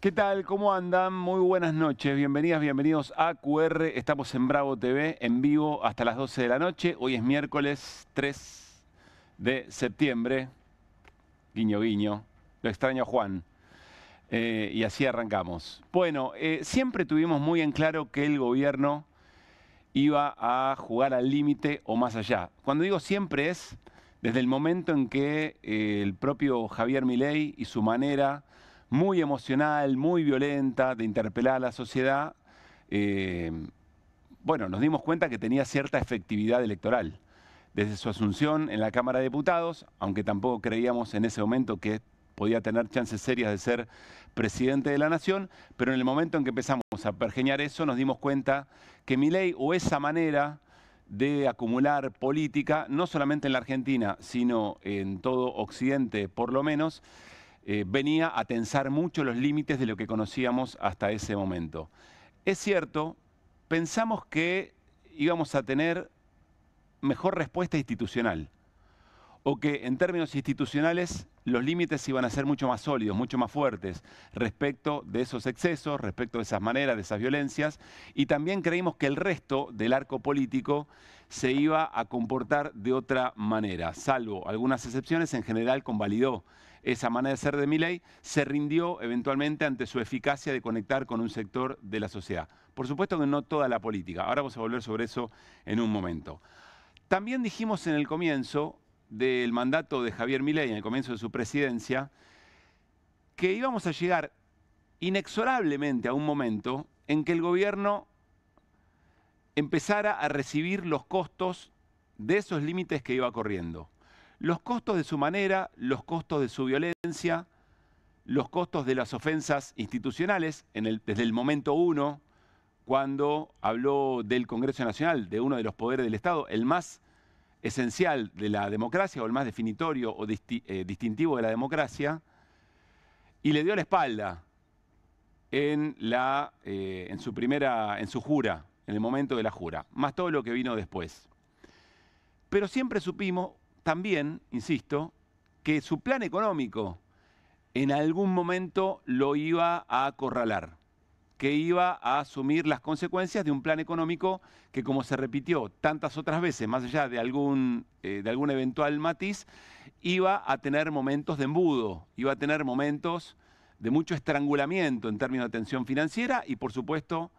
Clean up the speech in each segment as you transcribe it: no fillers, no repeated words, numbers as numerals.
¿Qué tal? ¿Cómo andan? Muy buenas noches. Bienvenidas, bienvenidos a QR. Estamos en Bravo TV, en vivo hasta las 12 de la noche. Hoy es miércoles 3 de septiembre. Guiño, guiño. Lo extraño a Juan. Y así arrancamos. Bueno, siempre tuvimos muy en claro que el gobierno iba a jugar al límite o más allá. Cuando digo siempre es desde el momento en que el propio Javier Milei y su manera muy emocional, muy violenta de interpelar a la sociedad, bueno, nos dimos cuenta que tenía cierta efectividad electoral. Desde su asunción en la Cámara de Diputados, aunque tampoco creíamos en ese momento que podía tener chances serias de ser presidente de la Nación, pero en el momento en que empezamos a pergeñar eso, nos dimos cuenta que Milei o esa manera de acumular política, no solamente en la Argentina, sino en todo Occidente por lo menos, venía a tensar mucho los límites de lo que conocíamos hasta ese momento. Es cierto, pensamos que íbamos a tener mejor respuesta institucional, o que en términos institucionales los límites iban a ser mucho más sólidos, mucho más fuertes respecto de esos excesos, respecto de esas maneras, de esas violencias, y también creímos que el resto del arco político se iba a comportar de otra manera, salvo algunas excepciones. En general convalidó esa manera de ser de Milei, se rindió eventualmente ante su eficacia de conectar con un sector de la sociedad. Por supuesto que no toda la política, ahora vamos a volver sobre eso en un momento. También dijimos en el comienzo del mandato de Javier Milei, en el comienzo de su presidencia, que íbamos a llegar inexorablemente a un momento en que el gobierno empezara a recibir los costos de esos límites que iba corriendo. Los costos de su manera, los costos de su violencia, los costos de las ofensas institucionales, desde el momento uno, cuando habló del Congreso Nacional, de uno de los poderes del Estado, el más esencial de la democracia o el más definitorio o distintivo de la democracia, y le dio la espalda en su jura, en el momento de la jura, más todo lo que vino después. Pero siempre supimos también, insisto, que su plan económico en algún momento lo iba a acorralar, que iba a asumir las consecuencias de un plan económico que, como se repitió tantas otras veces, más allá de algún eventual matiz, iba a tener momentos de embudo, iba a tener momentos de mucho estrangulamiento en términos de tensión financiera y, por supuesto,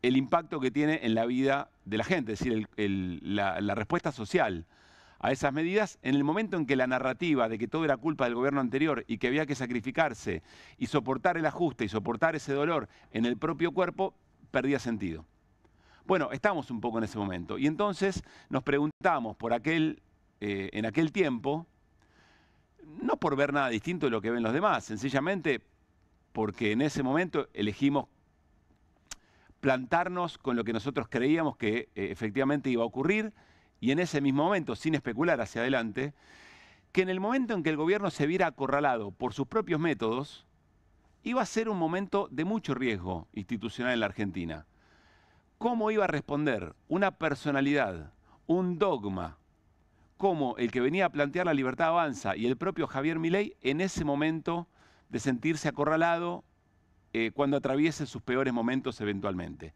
el impacto que tiene en la vida de la gente, es decir, la respuesta social a esas medidas, en el momento en que la narrativa de que todo era culpa del gobierno anterior y que había que sacrificarse y soportar el ajuste y soportar ese dolor en el propio cuerpo, perdía sentido. Bueno, estamos un poco en ese momento y entonces nos preguntamos en aquel tiempo, no por ver nada distinto de lo que ven los demás, sencillamente porque en ese momento elegimos plantarnos con lo que nosotros creíamos que efectivamente iba a ocurrir, y en ese mismo momento, sin especular hacia adelante, que en el momento en que el gobierno se viera acorralado por sus propios métodos, iba a ser un momento de mucho riesgo institucional en la Argentina. ¿Cómo iba a responder una personalidad, un dogma, como el que venía a plantear La Libertad Avanza y el propio Javier Milei en ese momento de sentirse acorralado cuando atraviese sus peores momentos eventualmente?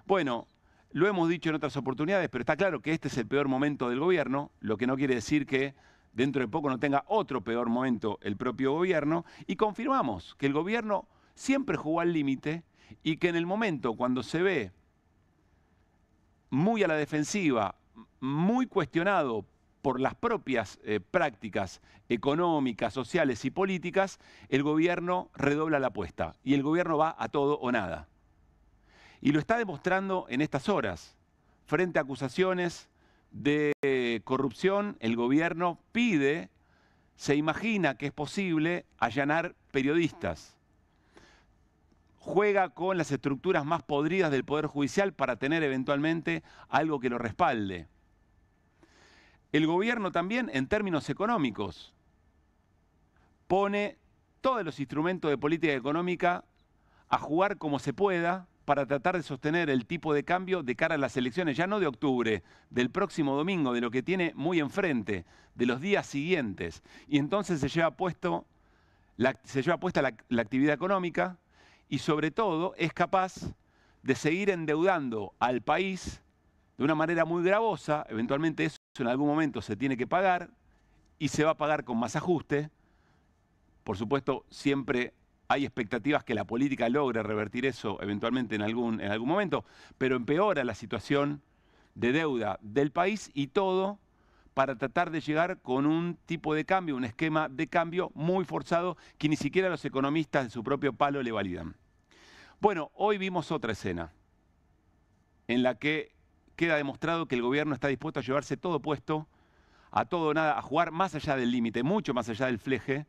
Bueno, lo hemos dicho en otras oportunidades, pero está claro que este es el peor momento del gobierno, lo que no quiere decir que dentro de poco no tenga otro peor momento el propio gobierno, y confirmamos que el gobierno siempre jugó al límite y que en el momento cuando se ve muy a la defensiva, muy cuestionado por las propias prácticas económicas, sociales y políticas, el gobierno redobla la apuesta y el gobierno va a todo o nada. Y lo está demostrando en estas horas. Frente a acusaciones de corrupción, el gobierno se imagina que es posible allanar periodistas. Juega con las estructuras más podridas del Poder Judicial para tener eventualmente algo que lo respalde. El gobierno también, en términos económicos, pone todos los instrumentos de política económica a jugar como se pueda para tratar de sostener el tipo de cambio de cara a las elecciones, ya no de octubre, del próximo domingo, de lo que tiene muy enfrente, de los días siguientes. Y entonces se lleva puesta la actividad económica, y sobre todo es capaz de seguir endeudando al país de una manera muy gravosa. Eventualmente eso en algún momento se tiene que pagar y se va a pagar con más ajuste. Por supuesto, siempre hay expectativas que la política logre revertir eso eventualmente en algún momento, pero empeora la situación de deuda del país, y todo para tratar de llegar con un tipo de cambio, un esquema de cambio muy forzado que ni siquiera los economistas de su propio palo le validan. Bueno, hoy vimos otra escena en la que queda demostrado que el gobierno está dispuesto a llevarse todo puesto, a todo o nada, a jugar más allá del límite, mucho más allá del fleje,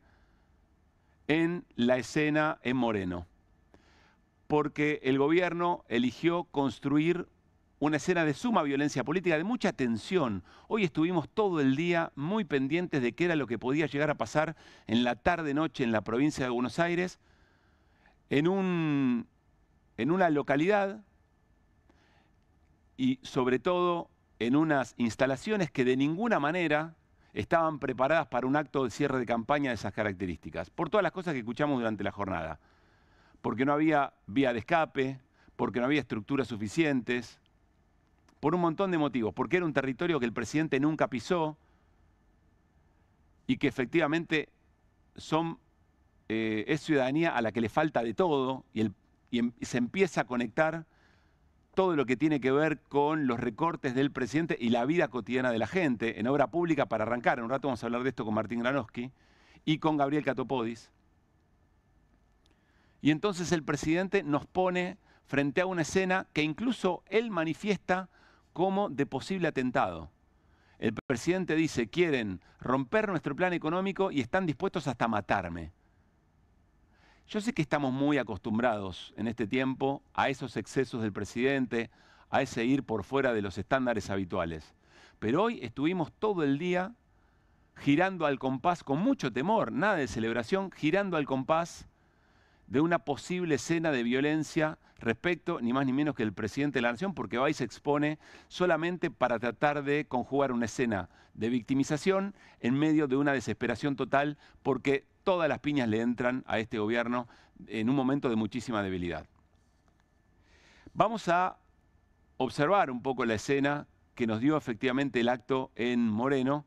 en la escena en Moreno. Porque el gobierno eligió construir una escena de suma violencia política, de mucha tensión. Hoy estuvimos todo el día muy pendientes de qué era lo que podía llegar a pasar en la tarde-noche en la provincia de Buenos Aires, en una localidad y sobre todo en unas instalaciones que de ninguna manera estaban preparadas para un acto de cierre de campaña de esas características, por todas las cosas que escuchamos durante la jornada. Porque no había vía de escape, porque no había estructuras suficientes, por un montón de motivos, porque era un territorio que el presidente nunca pisó y que efectivamente es ciudadanía a la que le falta de todo, y se empieza a conectar todo lo que tiene que ver con los recortes del presidente y la vida cotidiana de la gente en obra pública. Para arrancar, en un rato vamos a hablar de esto con Martín Granowski y con Gabriel Catopodis. Y entonces el presidente nos pone frente a una escena que incluso él manifiesta como de posible atentado. El presidente dice: quieren romper nuestro plan económico y están dispuestos hasta matarme. Yo sé que estamos muy acostumbrados en este tiempo a esos excesos del presidente, a ese ir por fuera de los estándares habituales. Pero hoy estuvimos todo el día girando al compás, con mucho temor, nada de celebración, girando al compás de una posible escena de violencia respecto, ni más ni menos que el presidente de la Nación, porque va y se expone solamente para tratar de conjugar una escena de victimización en medio de una desesperación total, porque todas las piñas le entran a este gobierno en un momento de muchísima debilidad. Vamos a observar un poco la escena que nos dio efectivamente el acto en Moreno,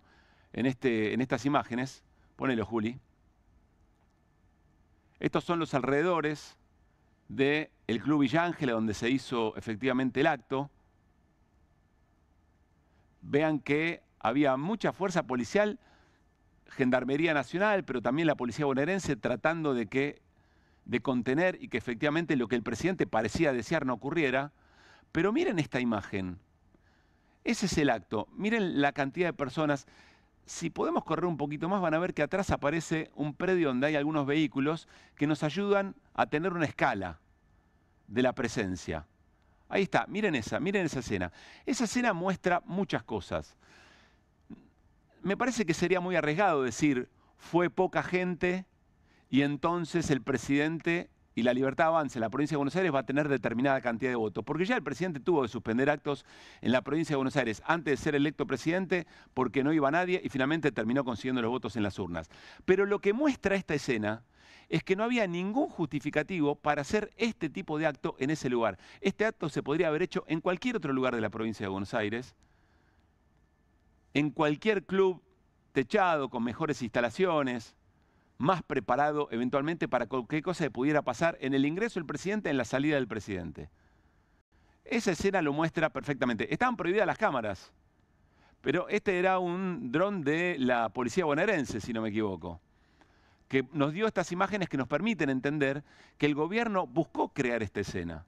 en estas imágenes. Ponelo, Juli. Estos son los alrededores del Club Villa Ángela, donde se hizo efectivamente el acto. Vean que había mucha fuerza policial, Gendarmería Nacional, pero también la Policía Bonaerense, tratando de contener y que efectivamente lo que el presidente parecía desear no ocurriera. Pero miren esta imagen. Ese es el acto. Miren la cantidad de personas. Si podemos correr un poquito más, van a ver que atrás aparece un predio donde hay algunos vehículos que nos ayudan a tener una escala de la presencia. Ahí está, miren esa escena. Esa escena muestra muchas cosas. Me parece que sería muy arriesgado decir, fue poca gente y entonces el presidente y la Libertad Avanza en la provincia de Buenos Aires va a tener determinada cantidad de votos. Porque ya el presidente tuvo que suspender actos en la provincia de Buenos Aires antes de ser electo presidente porque no iba nadie y finalmente terminó consiguiendo los votos en las urnas. Pero lo que muestra esta escena es que no había ningún justificativo para hacer este tipo de acto en ese lugar. Este acto se podría haber hecho en cualquier otro lugar de la provincia de Buenos Aires, en cualquier club techado, con mejores instalaciones, más preparado eventualmente para cualquier cosa que pudiera pasar en el ingreso del presidente, en la salida del presidente. Esa escena lo muestra perfectamente. Estaban prohibidas las cámaras, pero este era un dron de la policía bonaerense, si no me equivoco, que nos dio estas imágenes que nos permiten entender que el gobierno buscó crear esta escena.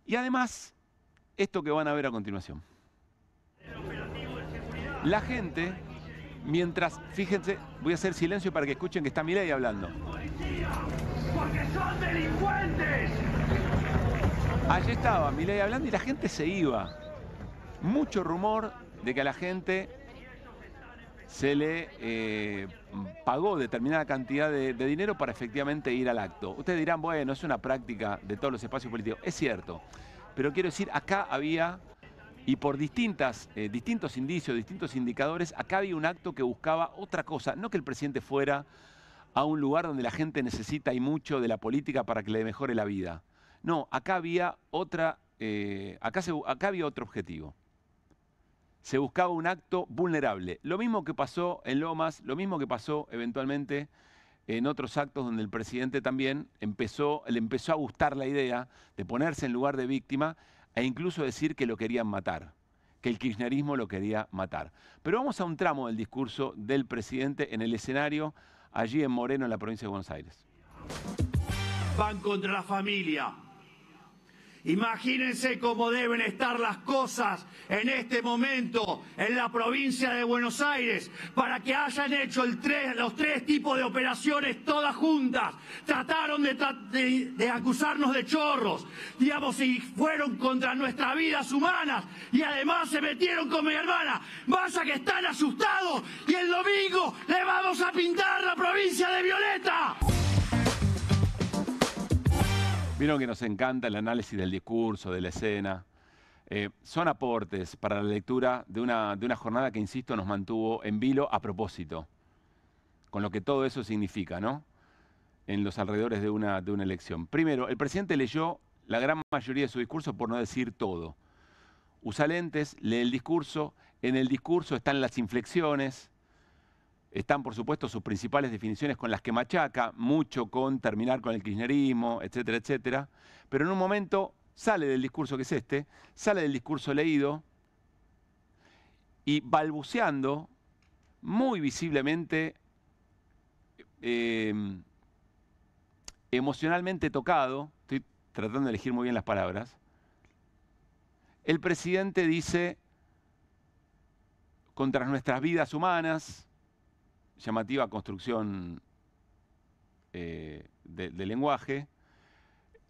Y además, esto que van a ver a continuación. La gente, mientras, fíjense, voy a hacer silencio para que escuchen que está Milei hablando. ¡Porque son delincuentes! Allí estaba Milei hablando y la gente se iba. Mucho rumor de que a la gente se le pagó determinada cantidad de dinero para efectivamente ir al acto. Ustedes dirán, bueno, es una práctica de todos los espacios políticos. Es cierto, pero quiero decir, acá había, y por distintos indicios, distintos indicadores, acá había un acto que buscaba otra cosa. No que el presidente fuera a un lugar donde la gente necesita y mucho de la política para que le mejore la vida. No, acá había acá había otro objetivo. Se buscaba un acto vulnerable. Lo mismo que pasó en Lomas, lo mismo que pasó eventualmente en otros actos donde el presidente también le empezó a gustar la idea de ponerse en lugar de víctima e incluso decir que lo querían matar, que el kirchnerismo lo quería matar. Pero vamos a un tramo del discurso del presidente en el escenario, allí en Moreno, en la provincia de Buenos Aires. Van contra la familia. Imagínense cómo deben estar las cosas en este momento en la provincia de Buenos Aires para que hayan hecho los tres tipos de operaciones todas juntas. Trataron de acusarnos de chorros, digamos, y fueron contra nuestras vidas humanas y además se metieron con mi hermana. Vaya que están asustados y el domingo le vamos a pintar la provincia de violeta. Vieron que nos encanta el análisis del discurso, de la escena. Son aportes para la lectura de una jornada que, insisto, nos mantuvo en vilo a propósito, con lo que todo eso significa, ¿no? En los alrededores de una elección. Primero, el presidente leyó la gran mayoría de su discurso, por no decir todo. Usa lentes, lee el discurso, en el discurso están las inflexiones, están, por supuesto, sus principales definiciones con las que machaca, mucho con terminar con el kirchnerismo, etcétera, etcétera. Pero en un momento sale del discurso que es este, sale del discurso leído y balbuceando, muy visiblemente, emocionalmente tocado, estoy tratando de elegir muy bien las palabras, el presidente dice, contra nuestras vidas humanas, llamativa construcción de lenguaje,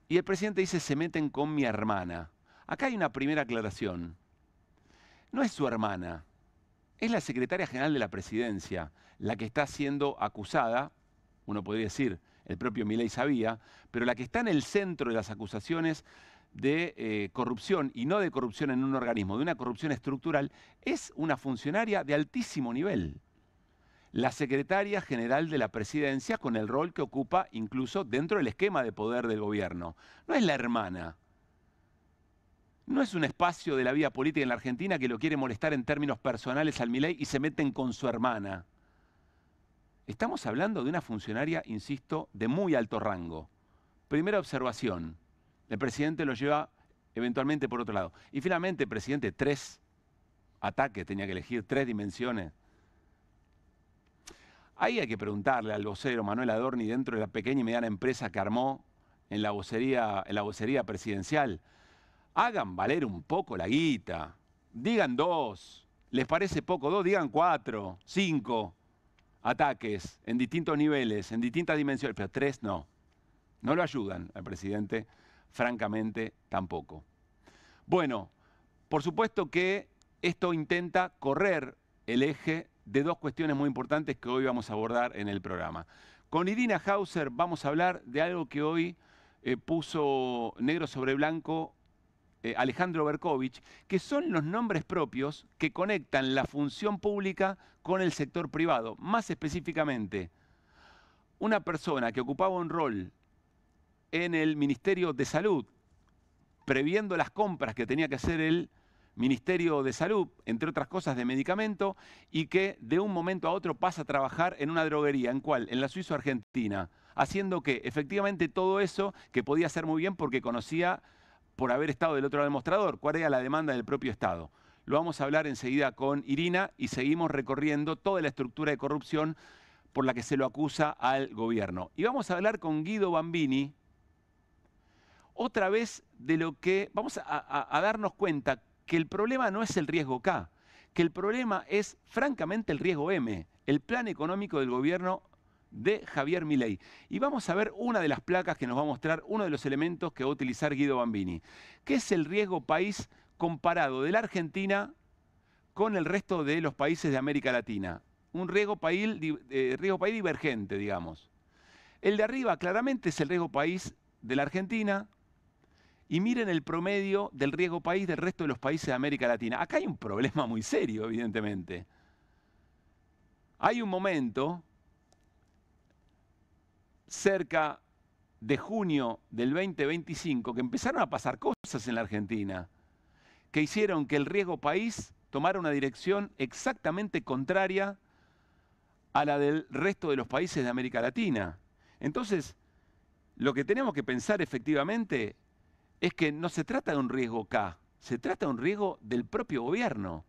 y el presidente dice, se meten con mi hermana. Acá hay una primera aclaración. No es su hermana, es la secretaria general de la presidencia, la que está siendo acusada, uno podría decir, el propio Milei sabía, pero la que está en el centro de las acusaciones de corrupción, y no de corrupción en un organismo, de una corrupción estructural, es una funcionaria de altísimo nivel. La secretaria general de la presidencia, con el rol que ocupa incluso dentro del esquema de poder del gobierno. No es la hermana. No es un espacio de la vida política en la Argentina que lo quiere molestar en términos personales al Milei y se meten con su hermana. Estamos hablando de una funcionaria, insisto, de muy alto rango. Primera observación. El presidente lo lleva eventualmente por otro lado. Y finalmente, presidente, 3 ataques, tenía que elegir 3 dimensiones. Ahí hay que preguntarle al vocero Manuel Adorni, dentro de la pequeña y mediana empresa que armó en la vocería presidencial, hagan valer un poco la guita, digan 2, ¿les parece poco 2? Digan 4, 5 ataques en distintos niveles, en distintas dimensiones, pero 3 no. No lo ayudan al presidente, francamente tampoco. Bueno, por supuesto que esto intenta correr el eje de 2 cuestiones muy importantes que hoy vamos a abordar en el programa. Con Irina Hauser vamos a hablar de algo que hoy puso negro sobre blanco Alejandro Berkovich, que son los nombres propios que conectan la función pública con el sector privado. Más específicamente, una persona que ocupaba un rol en el Ministerio de Salud, previendo las compras que tenía que hacer el Ministerio de Salud, entre otras cosas de medicamento, y que de un momento a otro pasa a trabajar en una droguería. ¿En cuál? En la Suizo-Argentina. Haciendo que efectivamente todo eso que podía hacer muy bien porque conocía por haber estado del otro lado del mostrador, cuál era la demanda del propio Estado. Lo vamos a hablar enseguida con Irina y seguimos recorriendo toda la estructura de corrupción por la que se lo acusa al gobierno. Y vamos a hablar con Guido Bambini, otra vez de lo que vamos a darnos cuenta que el problema no es el riesgo K, que el problema es francamente el riesgo M, el plan económico del gobierno de Javier Milei. Y vamos a ver una de las placas que nos va a mostrar, uno de los elementos que va a utilizar Guido Bambini, que es el riesgo país comparado de la Argentina con el resto de los países de América Latina. Un riesgo país divergente, digamos. El de arriba claramente es el riesgo país de la Argentina, y miren el promedio del riesgo país del resto de los países de América Latina. Acá hay un problema muy serio, evidentemente. Hay un momento cerca de junio del 2025 que empezaron a pasar cosas en la Argentina que hicieron que el riesgo país tomara una dirección exactamente contraria a la del resto de los países de América Latina. Entonces, lo que tenemos que pensar efectivamente es que no se trata de un riesgo K, se trata de un riesgo del propio gobierno.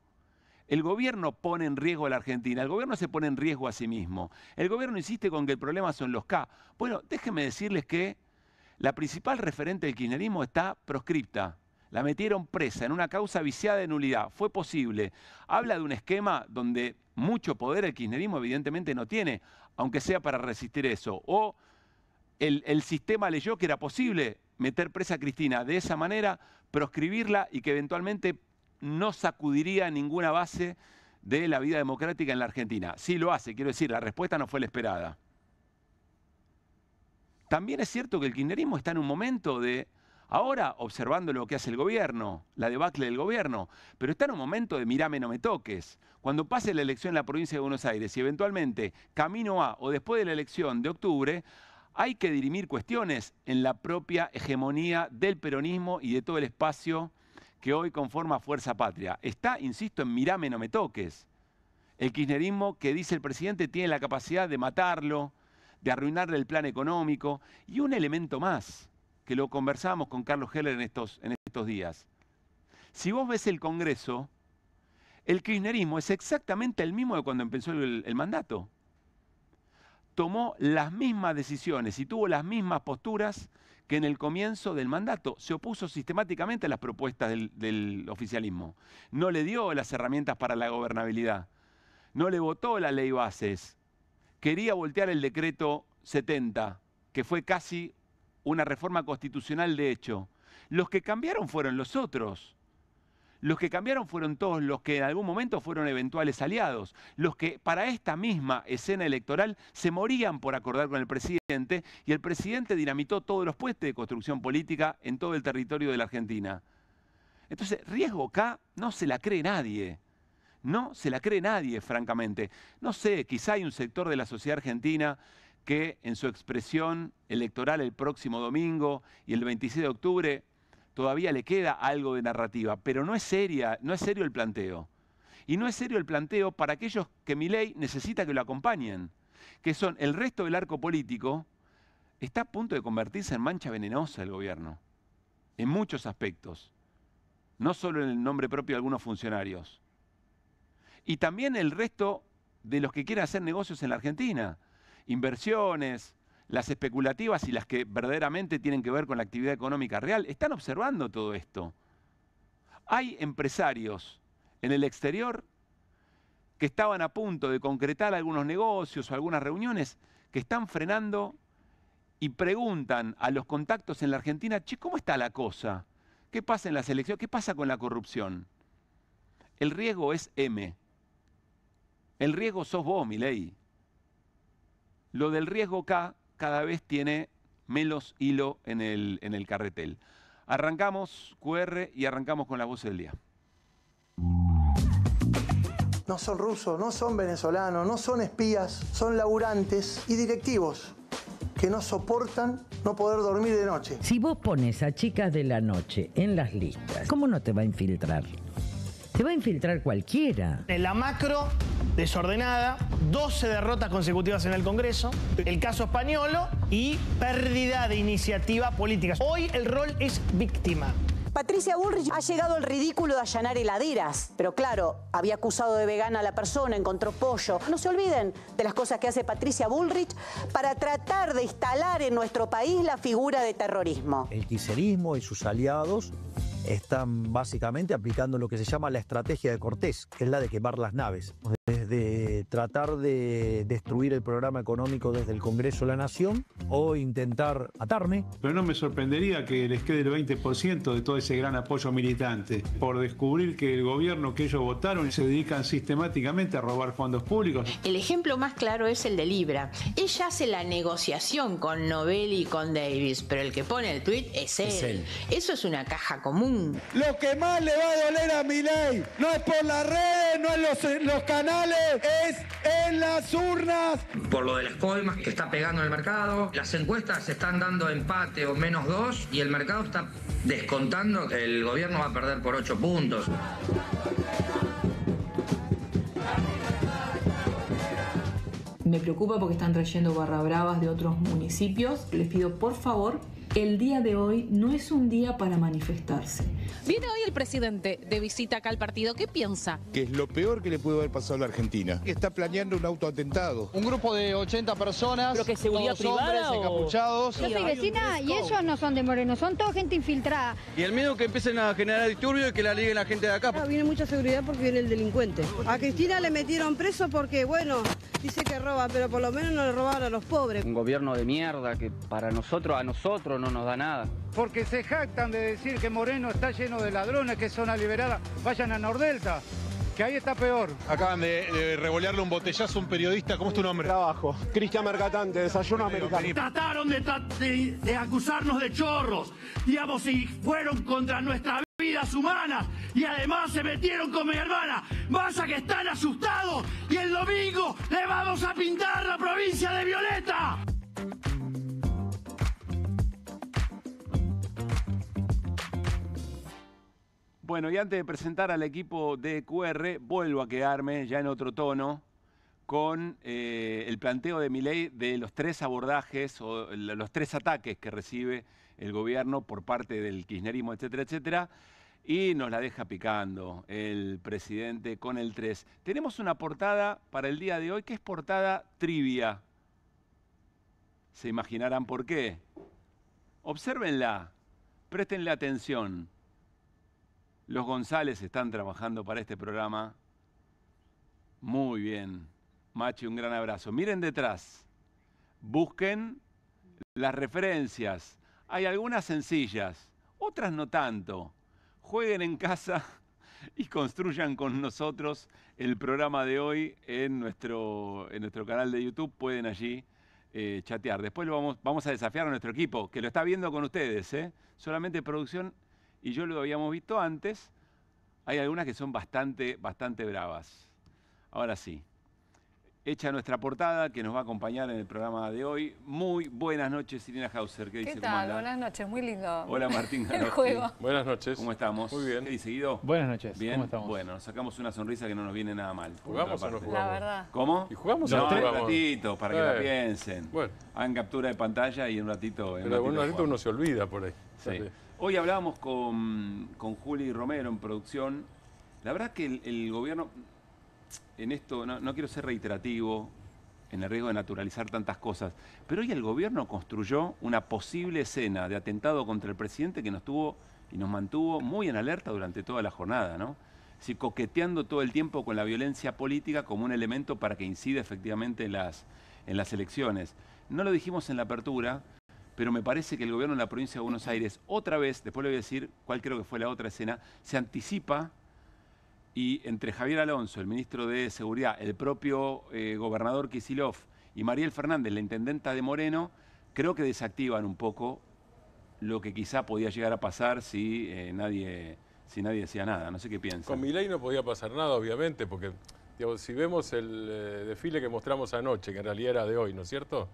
El gobierno pone en riesgo a la Argentina, el gobierno se pone en riesgo a sí mismo. El gobierno insiste con que el problema son los K. Bueno, déjenme decirles que la principal referente del kirchnerismo está proscripta. La metieron presa en una causa viciada de nulidad. Fue posible. Habla de un esquema donde mucho poder el kirchnerismo evidentemente no tiene, aunque sea para resistir eso. O el sistema leyó que era posible meter presa a Cristina de esa manera, proscribirla y que eventualmente no sacudiría ninguna base de la vida democrática en la Argentina. Sí lo hace, quiero decir, la respuesta no fue la esperada. También es cierto que el kirchnerismo está en un momento de, ahora observando lo que hace el gobierno, la debacle del gobierno, pero está en un momento de mirame, no me toques. Cuando pase la elección en la provincia de Buenos Aires y eventualmente camino a o después de la elección de octubre, hay que dirimir cuestiones en la propia hegemonía del peronismo y de todo el espacio que hoy conforma Fuerza Patria. Está, insisto, en mirame, no me toques. El kirchnerismo que dice el presidente tiene la capacidad de matarlo, de arruinarle el plan económico. Y un elemento más, que lo conversábamos con Carlos Heller en estos días. Si vos ves el Congreso, el kirchnerismo es exactamente el mismo de cuando empezó el mandato. Tomó las mismas decisiones y tuvo las mismas posturas que en el comienzo del mandato. Se opuso sistemáticamente a las propuestas del oficialismo. No le dio las herramientas para la gobernabilidad. No le votó la ley bases. Quería voltear el decreto 70, que fue casi una reforma constitucional de hecho. Los que cambiaron fueron los otros. Los que cambiaron fueron todos los que en algún momento fueron eventuales aliados. Los que para esta misma escena electoral se morían por acordar con el presidente y el presidente dinamitó todos los puentes de construcción política en todo el territorio de la Argentina. Entonces, riesgo K no se la cree nadie. No se la cree nadie, francamente. No sé, quizá hay un sector de la sociedad argentina que en su expresión electoral el próximo domingo y el 26 de octubre todavía le queda algo de narrativa, pero no es serio el planteo. Y no es serio el planteo para aquellos que Milei necesita que lo acompañen, que son el resto del arco político. Está a punto de convertirse en mancha venenosa el gobierno, en muchos aspectos, no solo en el nombre propio de algunos funcionarios. Y también el resto de los que quieren hacer negocios en la Argentina, inversiones, las especulativas y las que verdaderamente tienen que ver con la actividad económica real, están observando todo esto. Hay empresarios en el exterior que estaban a punto de concretar algunos negocios o algunas reuniones que están frenando y preguntan a los contactos en la Argentina, che, ¿cómo está la cosa? ¿Qué pasa en las elecciones? ¿Qué pasa con la corrupción? El riesgo es M. El riesgo sos vos, Milei. Lo del riesgo K cada vez tiene menos hilo en el carretel. Arrancamos QR y arrancamos con la voz del día. No son rusos, no son venezolanos, no son espías, son laburantes y directivos que no soportan no poder dormir de noche. Si vos pones a chicas de la noche en las listas, ¿cómo no te va a infiltrar? Te va a infiltrar cualquiera. En la macro desordenada, 12 derrotas consecutivas en el Congreso, el caso Españolo y pérdida de iniciativa política. Hoy el rol es víctima. Patricia Bullrich ha llegado al ridículo de allanar heladeras, pero claro, había acusado de vegana a la persona, encontró pollo. No se olviden de las cosas que hace Patricia Bullrich para tratar de instalar en nuestro país la figura de terrorismo. El kirchnerismo y sus aliados están básicamente aplicando lo que se llama la estrategia de Cortés, que es la de quemar las naves. Desde tratar de destruir el programa económico desde el Congreso de la Nación o intentar matarme. Pero no me sorprendería que les quede el 20% de todo ese gran apoyo militante por descubrir que el gobierno que ellos votaron se dedican sistemáticamente a robar fondos públicos. El ejemplo más claro es el de Libra. Ella hace la negociación con Novelli y con Davis, pero el que pone el tuit es él. Eso es una caja común. Lo que más le va a doler a Milei no es por las redes, no es los canales, vale es en las urnas. Por lo de las coimas que está pegando en el mercado, las encuestas se están dando empate o -2 y el mercado está descontando que el gobierno va a perder por 8 puntos. Me preocupa porque están trayendo barra bravas de otros municipios. Les pido, por favor, el día de hoy no es un día para manifestarse. Viene hoy el presidente de visita acá al partido. ¿Qué piensa? Que es lo peor que le pudo haber pasado a la Argentina. Que está planeando un autoatentado. Un grupo de 80 personas, ¿pero que seguridad privada hombres encapuchados? Yo soy vecina y ellos no son de Moreno, son toda gente infiltrada. Y el miedo que empiecen a generar disturbios y que la liguen la gente de acá. Viene mucha seguridad porque viene el delincuente. A Cristina le metieron preso porque, bueno, dice que roba, pero por lo menos no le robaron a los pobres. Un gobierno de mierda que para nosotros, a nosotros no nos da nada. Porque se jactan de decir que Moreno está lleno de ladrones, que es zona liberada. Vayan a Nordelta, que ahí está peor. Acaban de revolearle un botellazo a un periodista. ¿Cómo es tu nombre? Trabajo. Cristian Mercatante, Desayuno Americano. Trataron de acusarnos de chorros, digamos, y fueron contra nuestras vidas humanas y además se metieron con mi hermana. Vaya que están asustados y el domingo le vamos a pintar la provincia de violeta. Bueno, y antes de presentar al equipo de QR, vuelvo a quedarme ya en otro tono con el planteo de Milei de los 3 abordajes o los 3 ataques que recibe el gobierno por parte del kirchnerismo, etcétera, etcétera, y nos la deja picando el presidente con el 3. Tenemos una portada para el día de hoy que es portada trivia. Se imaginarán por qué. Obsérvenla, préstenle atención. Los González están trabajando para este programa. Muy bien. Machi, un gran abrazo. Miren detrás. Busquen las referencias. Hay algunas sencillas, otras no tanto. Jueguen en casa y construyan con nosotros el programa de hoy en nuestro canal de YouTube. Pueden allí chatear. Después vamos a desafiar a nuestro equipo, que lo está viendo con ustedes. Solamente producción, y yo lo habíamos visto antes. Hay algunas que son bastante bravas. Ahora sí. Hecha nuestra portada, que nos va a acompañar en el programa de hoy. Muy buenas noches, Irina Hauser. ¿Qué dice? ¿Qué tal? Buenas noches, muy lindo. Hola, Martín. El juego. Buenas noches. ¿Cómo estamos? Muy bien. ¿Qué dice, Guido? Buenas noches. Bien. ¿Cómo estamos? Bueno, nos sacamos una sonrisa que no nos viene nada mal. ¿Jugamos o no jugamos? La verdad. ¿Cómo? ¿Y jugamos o no? No, jugamos? un ratito, para que la piensen. Bueno. Hagan captura de pantalla y un ratito... Pero en un ratito uno se olvida por ahí. Sí. Hoy hablábamos con Juli Romero en producción. La verdad que el gobierno, en esto, no quiero ser reiterativo, en el riesgo de naturalizar tantas cosas, pero hoy el gobierno construyó una posible escena de atentado contra el presidente que nos tuvo y nos mantuvo muy en alerta durante toda la jornada, ¿no? Es decir, coqueteando todo el tiempo con la violencia política como un elemento para que incida efectivamente en las elecciones. No lo dijimos en la apertura, pero me parece que el gobierno de la provincia de Buenos Aires, otra vez, después le voy a decir cuál creo que fue la otra escena, se anticipa. Y entre Javier Alonso, el ministro de Seguridad, el propio gobernador Kicillof y Mariel Fernández, la intendenta de Moreno, creo que desactivan un poco lo que quizá podía llegar a pasar si nadie decía nada. No sé qué piensan. Con Milei no podía pasar nada, obviamente, porque digamos, si vemos el desfile que mostramos anoche, que en realidad era de hoy, ¿no es cierto?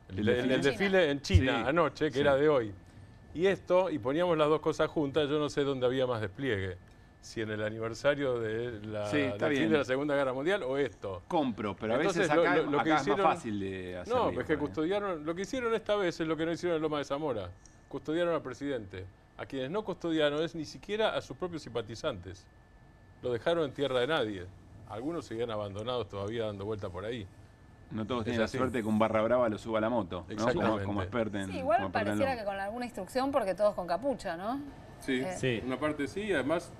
El desfile en China, sí, anoche, que era de hoy. Y poníamos las dos cosas juntas, yo no sé dónde había más despliegue. Si en el aniversario de de la Segunda Guerra Mundial o esto. Compro, pero entonces, a veces acá es más fácil de hacer. No, es que custodiaron, lo que hicieron esta vez es lo que no hicieron en Loma de Zamora. Custodiaron al presidente. A quienes no custodiaron es ni siquiera a sus propios simpatizantes. Lo dejaron en tierra de nadie. Algunos seguían abandonados todavía dando vuelta por ahí. No todos tienen la suerte que un barra brava lo suba a la moto, ¿no? Como experto en... Sí, igual pareciera que con alguna instrucción porque todos con capucha, ¿no? Sí, una parte sí, además...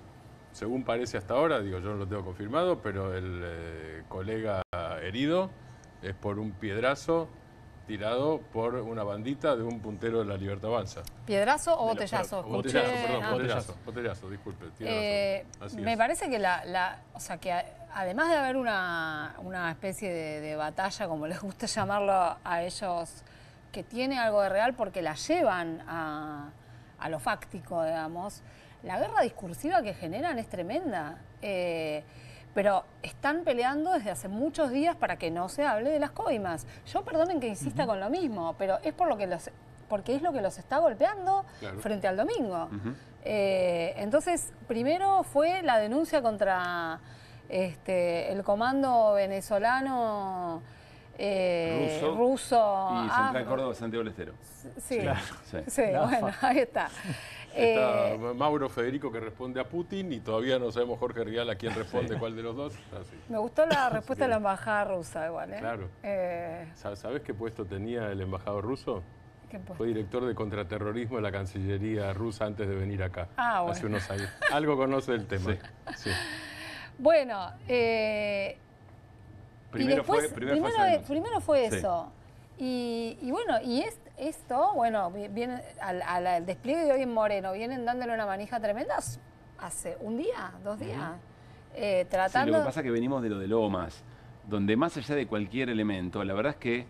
Según parece hasta ahora, digo, yo no lo tengo confirmado, pero el colega herido es por un piedrazo tirado por una bandita de un puntero de la Libertad Avanza. ¿Piedrazo o botellazo? Botellazo, disculpe. Me parece que o sea, que además de haber una especie de batalla, como les gusta llamarlo a ellos, que tiene algo de real porque la llevan a lo fáctico, digamos, la guerra discursiva que generan es tremenda. pero están peleando desde hace muchos días para que no se hable de las coimas. Yo perdonen que insista con lo mismo, pero es porque es lo que los está golpeando frente al domingo. Entonces, primero fue la denuncia contra el comando venezolano ruso y Central Córdoba, Santiago del Estero. Sí, bueno, ahí está. Está Mauro Federico, que responde a Putin, y todavía no sabemos Jorge Rial a quién responde, cuál de los dos. Me gustó la respuesta de la embajada rusa igual. Claro. ¿Sabés qué puesto tenía el embajador ruso? Fue director de contraterrorismo de la Cancillería rusa antes de venir acá, hace unos años. Algo conoce del tema. Sí. Bueno, primero fue eso. Y bueno, esto, bueno, viene al despliegue de hoy en Moreno, vienen dándole una manija tremenda hace un día, 2 días, tratando... Sí, lo que pasa es que venimos de lo de Lomas, donde más allá de cualquier elemento, la verdad es que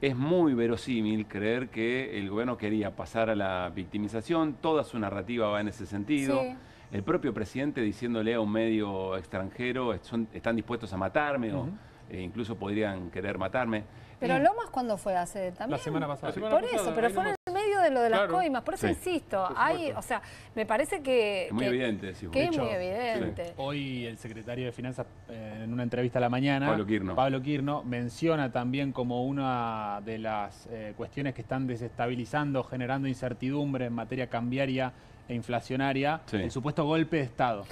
es muy verosímil creer que el gobierno quería pasar a la victimización, toda su narrativa va en ese sentido. Sí. El propio presidente diciéndole a un medio extranjero, están dispuestos a matarme o incluso podrían querer matarme. Pero Lomas, ¿cuándo fue? Hace también. La semana pasada. Por eso, pero fue en el medio de lo de las coimas. Por eso insisto, o sea, me parece que... Es muy evidente, decís. Que es muy evidente. Sí. Hoy el secretario de Finanzas, en una entrevista a la mañana, Pablo Quirno, menciona también como una de las cuestiones que están desestabilizando, generando incertidumbre en materia cambiaria e inflacionaria, el supuesto golpe de Estado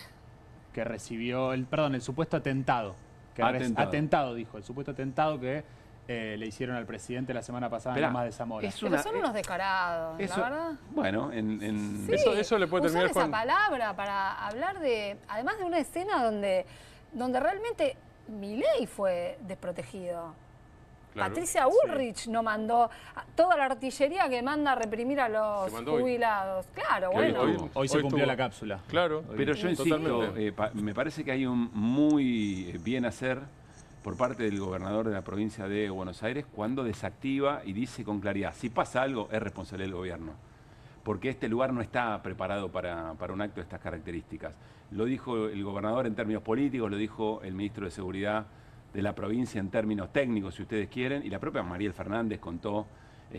que recibió, el supuesto atentado. Atentado, dijo, el supuesto atentado que le hicieron al presidente la semana pasada en Lomas de Zamora. Pero son unos descarados, la verdad. Bueno, sí, eso le puede terminar esa palabra para hablar de, además de una escena donde realmente Milei fue desprotegido. Claro. Patricia Bullrich no mandó toda la artillería que manda a reprimir a los jubilados. Claro, bueno. Hoy se cumplió la cápsula. Claro. Pero yo insisto, me parece que hay un muy bien hacer por parte del gobernador de la provincia de Buenos Aires cuando desactiva y dice con claridad, si pasa algo es responsabilidad del gobierno, porque este lugar no está preparado para un acto de estas características. Lo dijo el gobernador en términos políticos, lo dijo el ministro de Seguridad de la provincia en términos técnicos, si ustedes quieren, y la propia Mariel Fernández contó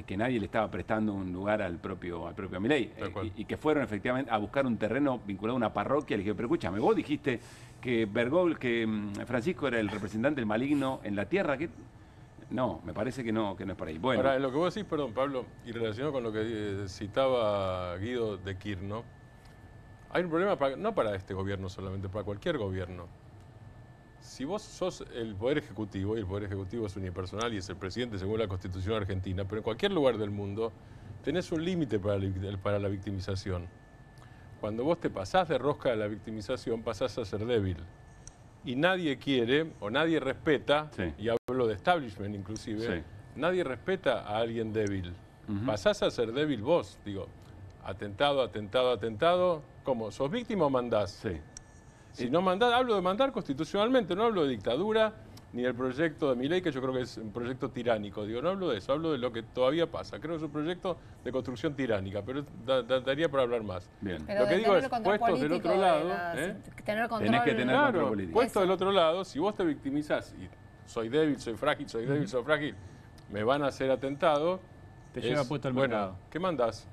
que nadie le estaba prestando un lugar al propio Milei, y que fueron efectivamente a buscar un terreno vinculado a una parroquia. Le dije, pero escúchame, vos dijiste que Francisco era el representante del maligno en la tierra, que no, me parece que no es por ahí. Bueno. Ahora, lo que vos decís, perdón, Pablo, y relacionado con lo que citaba Guido de Quirno, hay un problema no para este gobierno solamente, para cualquier gobierno. Si vos sos el Poder Ejecutivo, y el Poder Ejecutivo es unipersonal y es el presidente según la Constitución argentina, pero en cualquier lugar del mundo tenés un límite para la victimización. Cuando vos te pasás de rosca de la victimización, pasás a ser débil. Y nadie quiere, o nadie respeta, y hablo de establishment inclusive, nadie respeta a alguien débil. Pasás a ser débil vos, digo, atentado, ¿cómo? ¿Sos víctima o mandás? Sí. Si no mandás, hablo de mandar constitucionalmente, no hablo de dictadura ni del proyecto de Milei, que yo creo que es un proyecto tiránico. Digo, no hablo de eso, hablo de lo que todavía pasa. Creo que es un proyecto de construcción tiránica, pero daría para hablar más. Bien. Pero lo que digo es, puestos del otro lado... Tener control. Tenés que tener control político. Puesto del otro lado, si vos te victimizás y soy débil, soy frágil, me van a hacer atentado... Te lleva puesto al mercado. Bueno, ¿qué mandás?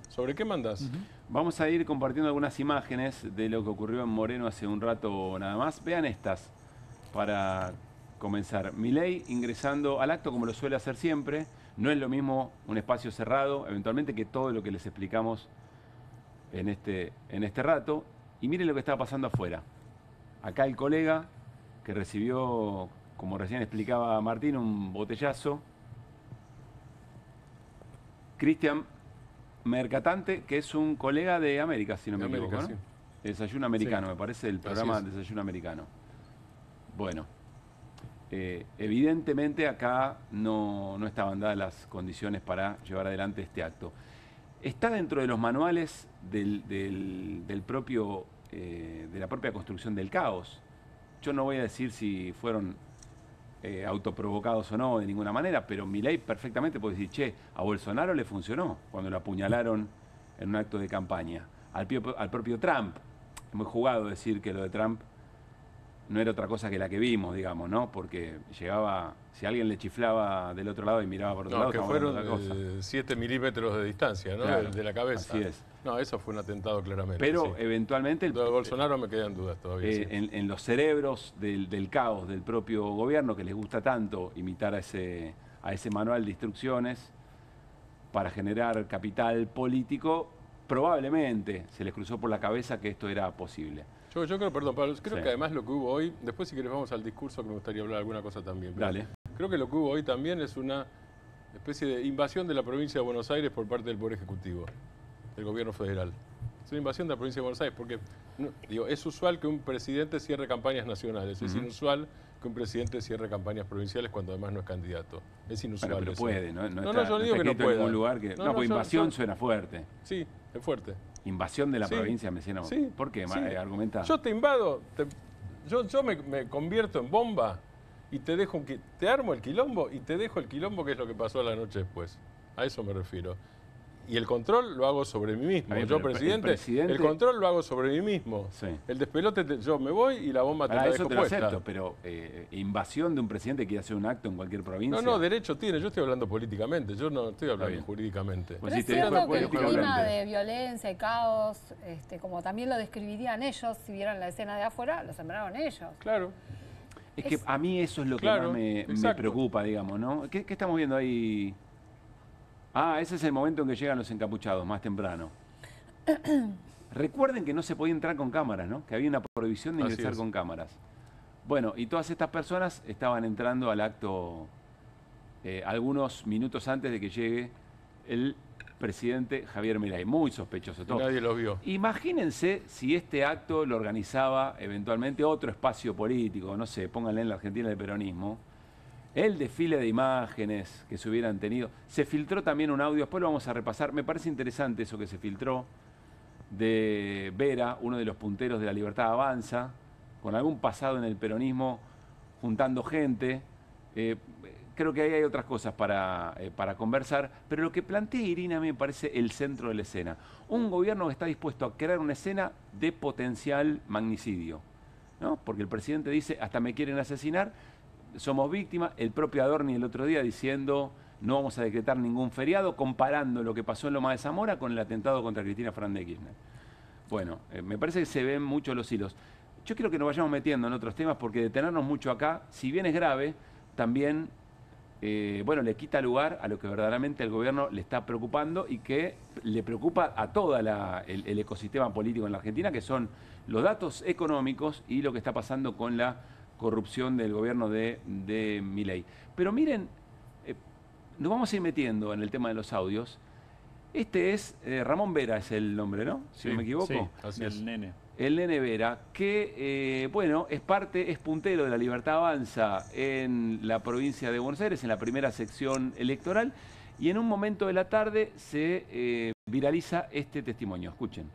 ¿Sobre qué mandás? Vamos a ir compartiendo algunas imágenes de lo que ocurrió en Moreno hace un rato nada más. Vean estas para comenzar. Milei ingresando al acto como lo suele hacer siempre. No es lo mismo un espacio cerrado, eventualmente, que todo lo que les explicamos en este rato. Y miren lo que estaba pasando afuera. Acá el colega que recibió, como recién explicaba Martín, un botellazo. Cristian Mercatante, que es un colega de América, si no me equivoco, ¿no? Desayuno Americano, me parece el programa Desayuno Americano. Bueno, evidentemente acá no estaban dadas las condiciones para llevar adelante este acto. Está dentro de los manuales de la propia construcción del caos. Yo no voy a decir si fueron autoprovocados o no de ninguna manera, pero Milei perfectamente puede decir, che, a Bolsonaro le funcionó cuando lo apuñalaron en un acto de campaña. Al propio Trump, es muy jugado decir que lo de Trump no era otra cosa que la que vimos, digamos, ¿no? Porque llegaba, si alguien le chiflaba del otro lado y miraba por otro lado, que fueron 7 milímetros de distancia, ¿no? Claro, de la cabeza. así es. No, eso fue un atentado claramente. Pero eventualmente... Lo de Bolsonaro me quedan dudas todavía. Sí. En los cerebros del caos del propio gobierno, que les gusta tanto imitar a ese manual de instrucciones para generar capital político, probablemente se les cruzó por la cabeza que esto era posible. Yo creo, perdón, Pablo, creo que además lo que hubo hoy, después si querés vamos al discurso, que me gustaría hablar alguna cosa también. Dale. Creo que lo que hubo hoy también es una especie de invasión de la provincia de Buenos Aires por parte del Poder Ejecutivo, del gobierno federal. Es una invasión de la provincia de Buenos Aires porque es usual que un presidente cierre campañas nacionales, es inusual que un presidente cierre campañas provinciales cuando además no es candidato. Es inusual. Bueno, pero eso. puede, ¿no? Yo digo que no puede. En ningún lugar que... No, pues invasión suena fuerte. Sí, es fuerte. Invasión de la provincia, me decían. Sí. ¿Por qué? Sí. Argumenta. Yo te invado, yo me convierto en bomba y te armo el quilombo y te dejo el quilombo, que es lo que pasó la noche después. A eso me refiero. Y el control lo hago sobre mí mismo. Yo, presidente, el control lo hago sobre mí mismo. Sí. El despelote, yo me voy y la bomba te la dejo puesta. Acepto, pero invasión de un presidente que quiere hacer un acto en cualquier provincia. No, derecho tiene. Yo estoy hablando políticamente. Yo no estoy hablando jurídicamente. Pero es cierto que el clima de violencia y caos, como también lo describirían ellos, si vieran la escena de afuera, lo sembraron ellos. Claro. Es que a mí eso es lo que más me preocupa, digamos, ¿no? ¿Qué estamos viendo ahí? Ah, ese es el momento en que llegan los encapuchados, más temprano. Recuerden que no se podía entrar con cámaras, ¿no? Que había una prohibición de ingresar con cámaras. Bueno, y todas estas personas estaban entrando al acto algunos minutos antes de que llegue el presidente Javier Milei. Muy sospechoso todo. Nadie lo vio. Imagínense si este acto lo organizaba eventualmente otro espacio político, no sé, pónganle en la Argentina el peronismo. El desfile de imágenes que se hubieran tenido. Se filtró también un audio, después lo vamos a repasar. Me parece interesante eso que se filtró de Vera, uno de los punteros de La Libertad Avanza, con algún pasado en el peronismo, juntando gente. Creo que ahí hay otras cosas para conversar, pero lo que plantea Irina a mí me parece el centro de la escena. Un gobierno que está dispuesto a crear una escena de potencial magnicidio, ¿no? Porque el presidente dice, hasta me quieren asesinar, somos víctimas. El propio Adorni el otro día diciendo, no vamos a decretar ningún feriado, comparando lo que pasó en Loma de Zamora con el atentado contra Cristina Fernández de Kirchner. Bueno, me parece que se ven mucho los hilos. Yo quiero que nos vayamos metiendo en otros temas, porque detenernos mucho acá, si bien es grave, también le quita lugar a lo que verdaderamente el gobierno le está preocupando y que le preocupa a todo el ecosistema político en la Argentina, que son los datos económicos y lo que está pasando con la corrupción del gobierno de Milei. Pero miren, nos vamos a ir metiendo en el tema de los audios. Este es Ramón Vera, es el nombre, ¿no? Si no me equivoco. Sí, así es. El nene. El nene Vera, que, es puntero de La Libertad Avanza en la provincia de Buenos Aires, en la primera sección electoral, y en un momento de la tarde se viraliza este testimonio. Escuchen.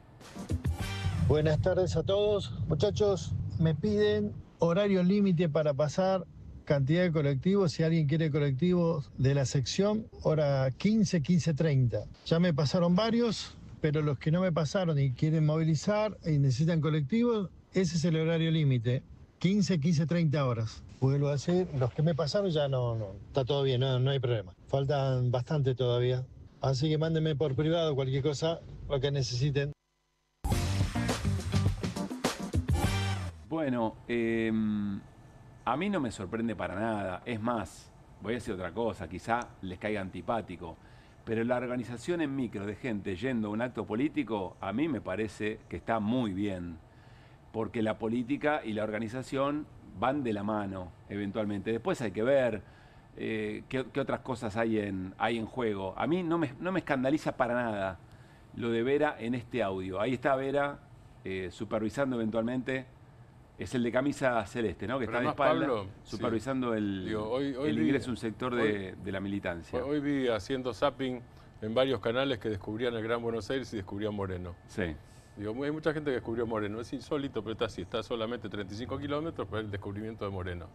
Buenas tardes a todos. Muchachos, me piden horario límite para pasar, cantidad de colectivos. Si alguien quiere colectivos de la sección, hora 15, 15:30. Ya me pasaron varios, pero los que no me pasaron y quieren movilizar y necesitan colectivos, ese es el horario límite, 15, 15:30 horas. Vuelvo a decir, los que me pasaron ya no, está todo bien, no hay problema. Faltan bastante todavía, así que mándenme por privado cualquier cosa, lo que necesiten. Bueno, a mí no me sorprende para nada. Es más, voy a decir otra cosa, quizá les caiga antipático, pero la organización en micro de gente yendo a un acto político, a mí me parece que está muy bien, porque la política y la organización van de la mano, eventualmente. Después hay que ver qué otras cosas hay en juego. A mí no me escandaliza para nada lo de Vera en este audio. Ahí está Vera supervisando eventualmente. Es el de camisa celeste, ¿no? Que está de espalda, Pablo, supervisando el ingreso a un sector de la militancia. Hoy vi haciendo zapping en varios canales que descubrían el Gran Buenos Aires y descubrían Moreno. Sí. Hay mucha gente que descubrió Moreno. Es insólito, pero está así. Está solamente 35 kilómetros para el descubrimiento de Moreno.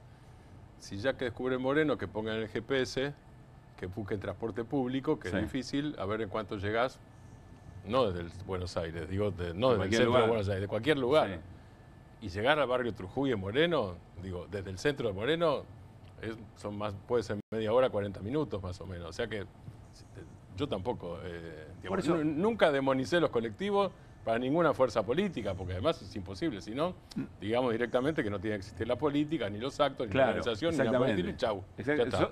Si ya que descubren Moreno, que pongan el GPS, que busquen transporte público, que es difícil, a ver en cuánto llegás. No desde Buenos Aires, no desde el centro de Buenos Aires, de cualquier lugar. Sí. y llegar al barrio Trujillo en Moreno, digo, desde el centro de Moreno, puede ser media hora, 40 minutos más o menos. O sea que yo tampoco, digamos, nunca demonicé los colectivos para ninguna fuerza política, porque además es imposible, si no, digamos directamente que no tiene que existir la política, ni los actos, ni la organización, ni la política, y chau.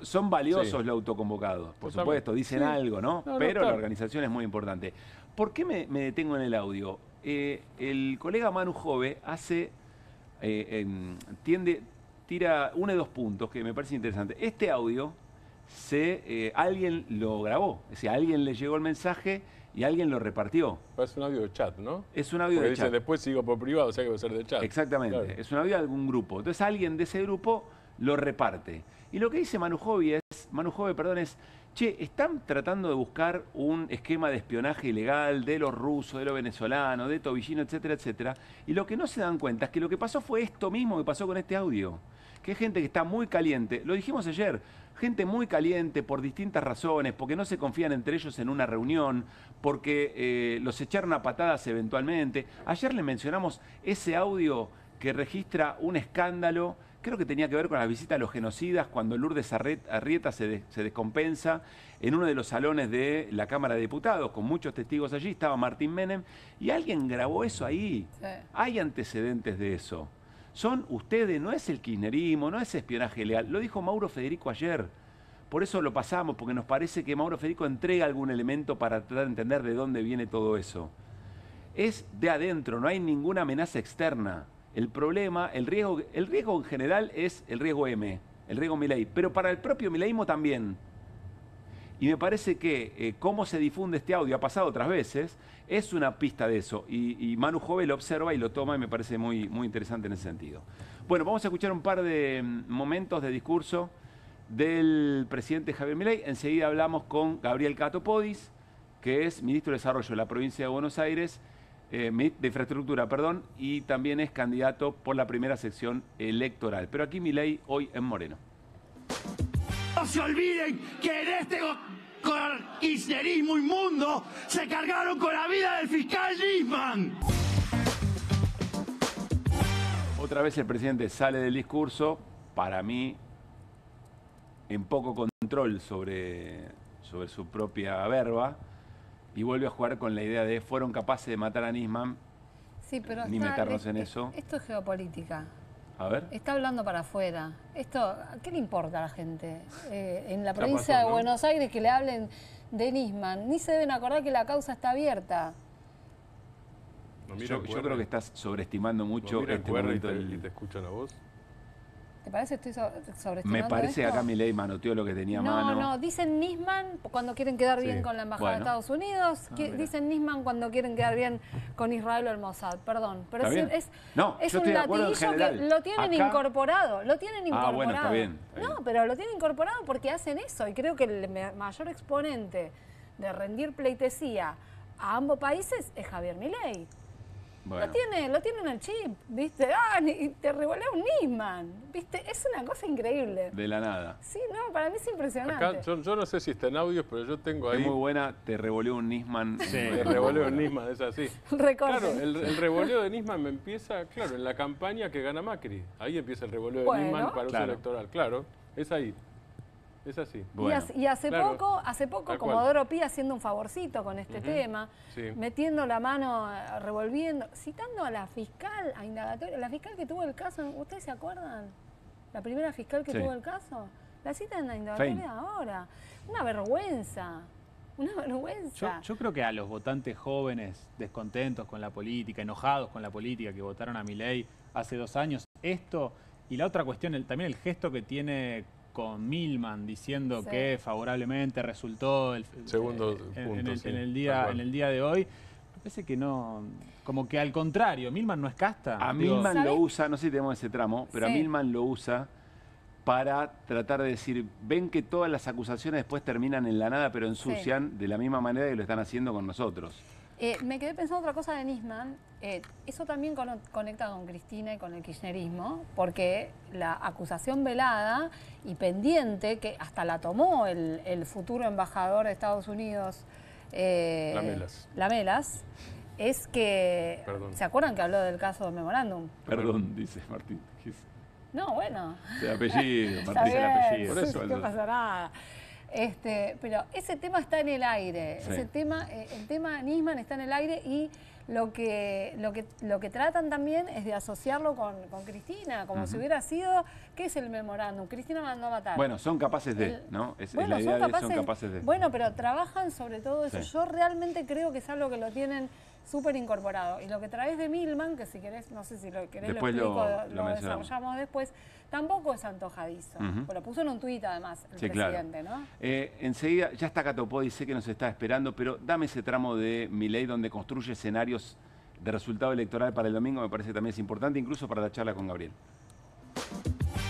Son valiosos los autoconvocados, por supuesto, dicen algo, ¿no? Pero la organización es muy importante. ¿Por qué me detengo en el audio? El colega Manu Jove tira uno de dos puntos que me parece interesante. Este audio, alguien lo grabó, es decir, a alguien le llegó el mensaje y alguien lo repartió. Es un audio de chat, ¿no? Es un audio de chat. Después sigo por privado, o sea que va a ser de chat. Exactamente, claro. Es un audio de algún grupo. Entonces alguien de ese grupo lo reparte. Y lo que dice Manu Jove es, che, están tratando de buscar un esquema de espionaje ilegal de los rusos, de los venezolanos, de Tobillino, etcétera, etcétera. Y lo que no se dan cuenta es que lo que pasó fue esto mismo que pasó con este audio. Que es gente que está muy caliente, lo dijimos ayer, gente muy caliente por distintas razones, porque no se confían entre ellos en una reunión, porque los echaron a patadas eventualmente. Ayer le mencionamos ese audio que registra un escándalo, creo que tenía que ver con la visita a los genocidas, cuando Lourdes Arrieta se descompensa en uno de los salones de la Cámara de Diputados, con muchos testigos allí, estaba Martín Menem, y alguien grabó eso ahí. Sí. Hay antecedentes de eso. Son ustedes, no es el kirchnerismo, no es espionaje ilegal. Lo dijo Mauro Federico ayer. Por eso lo pasamos, porque nos parece que Mauro Federico entrega algún elemento para tratar de entender de dónde viene todo eso. Es de adentro, no hay ninguna amenaza externa. El problema, el riesgo en general es el riesgo M, el riesgo Milei, pero para el propio mileísmo también. Y me parece que cómo se difunde este audio, ha pasado otras veces, es una pista de eso. Y Manu Jove lo observa y lo toma y me parece muy, muy interesante en ese sentido. Bueno, vamos a escuchar un par de momentos de discurso del presidente Javier Milei. Enseguida hablamos con Gabriel Catto Podis, que es ministro de Desarrollo de la provincia de Buenos Aires, de Infraestructura, perdón, y también es candidato por la primera sección electoral. Pero aquí Milei hoy en Moreno. No se olviden que en este kirchnerismo inmundo se cargaron con la vida del fiscal Nisman. Otra vez el presidente sale del discurso, para mí, en poco control sobre su propia verba, y vuelve a jugar con la idea de fueron capaces de matar a Nisman, sí, pero ni meternos en eso. Esto es geopolítica. A ver. Está hablando para afuera. ¿Qué le importa a la gente? En la provincia de Buenos Aires que le hablen de Nisman, ni se deben acordar que la causa está abierta. Yo creo que estás sobreestimando mucho este momento. ¿Y te escuchan a vos? ¿Te parece que estoy sobreestimando? Me parece esto? Que acá Milei manoteó lo que tenía a mano. No, dicen Nisman cuando quieren quedar bien con la Embajada de Estados Unidos, dicen Nisman cuando quieren quedar bien con Israel o el Mossad, perdón. Pero es un latiguillo que lo tienen incorporado. Lo tienen incorporado. Bueno, está bien. No, pero lo tienen incorporado porque hacen eso. Y creo que el mayor exponente de rendir pleitesía a ambos países es Javier Milei. Bueno. Lo tiene en el chip, ¿viste? Te revolea un Nisman, ¿viste? Es una cosa increíble. De la nada. Sí, no, para mí es impresionante. Acá, yo no sé si está en audios, pero yo tengo ahí... Es muy buena, te revoleó un Nisman. Sí, te revoleó un Nisman, es así. Recorte. Claro, el revoleo de Nisman me empieza, claro, en la campaña que gana Macri. Ahí empieza el revoleo de Nisman para uso electoral. Claro, es ahí. Es así. Bueno, y hace poco Comodoro Pi haciendo un favorcito con este tema, metiendo la mano, revolviendo, citando a la fiscal, a indagatoria, la fiscal que tuvo el caso, ¿ustedes se acuerdan? La primera fiscal que tuvo el caso, la cita en la indagatoria ahora. Una vergüenza. Una vergüenza. Yo creo que a los votantes jóvenes, descontentos con la política, enojados con la política, que votaron a Milei hace 2 años, esto, y la otra cuestión, también el gesto que tiene con Milman diciendo que favorablemente resultó el segundo punto, en el día de hoy. Me parece que no, como que al contrario, Milman no es casta. A Milman lo usa, no sé si tenemos ese tramo, pero a Milman lo usa para tratar de decir, ven que todas las acusaciones después terminan en la nada, pero ensucian de la misma manera que lo están haciendo con nosotros. Me quedé pensando otra cosa de Nisman. Eso también conecta con Cristina y con el kirchnerismo, porque la acusación velada y pendiente, que hasta la tomó el futuro embajador de Estados Unidos, Lamelas, es que... Perdón. ¿Se acuerdan que habló del caso del memorándum? Perdón, dice Martín. No, bueno. El apellido, Martín, el apellido. Por eso, ¿qué pasa nada? Pero ese tema está en el aire. Sí. Ese tema, el tema Nisman está en el aire y lo que tratan también es de asociarlo con Cristina, como si hubiera sido, ¿qué es el memorándum? Cristina mandó a matar. Bueno, son capaces de, ¿no? Bueno, es la idea de son capaces de. Bueno, pero trabajan sobre todo eso. Sí. Yo realmente creo que es algo que lo tienen súper incorporado. Y lo que traes de Milman, que si querés, no sé si lo querés, después lo desarrollamos después, tampoco es antojadizo. Lo puso en un tuit además el presidente, claro. ¿no? Enseguida, ya está Catopodi, sé que nos está esperando, pero dame ese tramo de Milei donde construye escenarios de resultado electoral para el domingo, me parece que también es importante, incluso para la charla con Gabriel.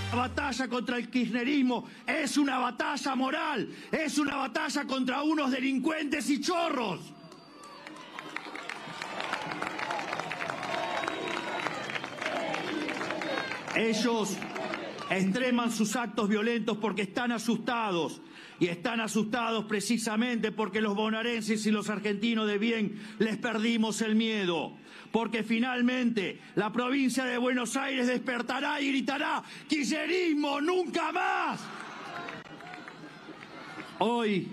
La batalla contra el kirchnerismo es una batalla moral, es una batalla contra unos delincuentes y chorros. Ellos extreman sus actos violentos porque están asustados. Y están asustados precisamente porque los bonaerenses y los argentinos de bien les perdimos el miedo. Porque finalmente la provincia de Buenos Aires despertará y gritará: ¡kirchnerismo nunca más! Hoy,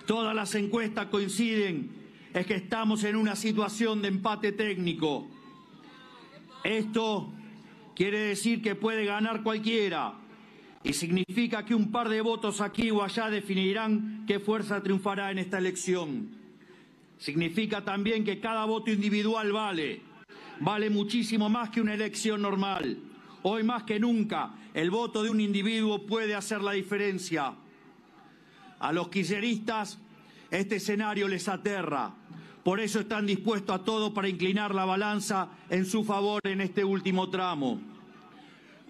todas las encuestas coinciden en que estamos en una situación de empate técnico. Esto quiere decir que puede ganar cualquiera y significa que un par de votos aquí o allá definirán qué fuerza triunfará en esta elección. Significa también que cada voto individual vale muchísimo más que una elección normal. Hoy más que nunca, el voto de un individuo puede hacer la diferencia. A los kirchneristas este escenario les aterra. Por eso están dispuestos a todo para inclinar la balanza en su favor en este último tramo.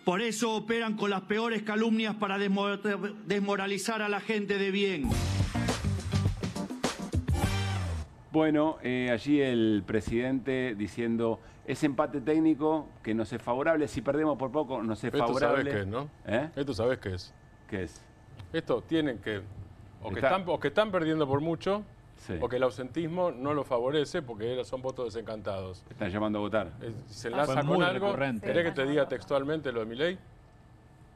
Por eso operan con las peores calumnias para desmoralizar a la gente de bien. Bueno, allí el presidente diciendo, ese empate técnico que nos es favorable, si perdemos por poco nos es favorable. Esto sabes qué es, ¿no? Esto sabes qué es. ¿Qué es? Esto tienen que, o que están perdiendo por mucho, sí, o que el ausentismo no lo favorece porque son votos desencantados. Están llamando a votar. Se enlaza con algo. ¿Querés que te diga textualmente lo de Milei?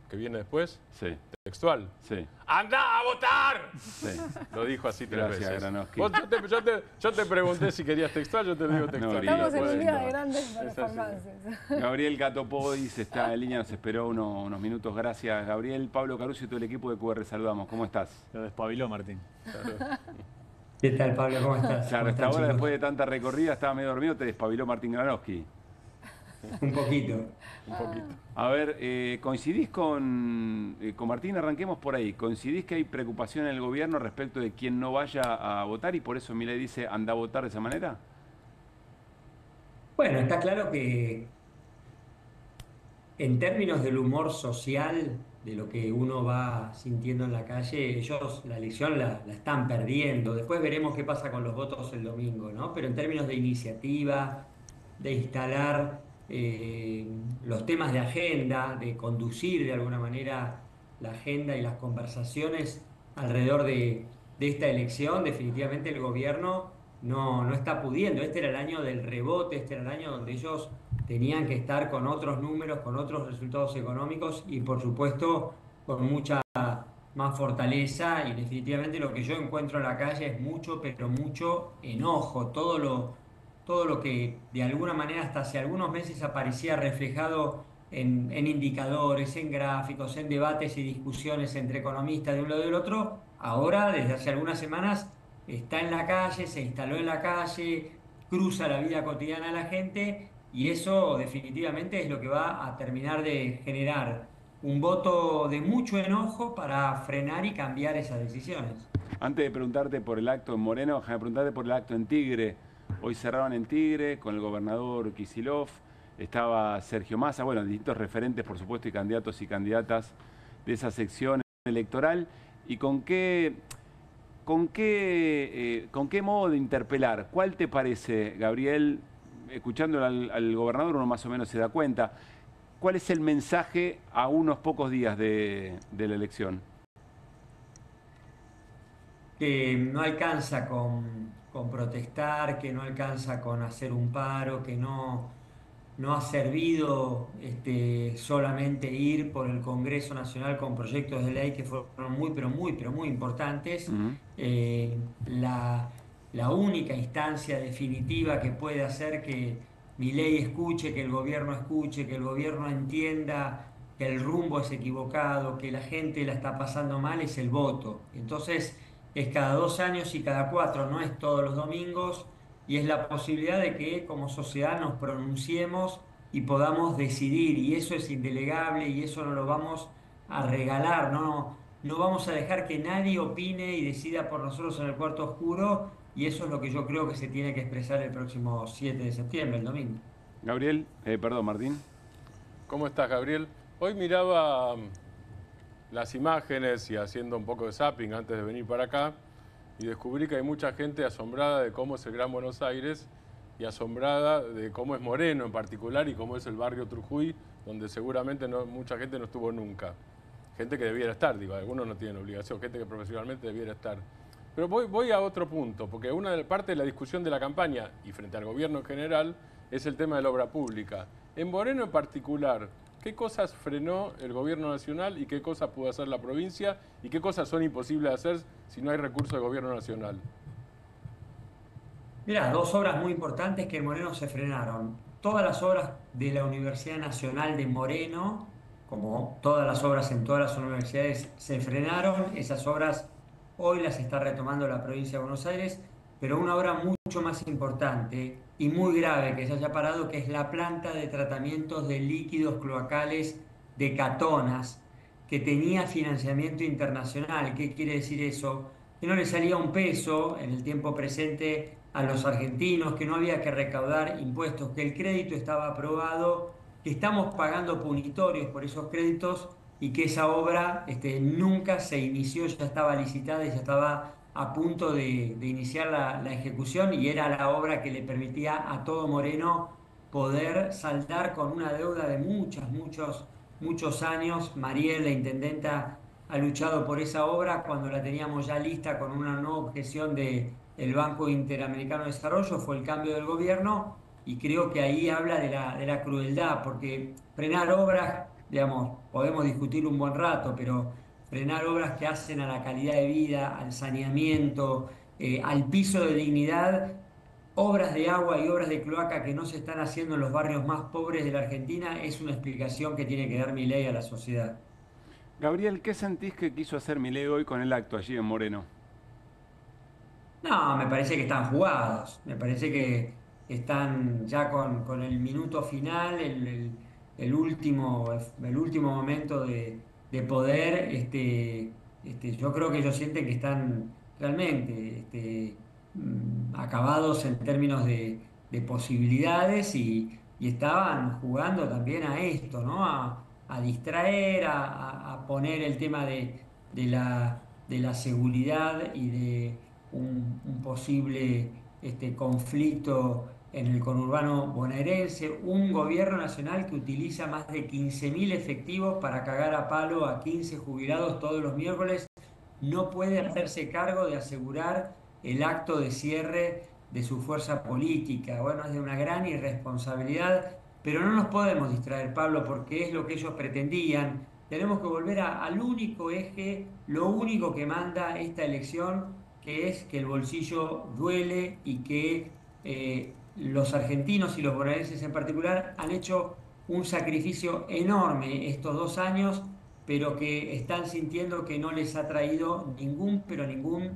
Que viene después. Sí. Textual. Sí. ¡Anda a votar! Sí. Lo dijo así 3 Gracias, veces. Granovsky. Yo te pregunté si querías textual, yo te digo textual. Estamos en un día de grandes performances. Gabriel Catopodis está en línea, nos esperó unos minutos. Gracias, Gabriel. Pablo Caruso y todo el equipo de QR, saludamos. ¿Cómo estás? Lo despabiló, Martín. Claro. ¿Qué tal, Pablo? ¿Cómo estás? Claro, hasta ahora, después de tanta recorrida, estaba medio dormido, te despabiló Martín Granovsky. Un poquito. Un poquito. A ver, ¿coincidís con Martín? Arranquemos por ahí. ¿Coincidís que hay preocupación en el gobierno respecto de quién no vaya a votar y por eso Milei dice anda a votar de esa manera? Bueno, está claro que en términos del humor social, de lo que uno va sintiendo en la calle, ellos la elección la están perdiendo. Después veremos qué pasa con los votos el domingo, ¿no? Pero en términos de iniciativa, de instalar los temas de agenda, de conducir de alguna manera la agenda y las conversaciones alrededor de esta elección, definitivamente el gobierno no está pudiendo. Este era el año del rebote, este era el año donde ellos tenían que estar con otros números, con otros resultados económicos y por supuesto con mucha más fortaleza, y definitivamente lo que yo encuentro en la calle es mucho, pero mucho enojo. Todo lo que de alguna manera hasta hace algunos meses aparecía reflejado en indicadores, en gráficos, en debates y discusiones entre economistas de un lado y del otro, ahora desde hace algunas semanas está en la calle, se instaló en la calle, cruza la vida cotidiana de la gente, y eso definitivamente es lo que va a terminar de generar un voto de mucho enojo para frenar y cambiar esas decisiones. Antes de preguntarte por el acto en Moreno, déjame preguntarte por el acto en Tigre. Hoy cerraban en Tigre con el gobernador Kicillof, estaba Sergio Massa, bueno, distintos referentes, por supuesto, y candidatos y candidatas de esa sección electoral. ¿Y con qué modo de interpelar? ¿Cuál te parece, Gabriel? Escuchando al gobernador uno más o menos se da cuenta. ¿Cuál es el mensaje a unos pocos días de la elección? Que no alcanza con con protestar, que no alcanza con hacer un paro, que no ha servido solamente ir por el Congreso Nacional con proyectos de ley que fueron muy importantes. La única instancia definitiva que puede hacer que Milei escuche, que el gobierno escuche, que el gobierno entienda que el rumbo es equivocado, que la gente la está pasando mal, es el voto. Entonces es cada 2 años y cada 4, no es todos los domingos, y es la posibilidad de que como sociedad nos pronunciemos y podamos decidir, y eso es indelegable y eso no lo vamos a regalar, no vamos a dejar que nadie opine y decida por nosotros en el cuarto oscuro, y eso es lo que yo creo que se tiene que expresar el próximo 7 de septiembre, el domingo. Gabriel, Martín. ¿Cómo estás, Gabriel? Hoy miraba las imágenes y haciendo un poco de zapping antes de venir para acá, y descubrí que hay mucha gente asombrada de cómo es el Gran Buenos Aires y asombrada de cómo es Moreno en particular y cómo es el barrio Trujuy, donde seguramente mucha gente no estuvo nunca. Gente que debiera estar, digo, algunos no tienen obligación, gente que profesionalmente debiera estar. Pero voy a otro punto, porque parte de la discusión de la campaña y frente al gobierno en general es el tema de la obra pública. En Moreno en particular, ¿qué cosas frenó el gobierno nacional y qué cosas pudo hacer la provincia y qué cosas son imposibles de hacer si no hay recursos del gobierno nacional? Mirá, 2 obras muy importantes que en Moreno se frenaron. Todas las obras de la Universidad Nacional de Moreno, como todas las obras en todas las universidades, se frenaron. Esas obras hoy las está retomando la provincia de Buenos Aires, pero una obra mucho más importante y muy grave que se haya parado, que es la planta de tratamientos de líquidos cloacales de Catonas, que tenía financiamiento internacional. ¿Qué quiere decir eso? Que no le salía un peso en el tiempo presente a los argentinos, que no había que recaudar impuestos, que el crédito estaba aprobado, que estamos pagando punitorios por esos créditos y que esa obra nunca se inició, ya estaba licitada y ya estaba a punto de iniciar la ejecución, y era la obra que le permitía a todo Moreno poder saldar con una deuda de muchos años. Mariel, la intendenta, ha luchado por esa obra cuando la teníamos ya lista con una nueva objeción del Banco Interamericano de Desarrollo. Fue el cambio del gobierno y creo que ahí habla de la crueldad, porque frenar obras, digamos, podemos discutir un buen rato, pero frenar obras que hacen a la calidad de vida, al saneamiento, al piso de dignidad, obras de agua y obras de cloaca que no se están haciendo en los barrios más pobres de la Argentina, es una explicación que tiene que dar Milei a la sociedad. Gabriel, ¿qué sentís que quiso hacer Milei hoy con el acto allí en Moreno? No, me parece que están jugados, me parece que están ya con el minuto final, el último momento de poder. Yo creo que ellos sienten que están realmente acabados en términos de posibilidades y estaban jugando también a esto, ¿no? A distraer, a poner el tema de la seguridad y de un posible conflicto en el conurbano bonaerense, un gobierno nacional que utiliza más de 15.000 efectivos para cagar a palo a 15 jubilados todos los miércoles, no puede hacerse cargo de asegurar el acto de cierre de su fuerza política. Bueno, es de una gran irresponsabilidad, pero no nos podemos distraer, Pablo, porque es lo que ellos pretendían. Tenemos que volver al único eje, lo único que manda esta elección, que es que el bolsillo duele y que los argentinos y los bonaerenses en particular han hecho un sacrificio enorme estos 2 años, pero que están sintiendo que no les ha traído ningún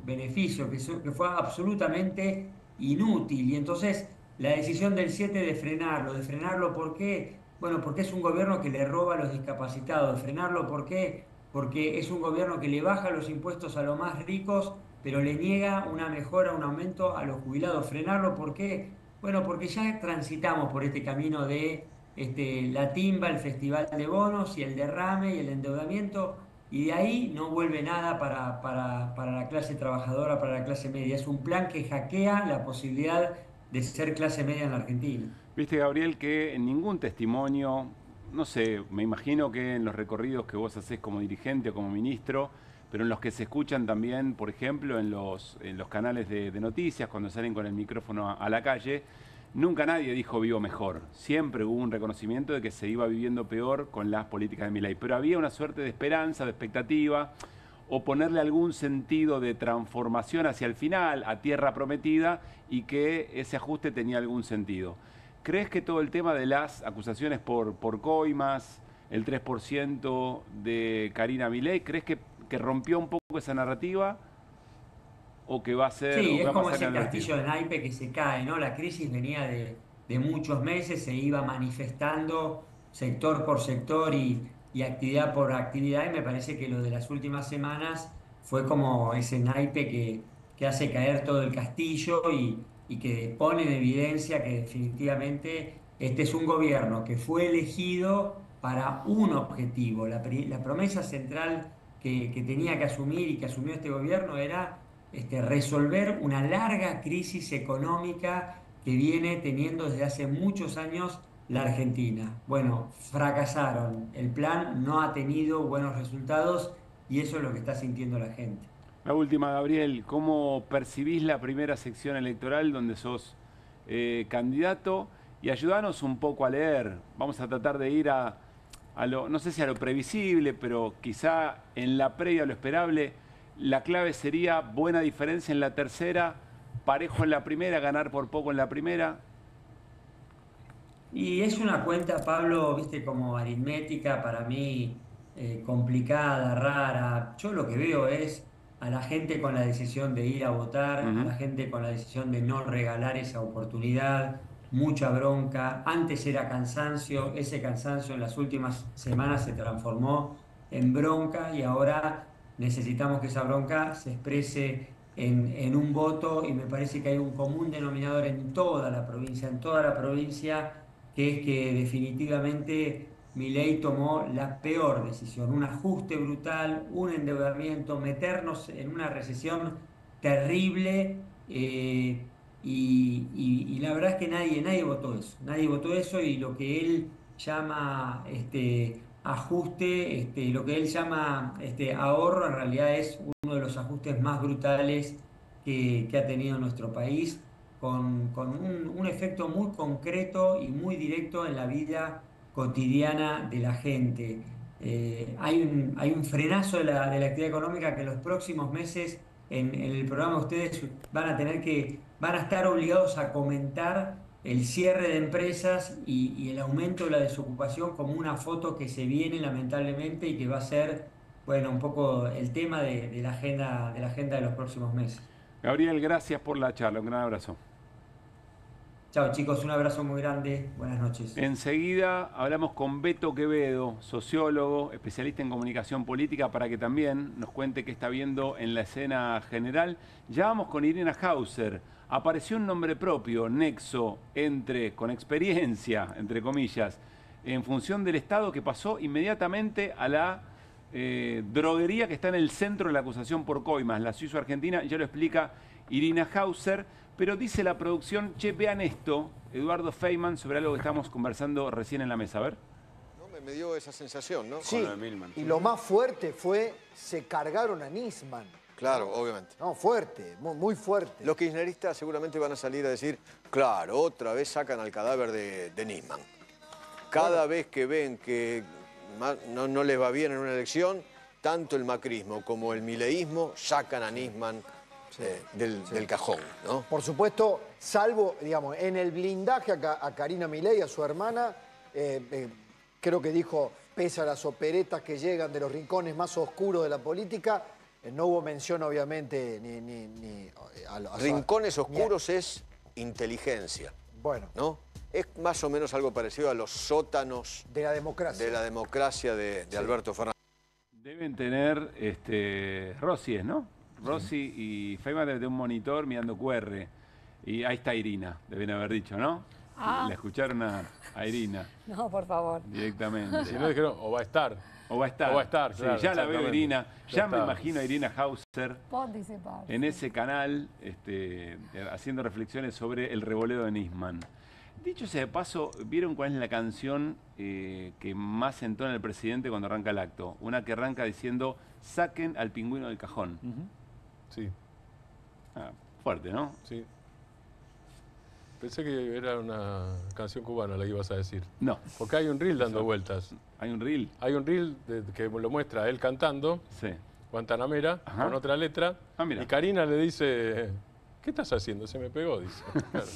beneficio, que fue absolutamente inútil. Y entonces la decisión del 7 de frenarlo, ¿por qué? Bueno, porque es un gobierno que le roba a los discapacitados. De frenarlo, ¿por qué? Porque es un gobierno que le baja los impuestos a los más ricos, pero le niega una mejora, un aumento a los jubilados. Frenarlo, ¿por qué? Bueno, porque ya transitamos por este camino de la timba, el festival de bonos y el derrame y el endeudamiento, y de ahí no vuelve nada para la clase trabajadora, para la clase media. Es un plan que hackea la posibilidad de ser clase media en la Argentina. Viste, Gabriel, que en ningún testimonio, no sé, me imagino que en los recorridos que vos hacés como dirigente o como ministro, pero en los que se escuchan también, por ejemplo, en los canales de noticias, cuando salen con el micrófono a la calle, nunca nadie dijo vivo mejor. Siempre hubo un reconocimiento de que se iba viviendo peor con las políticas de Milei. Pero había una suerte de esperanza, de expectativa, o ponerle algún sentido de transformación hacia el final, a tierra prometida, y que ese ajuste tenía algún sentido. ¿Crees que todo el tema de las acusaciones por coimas, el 3% de Karina Milei, crees que rompió un poco esa narrativa? ¿O que va a ser? Sí, es como ese castillo de naipe que se cae, ¿no? La crisis venía de muchos meses, se iba manifestando sector por sector y actividad por actividad, y me parece que lo de las últimas semanas fue como ese naipe que hace caer todo el castillo y que pone en evidencia que definitivamente este es un gobierno que fue elegido para un objetivo. La promesa central que tenía que asumir y que asumió este gobierno era resolver una larga crisis económica que viene teniendo desde hace muchos años la Argentina. Bueno, fracasaron. El plan no ha tenido buenos resultados y eso es lo que está sintiendo la gente. La última, Gabriel, ¿cómo percibís la primera sección electoral donde sos candidato? Y ayudanos un poco a leer. Vamos a tratar de ir a lo, no sé si a lo previsible, pero quizá en la previa a lo esperable. La clave sería buena diferencia en la tercera, parejo en la primera, ganar por poco en la primera. Y es una cuenta, Pablo, viste, como aritmética, para mí complicada, rara. Yo lo que veo es a la gente con la decisión de ir a votar, a la gente con la decisión de no regalar esa oportunidad, mucha bronca. Antes era cansancio, ese cansancio en las últimas semanas se transformó en bronca y ahora necesitamos que esa bronca se exprese en un voto, y me parece que hay un común denominador en toda la provincia, que es que definitivamente Milei tomó la peor decisión, un ajuste brutal, un endeudamiento, meternos en una recesión terrible, y la verdad es que nadie votó eso, y lo que él llama ajuste, lo que él llama ahorro, en realidad es uno de los ajustes más brutales que ha tenido nuestro país, con un efecto muy concreto y muy directo en la vida cotidiana de la gente. Hay un frenazo de la actividad económica que en los próximos meses en el programa ustedes van a estar obligados a comentar el cierre de empresas y el aumento de la desocupación como una foto que se viene lamentablemente y que va a ser, bueno, un poco el tema de la agenda de los próximos meses. Gabriel, gracias por la charla, un gran abrazo. Chao chicos, un abrazo muy grande, buenas noches. Enseguida hablamos con Beto Quevedo, sociólogo, especialista en comunicación política, para que también nos cuente qué está viendo en la escena general. Ya vamos con Irina Hauser. Apareció un nombre propio, nexo, con experiencia, entre comillas, en función del Estado, que pasó inmediatamente a la droguería que está en el centro de la acusación por coimas, la suizo-argentina. Ya lo explica Irina Hauser. Pero dice la producción, che, vean esto, Eduardo Feynman, sobre algo que estamos conversando recién en la mesa. A ver. No, me dio esa sensación, ¿no? Sí, y lo más fuerte fue, se cargaron a Nisman. Claro, obviamente. No, fuerte, muy fuerte. Los kirchneristas seguramente van a salir a decir, claro, otra vez sacan al cadáver de Nisman. Cada vez que ven que no les va bien en una elección, tanto el macrismo como el mileísmo sacan a Nisman del cajón, ¿no? Por supuesto, salvo, digamos, en el blindaje a Karina Milei, a su hermana, creo que dijo, pese a las operetas que llegan de los rincones más oscuros de la política, no hubo mención, obviamente, ni a rincones oscuros es inteligencia. Bueno. ¿No? Es más o menos algo parecido a los sótanos de la democracia. De la democracia de Alberto Fernández. Deben tener Rossi, ¿no? Rossi y Feynman de un monitor mirando QR. Y ahí está Irina, deben haber dicho, ¿no? Ah. La escucharon a Irina. No, por favor. Directamente. Si no dijeron, o va a estar. O va a estar. O va a estar, sí, claro, ya la veo Irina. Ya me está. imagino a Irina Hauser Participar. en ese canal haciendo reflexiones sobre el revoleo de Nisman. Dicho sea de paso, ¿vieron cuál es la canción que más entona el presidente cuando arranca el acto? Una que arranca diciendo, saquen al pingüino del cajón. Sí. Fuerte, ¿no? Sí. Pensé que era una canción cubana la que ibas a decir. No. Porque hay un reel dando vueltas. ¿Hay un reel? Hay un reel que lo muestra él cantando, Guantanamera, con otra letra. Y Karina le dice, ¿qué estás haciendo? Se me pegó, dice. Claro.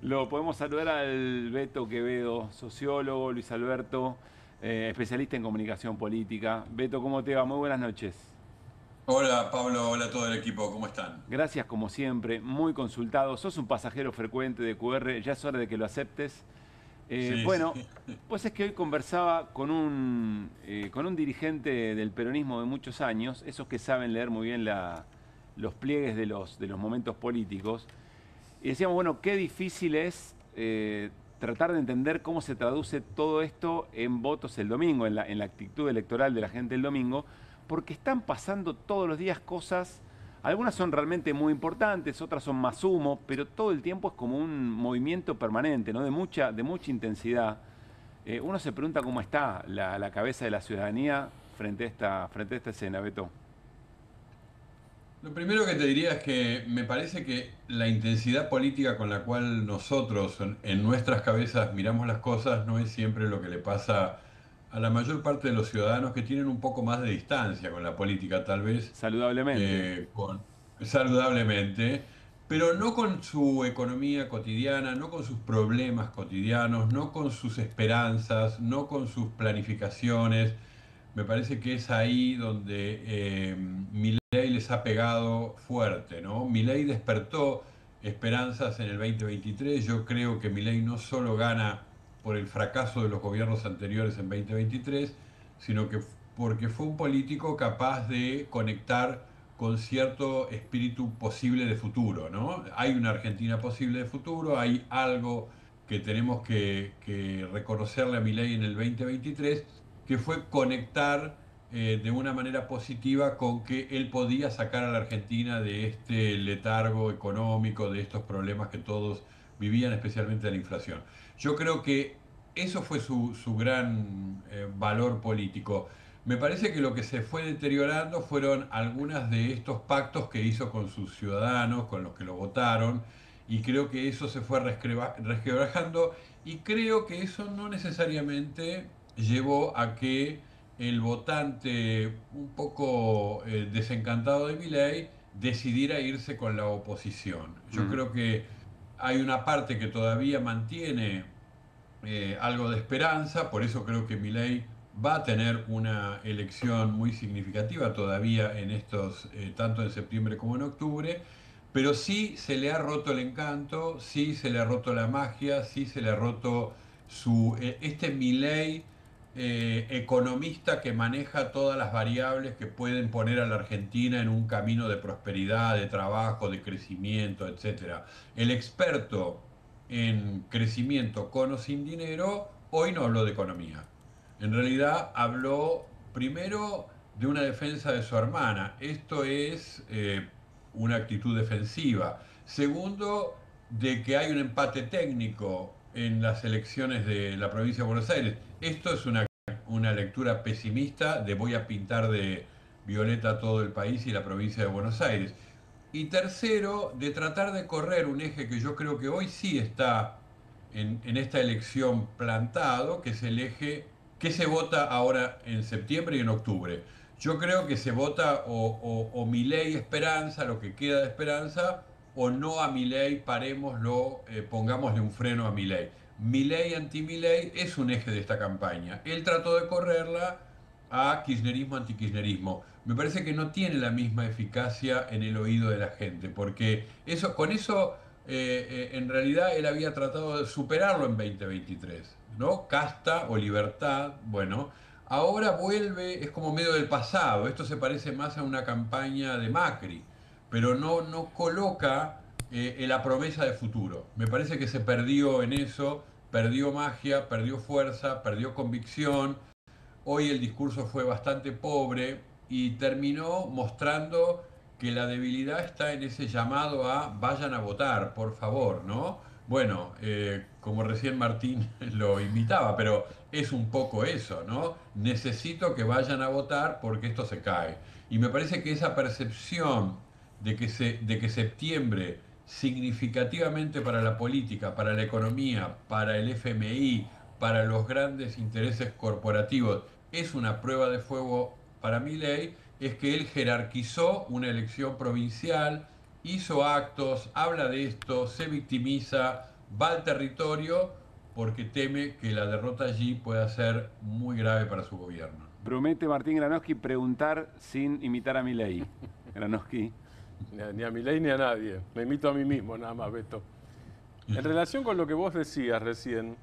Lo podemos saludar al Beto Quevedo, sociólogo, Luis Alberto, especialista en comunicación política. Beto, ¿cómo te va? Muy buenas noches. Hola Pablo, hola a todo el equipo, ¿cómo están? Gracias como siempre, muy consultado. Sos un pasajero frecuente de QR, ya es hora de que lo aceptes. Bueno, pues es que hoy conversaba con un dirigente del peronismo de muchos años, esos que saben leer muy bien los pliegues de los momentos políticos, y decíamos, bueno, qué difícil es tratar de entender cómo se traduce todo esto en votos el domingo, en la actitud electoral de la gente el domingo, porque están pasando todos los días cosas, algunas son realmente muy importantes, otras son más humo, pero todo el tiempo es como un movimiento permanente, ¿no? de mucha intensidad. Uno se pregunta cómo está la cabeza de la ciudadanía frente a esta escena, Beto. Lo primero que te diría es que me parece que la intensidad política con la cual nosotros en nuestras cabezas miramos las cosas no es siempre lo que le pasa a la mayor parte de los ciudadanos que tienen un poco más de distancia con la política, tal vez. Saludablemente. Saludablemente, pero no con su economía cotidiana, no con sus problemas cotidianos, no con sus esperanzas, no con sus planificaciones. Me parece que es ahí donde Milei les ha pegado fuerte, ¿no? Milei despertó esperanzas en el 2023. Yo creo que Milei no solo gana por el fracaso de los gobiernos anteriores en 2023, sino que porque fue un político capaz de conectar con cierto espíritu posible de futuro, ¿no? Hay una Argentina posible de futuro, hay algo que tenemos que reconocerle a Milei en el 2023, que fue conectar de una manera positiva con que él podía sacar a la Argentina de este letargo económico, de estos problemas que todos vivían, especialmente de la inflación. Yo creo que eso fue su gran valor político. Me parece que lo que se fue deteriorando fueron algunos de estos pactos que hizo con sus ciudadanos, con los que lo votaron, y creo que eso se fue resquebrajando, y creo que eso no necesariamente llevó a que el votante un poco desencantado de Milei decidiera irse con la oposición. Yo creo que hay una parte que todavía mantiene algo de esperanza, por eso creo que Milei va a tener una elección muy significativa todavía en estos, tanto en septiembre como en octubre, pero sí se le ha roto el encanto, sí se le ha roto la magia, sí se le ha roto este Milei economista que maneja todas las variables que pueden poner a la Argentina en un camino de prosperidad, de trabajo, de crecimiento, etc. El experto en crecimiento con o sin dinero hoy no habló de economía. En realidad habló primero de una defensa de su hermana. Esto es una actitud defensiva. Segundo, de que hay un empate técnico en las elecciones de la provincia de Buenos Aires. Esto es una lectura pesimista de voy a pintar de violeta todo el país y la provincia de Buenos Aires. Y tercero, de tratar de correr un eje que yo creo que hoy sí está en esta elección plantado, que es el eje que se vota ahora en septiembre y en octubre. Yo creo que se vota o Milei Esperanza, lo que queda de Esperanza, o no a Milei, parémoslo, pongámosle un freno a Milei. Milei anti-Milei es un eje de esta campaña. Él trató de correrla a kirchnerismo anti-kirchnerismo. Me parece que no tiene la misma eficacia en el oído de la gente, porque con eso en realidad él había tratado de superarlo en 2023, ¿no? Casta o libertad, bueno, ahora vuelve, es como medio del pasado. Esto se parece más a una campaña de Macri, pero no coloca la promesa de futuro. Me parece que se perdió en eso, perdió magia, perdió fuerza, perdió convicción. Hoy el discurso fue bastante pobre y terminó mostrando que la debilidad está en ese llamado a vayan a votar, por favor, ¿no? bueno, como recién Martín lo invitaba, pero es un poco eso, ¿no? Necesito que vayan a votar porque esto se cae. Y me parece que esa percepción de que septiembre significativamente para la política, para la economía, para el FMI, para los grandes intereses corporativos, es una prueba de fuego para Milei, es que él jerarquizó una elección provincial, hizo actos, habla de esto, se victimiza, va al territorio porque teme que la derrota allí pueda ser muy grave para su gobierno. Promete Martín Granowski preguntar sin imitar a Milei. Granowski. Ni a Milei ni a nadie. Me imito a mí mismo nada más, Beto. En relación con lo que vos decías recién,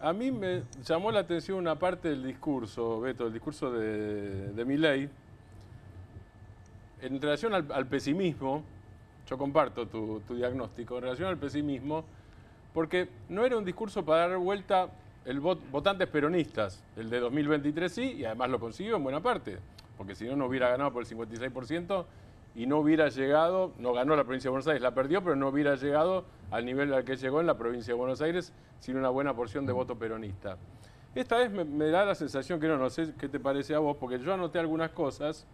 a mí me llamó la atención una parte del discurso, Beto, el discurso de Milei, en relación al pesimismo. Yo comparto tu diagnóstico en relación al pesimismo, porque no era un discurso para dar vuelta el votantes peronistas. El de 2023 sí, y además lo consiguió en buena parte, porque si no, no hubiera ganado por el 56% y no hubiera llegado, no ganó la provincia de Buenos Aires, la perdió, pero no hubiera llegado al nivel al que llegó en la provincia de Buenos Aires sin una buena porción de voto peronista. Esta vez me da la sensación que no sé qué te parece a vos, porque yo anoté algunas cosas.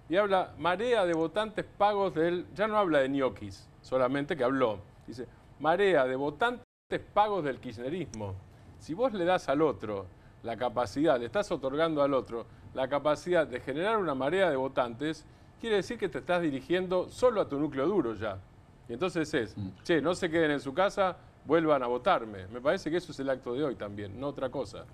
Y habla marea de votantes pagos ya no habla de ñoquis solamente, que habló. Dice, marea de votantes pagos del kirchnerismo. Si vos le das al otro la capacidad, le estás otorgando al otro la capacidad de generar una marea de votantes, quiere decir que te estás dirigiendo solo a tu núcleo duro ya. Y entonces che, no se queden en su casa, vuelvan a votarme. Me parece que eso es el acto de hoy también, no otra cosa.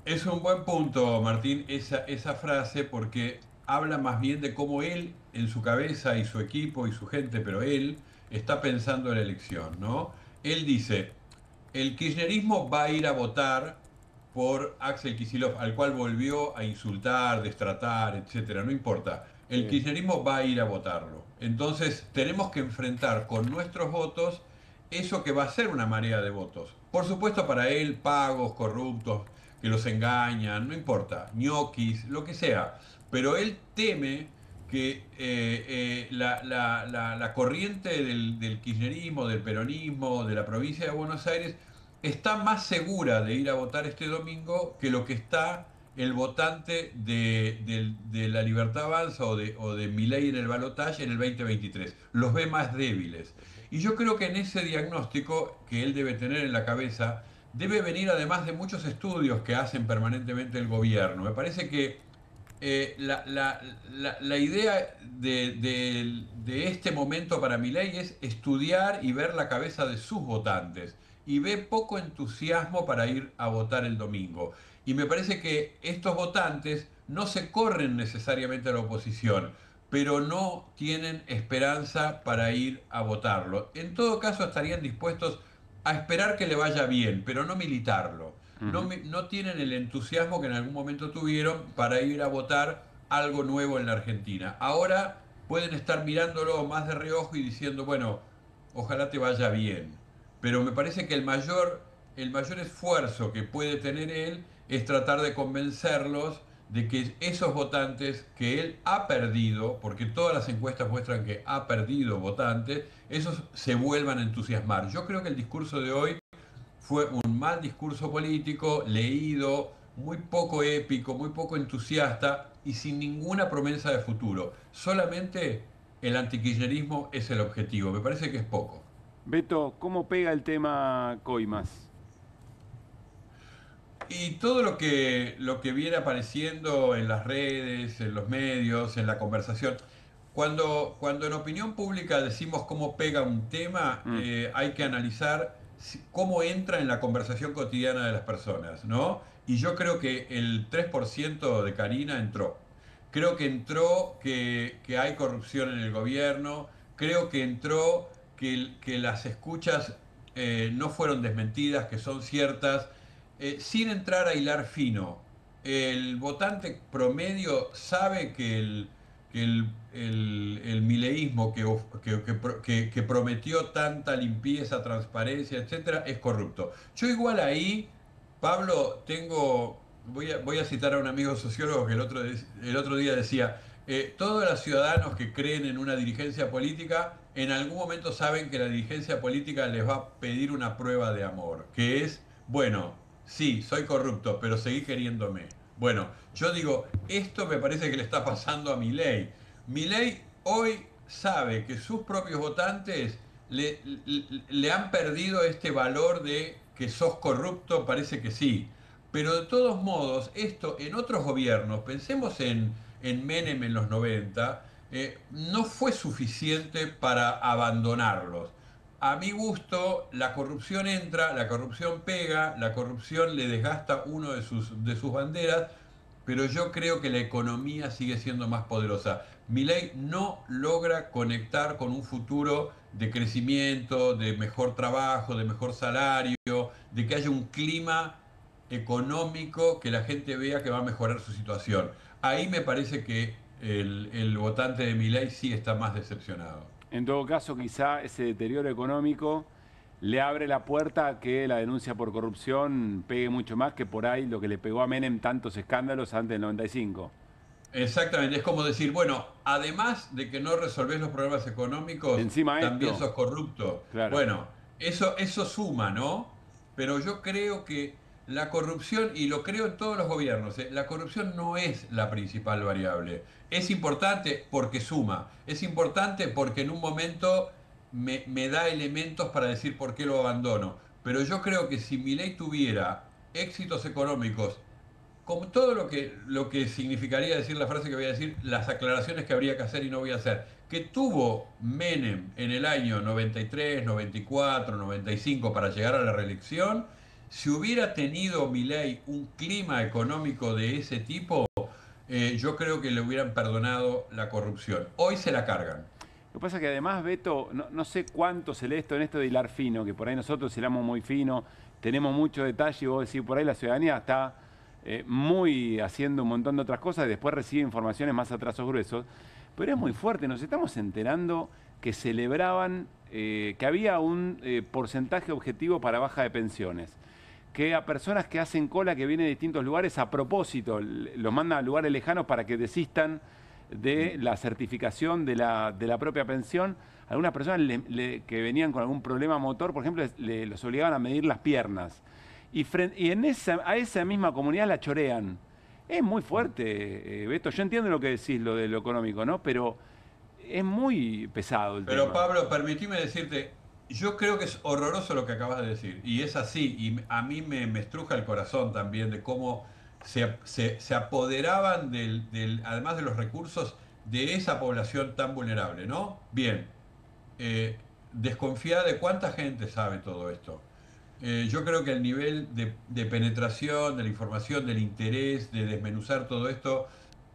Es un buen punto, Martín, esa frase, porque habla más bien de cómo él, en su cabeza y su equipo y su gente, pero él está pensando en la elección, ¿no? Él dice, el kirchnerismo va a ir a votar por Axel Kicillof, al cual volvió a insultar, destratar, etcétera, no importa. El kirchnerismo va a ir a votarlo. Entonces tenemos que enfrentar con nuestros votos eso que va a ser una marea de votos. Por supuesto para él, pagos, corruptos, que los engañan, no importa, ñoquis, lo que sea. Pero él teme que la corriente del kirchnerismo, del peronismo, de la provincia de Buenos Aires, está más segura de ir a votar este domingo que lo que está el votante de la Libertad Avanza o de Milei en el balotaje en el 2023. Los ve más débiles. Y yo creo que en ese diagnóstico que él debe tener en la cabeza, debe venir además de muchos estudios que hacen permanentemente el gobierno. Me parece que la idea de este momento para Milei es estudiar y ver la cabeza de sus votantes, y ve poco entusiasmo para ir a votar el domingo. Y me parece que estos votantes no se corren necesariamente a la oposición, pero no tienen esperanza para ir a votarlo. En todo caso estarían dispuestos a esperar que le vaya bien, pero no militarlo. No tienen el entusiasmo que en algún momento tuvieron para ir a votar algo nuevo en la Argentina. Ahora pueden estar mirándolo más de reojo y diciendo, bueno, ojalá te vaya bien. Pero me parece que el mayor esfuerzo que puede tener él es tratar de convencerlos de que esos votantes que él ha perdido, porque todas las encuestas muestran que ha perdido votantes, esos se vuelvan a entusiasmar. Yo creo que el discurso de hoy fue un mal discurso político, leído, muy poco épico, muy poco entusiasta y sin ninguna promesa de futuro. Solamente el antikirchnerismo es el objetivo. Me parece que es poco. Beto, ¿cómo pega el tema Coimas? Y todo lo que viene apareciendo en las redes, en los medios, en la conversación. Cuando en opinión pública decimos cómo pega un tema, hay que analizar cómo entra en la conversación cotidiana de las personas, ¿no? Y yo creo que el 3% de Karina entró. Creo que entró que hay corrupción en el gobierno, creo que entró que las escuchas no fueron desmentidas, que son ciertas, sin entrar a hilar fino. El votante promedio sabe que el mileísmo que prometió tanta limpieza, transparencia, etcétera, es corrupto. Yo igual ahí, Pablo, voy a citar a un amigo sociólogo que el otro día decía, todos los ciudadanos que creen en una dirigencia política en algún momento saben que la dirigencia política les va a pedir una prueba de amor, que es, bueno, sí, soy corrupto, pero seguí queriéndome. Bueno, yo digo, esto me parece que le está pasando a Milei. Milei hoy sabe que sus propios votantes le han perdido este valor de que sos corrupto, parece que sí. Pero de todos modos, esto en otros gobiernos, pensemos en Menem en los 90, no fue suficiente para abandonarlos. A mi gusto, la corrupción entra, la corrupción pega, la corrupción le desgasta uno de sus banderas, pero yo creo que la economía sigue siendo más poderosa. Milei no logra conectar con un futuro de crecimiento, de mejor trabajo, de mejor salario, de que haya un clima económico que la gente vea que va a mejorar su situación. Ahí me parece que el votante de Milei sí está más decepcionado. En todo caso, quizá ese deterioro económico le abre la puerta a que la denuncia por corrupción pegue mucho más que por ahí lo que le pegó a Menem tantos escándalos antes del 95. Exactamente, es como decir, bueno, además de que no resolvés los problemas económicos, también sos corrupto. Claro. Bueno, eso suma, ¿no? Pero yo creo que la corrupción, y lo creo en todos los gobiernos, la corrupción no es la principal variable. Es importante porque suma, es importante porque en un momento me da elementos para decir por qué lo abandono. Pero yo creo que si Milei tuviera éxitos económicos, como todo lo que significaría decir la frase que voy a decir, las aclaraciones que habría que hacer y no voy a hacer, que tuvo Menem en el año 93, 94, 95 para llegar a la reelección, si hubiera tenido Milei un clima económico de ese tipo, yo creo que le hubieran perdonado la corrupción. Hoy se la cargan. Lo que pasa es que además, Beto, no sé cuánto se lee esto en esto de hilar fino, que por ahí nosotros hilamos muy fino, tenemos mucho detalle y vos decís, por ahí la ciudadanía está muy haciendo un montón de otras cosas y después recibe informaciones más a trazos gruesos. Pero es muy fuerte, nos estamos enterando que celebraban que había un porcentaje objetivo para baja de pensiones, que a personas que hacen cola, que vienen de distintos lugares, a propósito, los mandan a lugares lejanos para que desistan de la certificación de la propia pensión. Algunas personas que venían con algún problema motor, por ejemplo, los obligaban a medir las piernas. Y a esa misma comunidad la chorean. Es muy fuerte, Beto. Yo entiendo lo que decís, lo de lo económico, ¿no? Pero es muy pesado el tema. Pero Pablo, permitime decirte, yo creo que es horroroso lo que acabas de decir. Y es así. Y a mí me estruja el corazón también de cómo se apoderaban además de los recursos de esa población tan vulnerable, ¿no? Bien. Desconfiada de cuánta gente sabe todo esto. Yo creo que el nivel de penetración, de la información, del interés, de desmenuzar todo esto,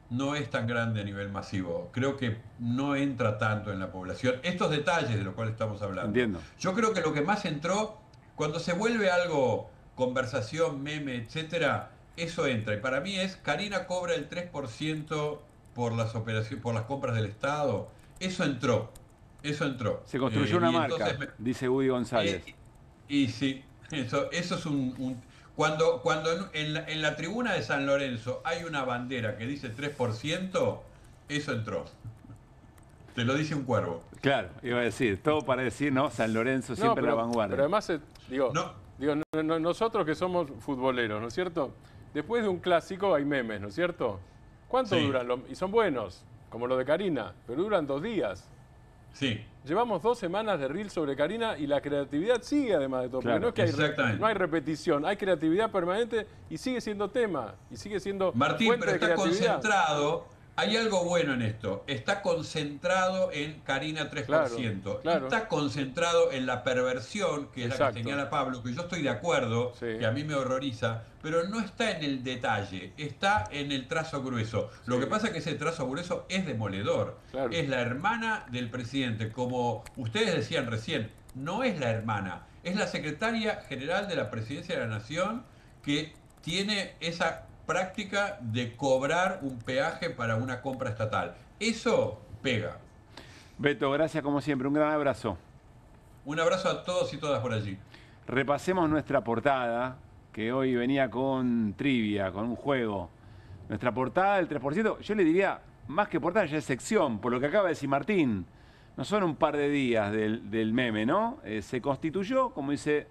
no es tan grande a nivel masivo. Creo que no entra tanto en la población. Estos detalles de los cuales estamos hablando. Entiendo. Yo creo que lo que más entró, cuando se vuelve algo, conversación, meme, etcétera, eso entra. Y para mí es, Karina cobra el 3% por las operaciones, por las compras del Estado. Eso entró. Eso entró. Se construyó una marca, dice Woody González. Y sí. Eso es cuando en la tribuna de San Lorenzo hay una bandera que dice 3%, eso entró. Te lo dice un cuervo. Claro, iba a decir, todo para decir, ¿no? San Lorenzo siempre la vanguardia. Pero además, nosotros que somos futboleros, ¿no es cierto? Después de un clásico hay memes, ¿no es cierto? ¿Cuánto duran? Y son buenos, como lo de Karina, pero duran 2 días. Sí. Llevamos 2 semanas de reel sobre Karina y la creatividad sigue además de todo. Claro, porque no hay repetición, hay creatividad permanente y sigue siendo tema. Y sigue siendo Martín, fuente pero de está creatividad. Concentrado. Hay algo bueno en esto. Está concentrado en Karina 3%. Claro. Está concentrado en la perversión, que es la que señala Pablo, que yo estoy de acuerdo, que a mí me horroriza, pero no está en el detalle, está en el trazo grueso. Lo que pasa es que ese trazo grueso es demoledor. Claro. Es la hermana del presidente. Como ustedes decían recién, no es la hermana, es la secretaria general de la Presidencia de la Nación que tiene esa práctica de cobrar un peaje para una compra estatal. Eso pega. Beto, gracias como siempre. Un gran abrazo. Un abrazo a todos y todas por allí. Repasemos nuestra portada, que hoy venía con trivia, con un juego. Nuestra portada del 3%, yo le diría más que portal, ya es sección, por lo que acaba de decir Martín. No son un par de días del meme, ¿no? Se constituyó, como dice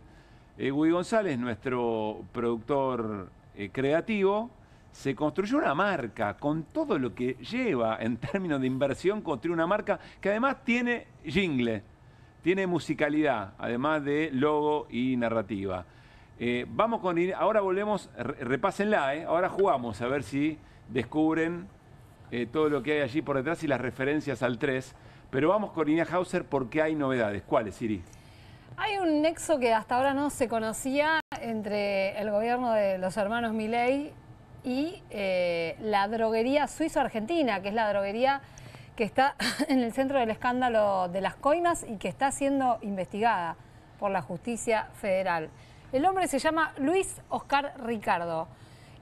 Gui González, nuestro productor creativo, se construyó una marca con todo lo que lleva en términos de inversión, construir una marca que además tiene jingle, tiene musicalidad, además de logo y narrativa. Vamos con... Ahora volvemos, repásenla, ahora jugamos a ver si descubren todo lo que hay allí por detrás y las referencias al 3. Pero vamos con Irina Hauser porque hay novedades. ¿Cuáles, Siri? Hay un nexo que hasta ahora no se conocía entre el gobierno de los hermanos Milei y la droguería suizo-argentina, que es la droguería que está en el centro del escándalo de las coimas y que está siendo investigada por la justicia federal. El hombre se llama Luis Oscar Ricardo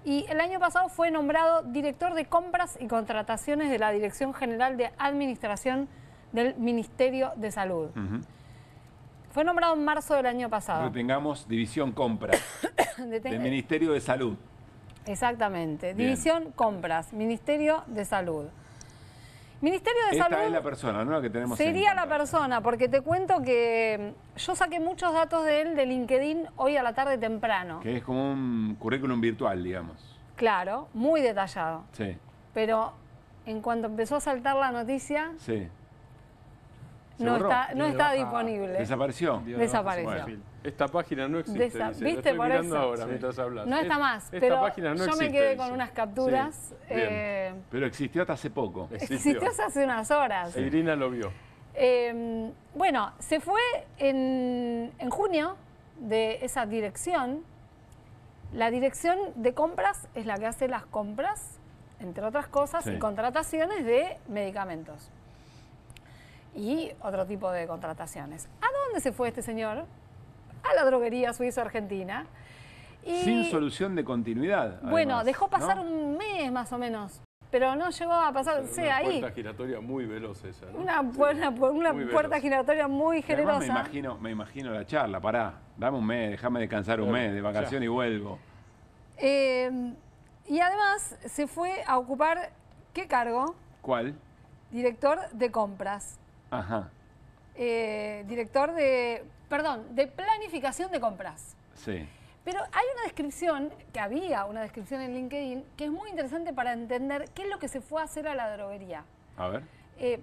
y el año pasado fue nombrado director de compras y contrataciones de la Dirección General de Administración del Ministerio de Salud. Fue nombrado en marzo del año pasado. Tengamos División Compras del Ministerio de Salud. Exactamente. Bien. División Compras, Ministerio de Salud. Ministerio de Salud... Esta es la persona, ¿no? Que tenemos. Sería la persona, porque te cuento que yo saqué muchos datos de él de LinkedIn hoy a la tarde temprano. Que es como un currículum virtual, digamos. Claro, muy detallado. Sí. Pero en cuanto empezó a saltar la noticia... Sí. No está disponible. ¿Desapareció? Desapareció. Bueno, esta página no existe. ¿Viste? Lo estoy por mirando eso. ahora mientras hablas. No está más, esta pero página no yo existe, me quedé dice. con unas capturas. Sí. Pero existió hasta hace poco. Existió hace unas horas. Irina lo vio. Bueno, se fue en junio de esa dirección. La dirección de compras es la que hace las compras, entre otras cosas, y contrataciones de medicamentos. Y otro tipo de contrataciones. ¿A dónde se fue este señor? A la droguería suizo-argentina. Sin solución de continuidad. Bueno, además, dejó pasar un mes más o menos, pero no llegó a pasar, una puerta giratoria muy veloz esa, ¿no? Una puerta giratoria muy generosa. Me imagino la charla, pará, dame un mes, déjame descansar un mes de vacación y vuelvo. Y además se fue a ocupar, ¿qué cargo? ¿Cuál? Director de compras. Ajá. Director de planificación de compras. Sí. Pero hay una descripción, que había una descripción en LinkedIn, que es muy interesante para entender qué es lo que se fue a hacer a la droguería. A ver.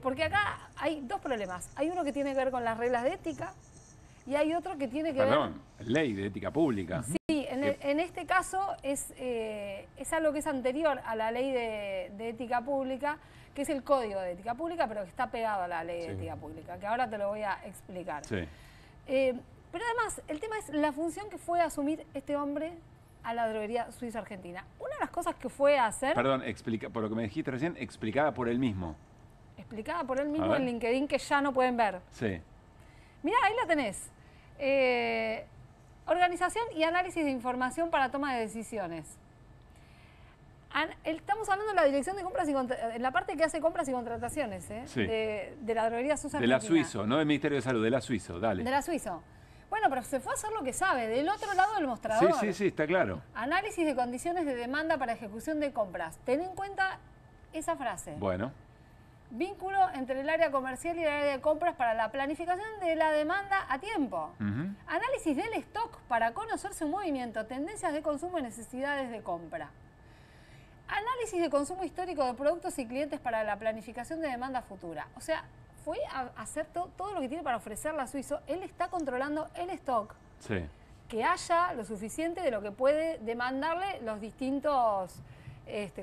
Porque acá hay dos problemas. Hay uno que tiene que ver con las reglas de ética y hay otro que tiene que ver... Ley de ética pública. Sí, en este caso es algo que es anterior a la ley de ética pública, que es el Código de Ética Pública, pero que está pegado a la Ley de Ética Pública, que ahora te lo voy a explicar. Sí. Pero además, el tema es la función que fue a asumir este hombre a la droguería suizo-argentina. Una de las cosas que fue a hacer... Perdón, por lo que me dijiste recién, explicada por él mismo. Explicada por él mismo en LinkedIn, que ya no pueden ver. Sí. Mirá, ahí la tenés. Organización y análisis de información para toma de decisiones. Estamos hablando de la dirección de compras y en la parte que hace compras y contrataciones, sí. de la droguería suizo-argentina. De la Suizo, no del Ministerio de Salud, de la Suizo, dale. De la Suizo. Bueno, pero se fue a hacer lo que sabe, del otro lado del mostrador. Sí, está claro. Análisis de condiciones de demanda para ejecución de compras. Ten en cuenta esa frase. Bueno. Vínculo entre el área comercial y el área de compras para la planificación de la demanda a tiempo. Análisis del stock para conocer su movimiento, tendencias de consumo y necesidades de compra. Análisis de consumo histórico de productos y clientes para la planificación de demanda futura. O sea, fue a hacer todo lo que tiene para ofrecerle a Suizo. Él está controlando el stock. Sí. Que haya lo suficiente de lo que puede demandarle los distintos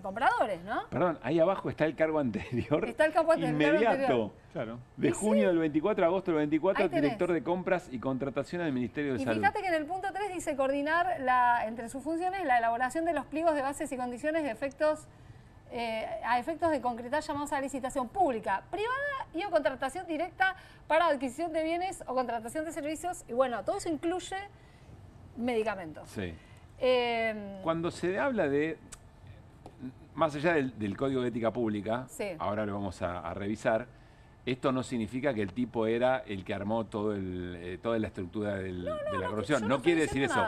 compradores, ¿no? Perdón, ahí abajo está el cargo anterior. Está el cargo inmediato. Claro. De junio del 24 a agosto del 24, director de compras y contratación del Ministerio de Salud. Y fíjate que en el punto 3 dice coordinar entre sus funciones la elaboración de los pliegos de bases y condiciones de a efectos de concretar llamados a licitación pública, privada y o contratación directa para adquisición de bienes o contratación de servicios. Y bueno, todo eso incluye medicamentos. Sí. Cuando se habla de... Más allá del Código de Ética Pública, ahora lo vamos a revisar, esto no significa que el tipo era el que armó toda la estructura de la corrupción. No quiere decir eso,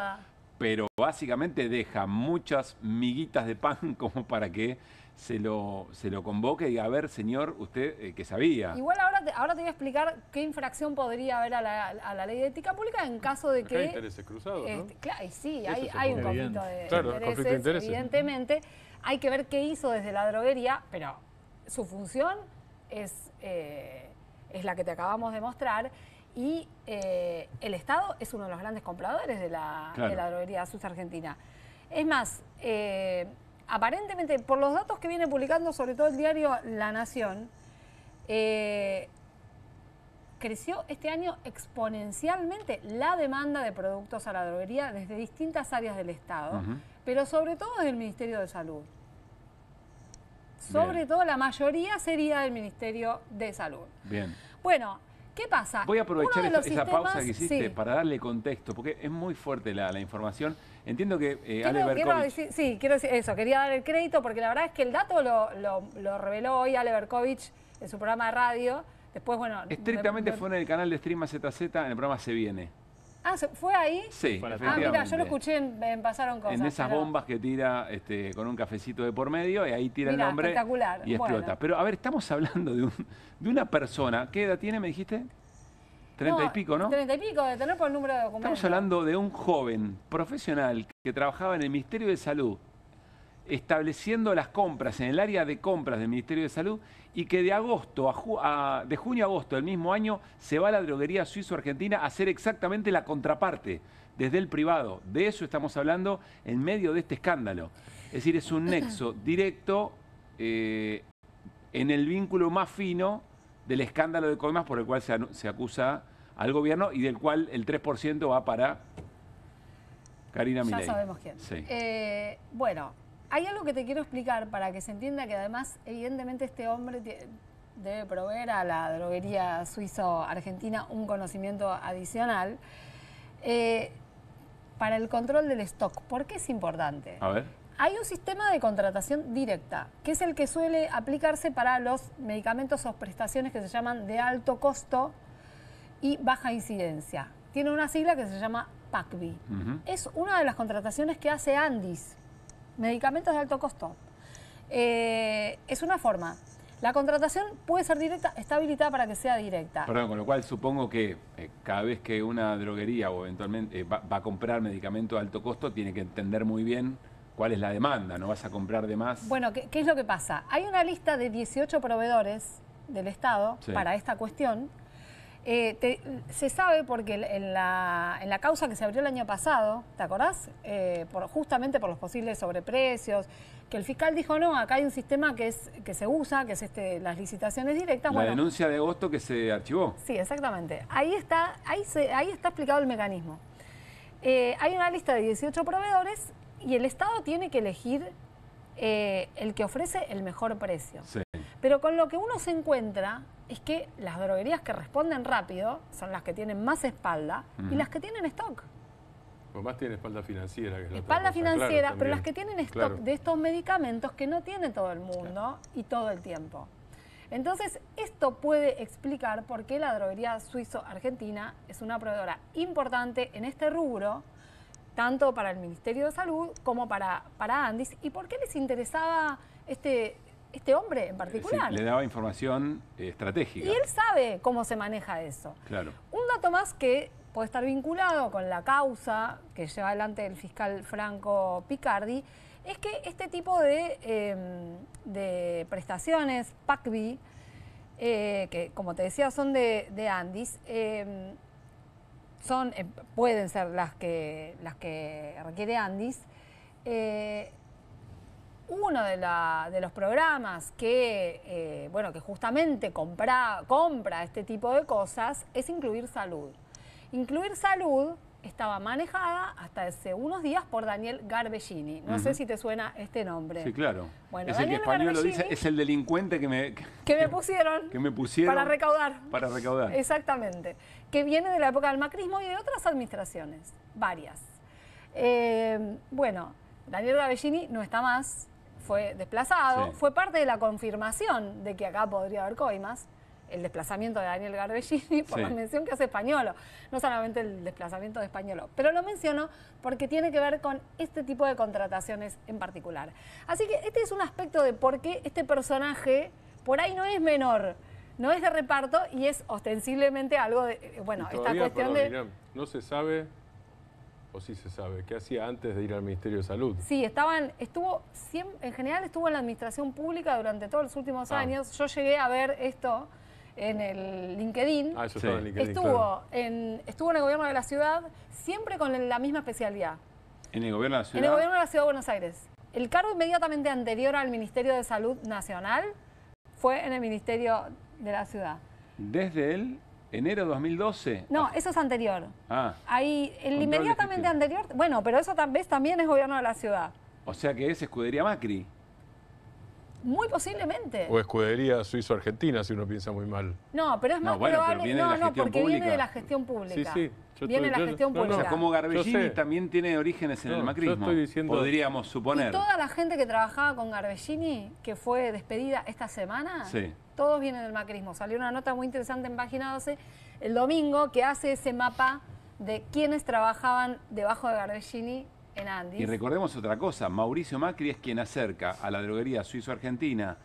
pero básicamente deja muchas miguitas de pan como para que se lo convoque y diga, a ver, señor, usted que sabía. Igual ahora te voy a explicar qué infracción podría haber a la ley de ética pública en caso de que... Hay intereses cruzados, ¿no? Claro, y sí, hay un conflicto de, conflicto de intereses. Evidentemente. Hay que ver qué hizo desde la droguería, pero su función es la que te acabamos de mostrar. Y el Estado es uno de los grandes compradores de la droguería Suiza Argentina. Es más, aparentemente, por los datos que viene publicando sobre todo el diario La Nación, creció este año exponencialmente la demanda de productos a la droguería desde distintas áreas del Estado, pero sobre todo desde el Ministerio de Salud. Sobre todo la mayoría sería del Ministerio de Salud. Bien. Bueno, ¿qué pasa? Voy a aprovechar esa pausa que hiciste para darle contexto, porque es muy fuerte la información. Entiendo que Ale Berkovich... quiero decir eso, quería dar el crédito, porque la verdad es que el dato lo reveló hoy Ale Berkovich en su programa de radio. Después, bueno... Estrictamente fue en el canal de Stream ZZ, en el programa Se Viene. Ah, ¿fue ahí? Sí, mira, yo lo escuché en Pasaron Cosas. En esas bombas que tira con un cafecito de por medio, y ahí tira el nombre espectacular. Y explota. Bueno. Pero, a ver, estamos hablando de una persona. ¿Qué edad tiene, me dijiste? 30 y pico, ¿no? 30 y pico, de tener por el número de documentos. Estamos hablando de un joven profesional que trabajaba en el Ministerio de Salud, estableciendo las compras en el área de compras del Ministerio de Salud, y que de junio a agosto del mismo año se va a la droguería Suizo-Argentina a hacer exactamente la contraparte desde el privado. De eso estamos hablando en medio de este escándalo. Es decir, es un nexo directo en el vínculo más fino del escándalo de Coimas, por el cual se acusa al gobierno y del cual el 3% va para Karina Milei. Ya sabemos quién. Sí. Bueno, hay algo que te quiero explicar para que se entienda que además, evidentemente, este hombre debe proveer a la droguería Suizo-Argentina un conocimiento adicional para el control del stock. ¿Por qué es importante? A ver. Hay un sistema de contratación directa, que es el que suele aplicarse para los medicamentos o prestaciones que se llaman de alto costo y baja incidencia. Tiene una sigla que se llama PACBI. Es una de las contrataciones que hace Andis. Medicamentos de alto costo. Es una forma. La contratación puede ser directa, está habilitada para que sea directa. Perdón, con lo cual supongo que cada vez que una droguería o eventualmente va a comprar medicamento de alto costo, tiene que entender muy bien cuál es la demanda, no vas a comprar de más. Bueno, ¿qué es lo que pasa? Hay una lista de 18 proveedores del Estado para esta cuestión. Se sabe porque en la causa que se abrió el año pasado, ¿te acordás? Justamente por los posibles sobreprecios, que el fiscal dijo, no, acá hay un sistema que se usa, que es las licitaciones directas. La denuncia de agosto que se archivó. Sí, exactamente. Ahí está explicado el mecanismo. Hay una lista de 18 proveedores y el Estado tiene que elegir el que ofrece el mejor precio. Sí. Pero con lo que uno se encuentra es que las droguerías que responden rápido son las que tienen más espalda y las que tienen stock. O más tiene espalda financiera. Que es espalda financiera, claro, pero las que tienen stock de estos medicamentos que no tiene todo el mundo y todo el tiempo. Entonces, esto puede explicar por qué la droguería Suizo-Argentina es una proveedora importante en este rubro, tanto para el Ministerio de Salud como para Andis, y por qué les interesaba este hombre en particular. Sí, le daba información estratégica. Y él sabe cómo se maneja eso. Claro. Un dato más que puede estar vinculado con la causa que lleva adelante el fiscal Franco Picardi, es que este tipo de prestaciones, PACBI, que como te decía son de Andis, pueden ser las que requiere Andis. Uno de los programas que justamente compra este tipo de cosas es Incluir Salud. Incluir Salud estaba manejada hasta hace unos días por Daniel Garbellini. No sé si te suena este nombre. Sí, claro. Bueno, es el que español lo dice, es el delincuente que me pusieron para recaudar. Para recaudar. Exactamente. Que viene de la época del macrismo y de otras administraciones, varias. Daniel Garbellini no está más, fue desplazado, fue parte de la confirmación de que acá podría haber coimas. el desplazamiento de Daniel Garbellini por la mención que hace Spagnolo, no solamente el desplazamiento de Spagnolo, pero lo menciono porque tiene que ver con este tipo de contrataciones en particular. Así que este es un aspecto de por qué este personaje por ahí no es menor, no es de reparto y es ostensiblemente algo de, bueno, esta cuestión de... Miriam, no se sabe, o sí se sabe, qué hacía antes de ir al Ministerio de Salud. Sí, en general estuvo en la administración pública durante todos los últimos años. Yo llegué a ver esto en el LinkedIn. Eso estaba en LinkedIn, estuvo en el gobierno de la ciudad, siempre con la misma especialidad. ¿En el gobierno de la ciudad? En el gobierno de la ciudad de Buenos Aires. El cargo inmediatamente anterior al Ministerio de Salud Nacional fue en el Ministerio de la ciudad. ¿Desde el enero de 2012? No, eso es anterior. Ahí, el inmediatamente anterior, bueno, pero eso también es gobierno de la ciudad. O sea que es escudería Macri. Muy posiblemente. O escudería suizo-argentina, si uno piensa muy mal. No, pero es más probable. No, porque viene de la gestión pública. Sí. Viene de la gestión pública. O sea, como Garbellini también tiene orígenes en el macrismo. Yo estoy diciendo... Podríamos suponer. Y toda la gente que trabajaba con Garbellini, que fue despedida esta semana, todos vienen del macrismo. Salió una nota muy interesante en Página 12 el domingo que hace ese mapa de quienes trabajaban debajo de Garbellini en Andis. Y recordemos otra cosa, Mauricio Macri es quien acerca a la droguería suizo-argentina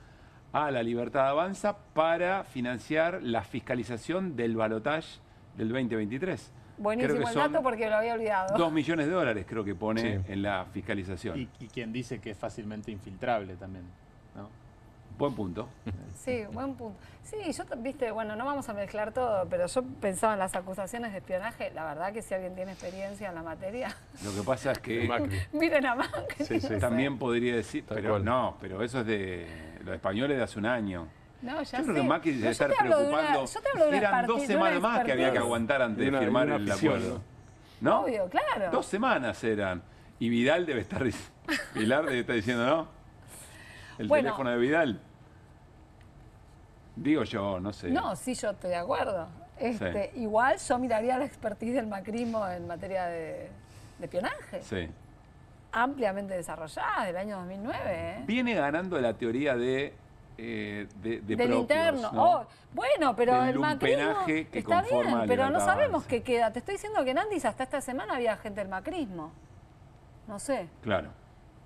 a la Libertad Avanza para financiar la fiscalización del balotaje del 2023. Buenísimo el dato porque lo había olvidado. 2 millones de dólares creo que pone en la fiscalización. Y quien dice que es fácilmente infiltrable también, ¿no? Buen punto. Sí, buen punto. Sí, viste, bueno, no vamos a mezclar todo, pero yo pensaba en las acusaciones de espionaje. La verdad que si alguien tiene experiencia en la materia... Lo que pasa es que... Miren a Macri. También podría decir, pero no, pero eso es de los españoles de hace un año. No, yo creo que Macri debe estar preocupando. Eran 2 semanas más que había que aguantar antes de firmar el acuerdo. ¿No? Obvio, claro. 2 semanas eran. Y Vidal debe estar... Pilar debe estar diciendo, ¿no? El teléfono de Vidal. Digo yo, no sé. No, sí, yo estoy de acuerdo. Igual yo miraría la expertise del macrismo en materia de espionaje. Sí. Ampliamente desarrollada, del año 2009. Viene ganando la teoría del interno. ¿no? Bueno, pero del el macrismo que está bien, pero no sabemos Avanza. qué queda. Te estoy diciendo que en Andis hasta esta semana había gente del macrismo. No sé. Claro.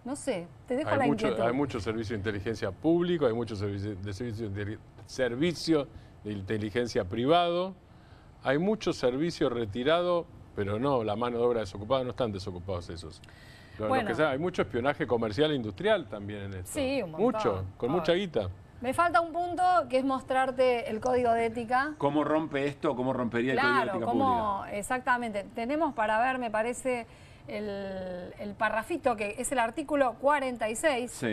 No sé, te dejo la inquietud. Hay mucho servicio de inteligencia público, hay mucho servicio de inteligencia privado, hay mucho servicio retirado, pero no, la mano de obra desocupada, no están desocupados esos. Hay mucho espionaje comercial e industrial también en esto. Sí, un montón. Mucho, con mucha guita. Me falta un punto que es mostrarte el código de ética. ¿Cómo rompe esto? ¿Cómo rompería el código de ética pública? Exactamente. Tenemos para ver, me parece, el parrafito, que es el artículo 46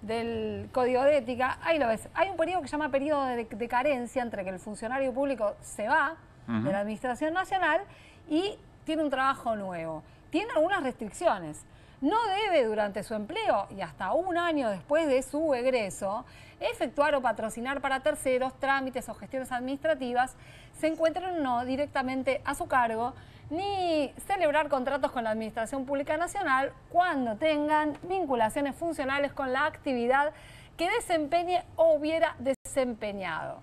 del Código de Ética. Ahí lo ves. Hay un periodo que se llama periodo de carencia entre que el funcionario público se va de la Administración Nacional y tiene un trabajo nuevo. Tiene algunas restricciones. No debe durante su empleo y hasta 1 año después de su egreso efectuar o patrocinar para terceros trámites o gestiones administrativas se encuentren o no directamente a su cargo, ni celebrar contratos con la Administración Pública Nacional cuando tengan vinculaciones funcionales con la actividad que desempeñe o hubiera desempeñado.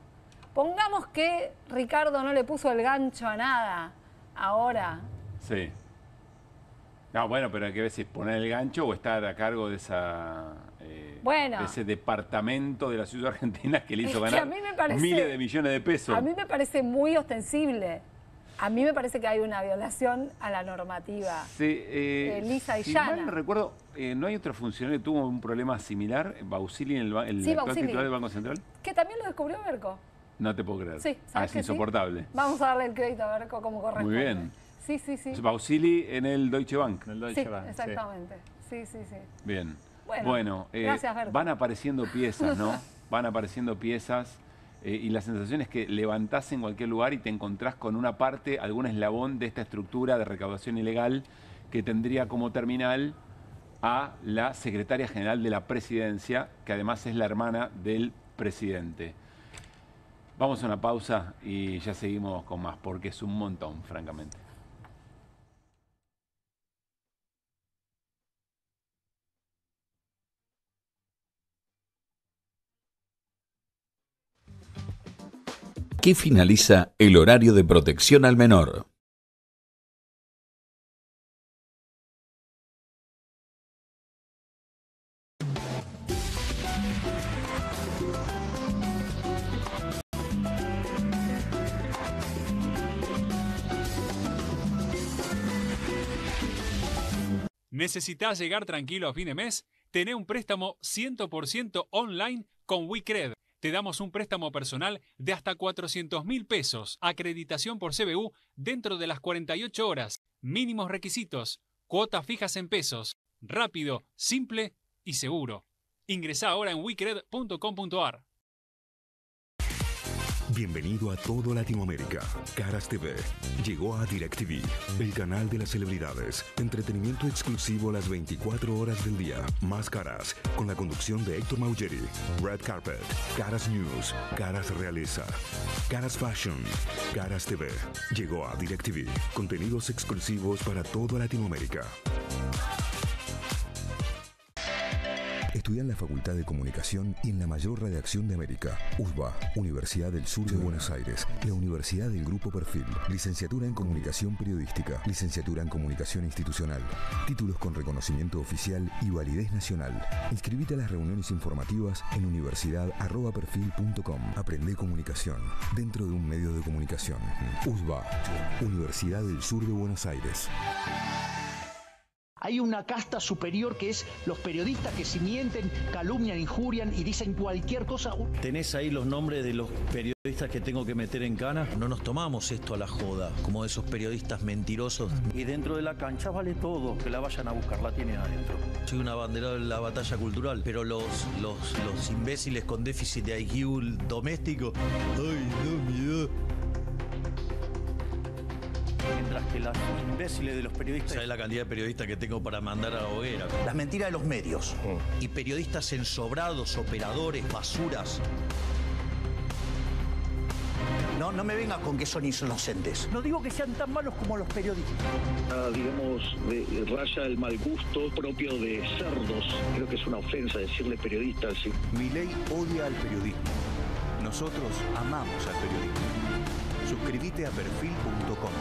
Pongamos que Ricardo no le puso el gancho a nada ahora. Sí. No, bueno, pero hay que ver si poner el gancho o estar a cargo de esa... de ese departamento de la ciudad argentina que le hizo ganar miles de millones de pesos. A mí me parece muy ostensible. A mí me parece que hay una violación a la normativa lisa y llana. Si mal recuerdo, ¿no hay otro funcionario que tuvo un problema similar? Bausili, el actual titular del Banco Central. Que también lo descubrió Berco. No te puedo creer. Sí, es insoportable. Sí. Vamos a darle el crédito a Berco como corresponde. Muy bien. Sí. Bausili en el Deutsche Bank. Exactamente. Sí. Bien. Bueno, gracias, Berco. Van apareciendo piezas, ¿no? Van apareciendo piezas y la sensación es que levantás en cualquier lugar y te encontrás con una parte, algún eslabón de esta estructura de recaudación ilegal que tendría como terminal a la secretaria general de la presidencia, que además es la hermana del presidente. Vamos a una pausa y ya seguimos con más, porque es un montón, francamente. Aquí finaliza el horario de protección al menor. ¿Necesitas llegar tranquilo a fin de mes? Tené un préstamo 100% online con WeCred. Te damos un préstamo personal de hasta 400.000 pesos, acreditación por CBU dentro de las 48 horas, mínimos requisitos, cuotas fijas en pesos, rápido, simple y seguro. Ingresá ahora en wecred.com.ar. Bienvenido a todo Latinoamérica. Caras TV llegó a DirecTV, el canal de las celebridades. Entretenimiento exclusivo las 24 horas del día. Más Caras, con la conducción de Héctor Maugeri. Red Carpet, Caras News, Caras Realeza, Caras Fashion, Caras TV. Llegó a DirecTV. Contenidos exclusivos para toda Latinoamérica. Estudia en la Facultad de Comunicación y en la mayor redacción de América. USBA, Universidad del Sur de Buenos Aires. La Universidad del Grupo Perfil. Licenciatura en Comunicación Periodística. Licenciatura en Comunicación Institucional. Títulos con reconocimiento oficial y validez nacional. Inscribite a las reuniones informativas en universidad@perfil.com. Aprende comunicación dentro de un medio de comunicación. USBA, Universidad del Sur de Buenos Aires. Hay una casta superior que es los periodistas que si mienten, calumnian, injurian y dicen cualquier cosa. ¿Tenés ahí los nombres de los periodistas que tengo que meter en cana? No nos tomamos esto a la joda, como esos periodistas mentirosos. Y dentro de la cancha vale todo, que la vayan a buscar, la tienen adentro. Soy un abanderado en la batalla cultural, pero los imbéciles con déficit de IQ doméstico, ¡ay, no, miedo! Mientras que los imbéciles de los periodistas... ¿Sabes la cantidad de periodistas que tengo para mandar a la hoguera? Las mentiras de los medios. Y periodistas ensobrados, operadores, basuras. No me vengas con que son inocentes. No digo que sean tan malos como los periodistas. Digamos, raya el mal gusto propio de cerdos. Creo que es una ofensa decirle periodistas. ¿Sí? Milei odia al periodismo. Nosotros amamos al periodismo. Suscríbete a perfil.com.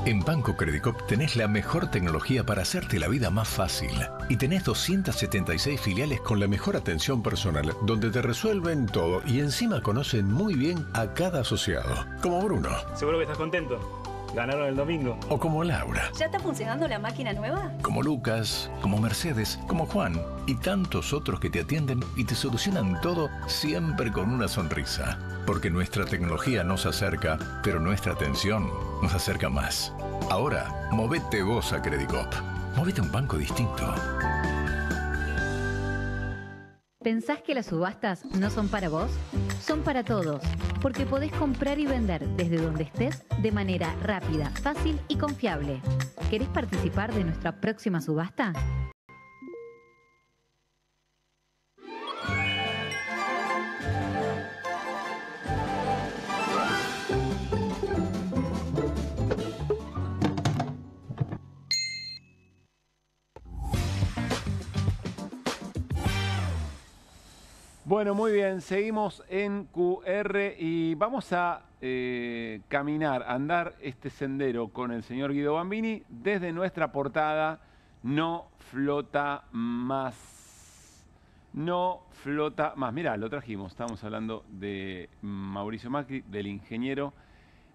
En Banco Credicop tenés la mejor tecnología para hacerte la vida más fácil. Y tenés 276 filiales con la mejor atención personal, donde te resuelven todo y encima conocen muy bien a cada asociado. Como Bruno. Seguro que estás contento. Ganaron el domingo. O como Laura. ¿Ya está funcionando la máquina nueva? Como Lucas, como Mercedes, como Juan. Y tantos otros que te atienden y te solucionan todo siempre con una sonrisa. Porque nuestra tecnología nos acerca, pero nuestra atención nos acerca más. Ahora, movete vos a Credicop. Movete a un banco distinto. ¿Pensás que las subastas no son para vos? Son para todos, porque podés comprar y vender desde donde estés de manera rápida, fácil y confiable. ¿Querés participar de nuestra próxima subasta? Bueno, muy bien, seguimos en QR y vamos a caminar, andar este sendero con el señor Guido Bambini desde nuestra portada No Flota Más. No flota más. Mirá, lo trajimos, estamos hablando de Mauricio Macri, del ingeniero,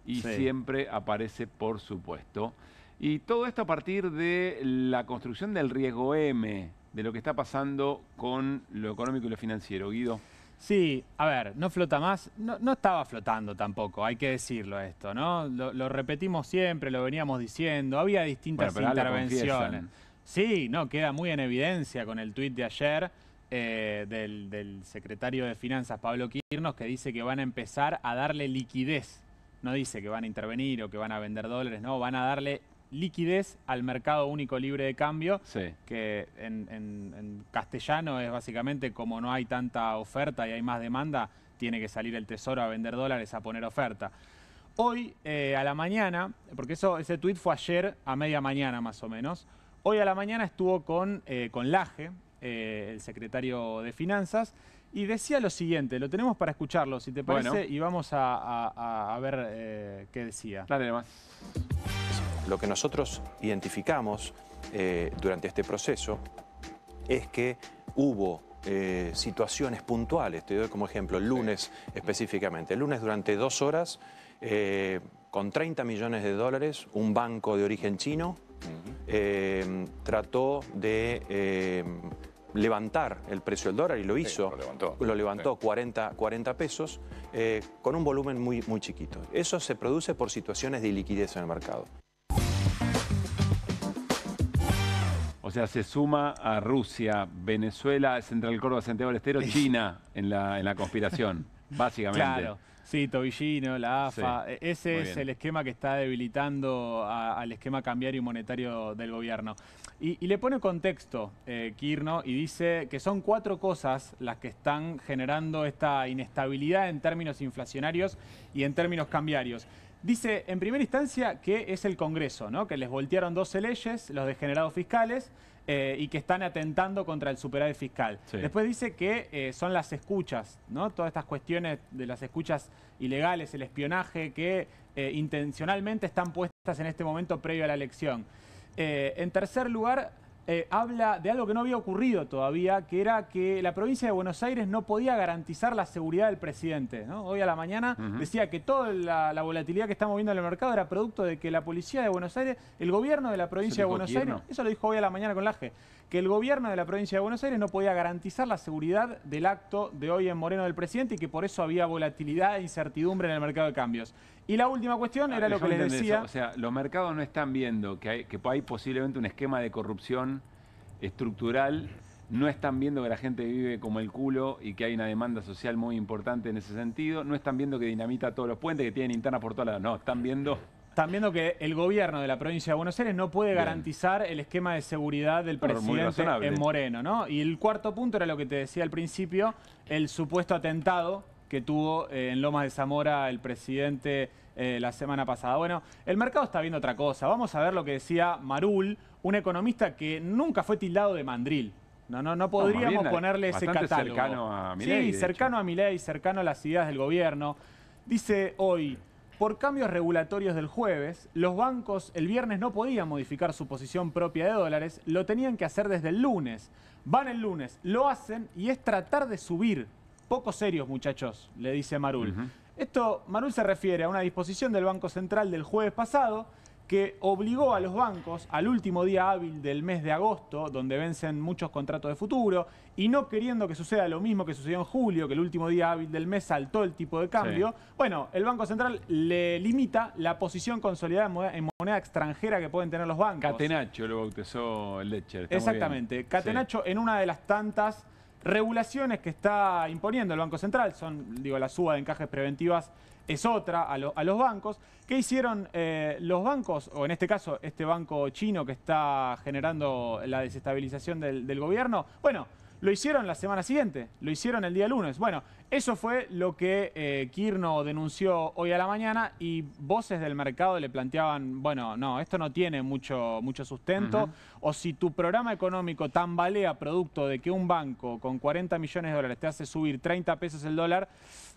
y sí, siempre aparece, por supuesto. Y todo esto a partir de la construcción del riesgo M, de lo que está pasando con lo económico y lo financiero. Guido. Sí, a ver, no flota más. No estaba flotando tampoco, hay que decirlo esto, ¿no? Lo repetimos siempre, lo veníamos diciendo. Había distintas intervenciones. Sí, no, queda muy en evidencia con el tuit de ayer del secretario de Finanzas, Pablo Quirnos, que dice que van a empezar a darle liquidez. No dice que van a intervenir o que van a vender dólares, no, van a darle liquidez al mercado único libre de cambio, sí, que en castellano es básicamente como no hay tanta oferta y hay más demanda, tiene que salir el Tesoro a vender dólares, a poner oferta. Hoy a la mañana, porque ese tuit fue ayer a media mañana más o menos, hoy a la mañana estuvo con Laje, el secretario de Finanzas, y decía lo siguiente, lo tenemos para escucharlo, si te parece, bueno, y vamos a ver qué decía. Dale más. Lo que nosotros identificamos durante este proceso es que hubo situaciones puntuales. Te doy como ejemplo el lunes específicamente. El lunes durante 2 horas, con 30 millones de dólares, un banco de origen chino trató de levantar el precio del dólar y lo hizo. Sí, lo levantó 40 pesos con un volumen muy chiquito. Eso se produce por situaciones de liquidez en el mercado. O sea, se suma a Rusia, Venezuela, Central Córdoba, Santiago del Estero, China en la conspiración, básicamente. Claro, sí, Tobillino, la AFA. Sí, ese es el esquema que está debilitando al esquema cambiario y monetario del gobierno. Y le pone contexto, Kirno, y dice que son 4 cosas las que están generando esta inestabilidad en términos inflacionarios y en términos cambiarios. Dice, en primera instancia, que es el Congreso, ¿no? Que les voltearon 12 leyes, los degenerados fiscales, y que están atentando contra el superávit fiscal. Sí. Después dice que son las escuchas, ¿no? Todas estas cuestiones de las escuchas ilegales, el espionaje, que intencionalmente están puestas en este momento previo a la elección. En tercer lugar, habla de algo que no había ocurrido todavía, que era que la provincia de Buenos Aires no podía garantizar la seguridad del presidente, ¿no? Hoy a la mañana decía que toda la volatilidad que estamos viendo en el mercado era producto de que la policía de Buenos Aires, el gobierno de la provincia de Buenos Aires, eso lo dijo hoy a la mañana con Laje, que el gobierno de la provincia de Buenos Aires no podía garantizar la seguridad del acto de hoy en Moreno del presidente y que por eso había volatilidad e incertidumbre en el mercado de cambios. Y la última cuestión era lo que les decía. Eso. O sea, los mercados no están viendo que hay posiblemente un esquema de corrupción estructural, no están viendo que la gente vive como el culo y que hay una demanda social muy importante en ese sentido, no están viendo que dinamita todos los puentes, que tienen internas por todas lados, no, están viendo que el gobierno de la provincia de Buenos Aires no puede garantizar el esquema de seguridad del presidente en Moreno, ¿no? Y el cuarto punto era lo que te decía al principio, el supuesto atentado que tuvo en Lomas de Zamora el presidente la semana pasada. Bueno, el mercado está viendo otra cosa. Vamos a ver lo que decía Marul, un economista que nunca fue tildado de mandril. No podríamos ponerle ese catálogo. Cercano a Milei, sí, cercano a Milei, cercano a las ideas del gobierno. Dice hoy, por cambios regulatorios del jueves, los bancos el viernes no podían modificar su posición propia de dólares, lo tenían que hacer desde el lunes. Van el lunes, lo hacen y es tratar de subir. Poco serios, muchachos, le dice Marul. Esto, Marul se refiere a una disposición del Banco Central del jueves pasado que obligó a los bancos al último día hábil del mes de agosto, donde vencen muchos contratos de futuro, y no queriendo que suceda lo mismo que sucedió en julio, que el último día hábil del mes saltó el tipo de cambio, sí. Bueno, el Banco Central le limita la posición consolidada en moneda extranjera que pueden tener los bancos. Catenaccio lo bautizó el Letcher. Exactamente, Catenaccio sí. En una de las tantas regulaciones que está imponiendo el Banco Central, son, digo, la suba de encajes preventivas es otra a los bancos. ¿Qué hicieron los bancos, o en este caso este banco chino que está generando la desestabilización del gobierno? Bueno, lo hicieron la semana siguiente, lo hicieron el día lunes. Bueno, eso fue lo que Kirno denunció hoy a la mañana y voces del mercado le planteaban, bueno, no, esto no tiene mucho sustento, o si tu programa económico tambalea producto de que un banco con 40 millones de dólares te hace subir 30 pesos el dólar,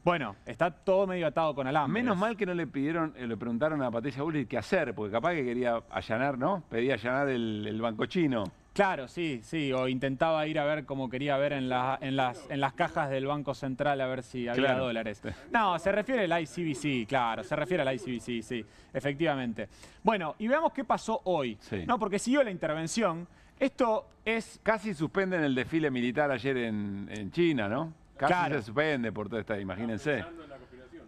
bueno, está todo medio atado con alambre. Menos mal que no le preguntaron a Patricia Bullrich qué hacer, porque capaz que quería allanar, ¿no? Pedía allanar el banco chino. Claro, sí, o intentaba ir a ver como quería ver en las cajas del Banco Central a ver si había dólares. No, se refiere al ICBC, claro, se refiere al ICBC, sí, efectivamente. Bueno, y veamos qué pasó hoy, sí. No, porque siguió la intervención. Esto es... Casi suspenden el desfile militar ayer en China, ¿no? Casi se suspende por toda esta, imagínense.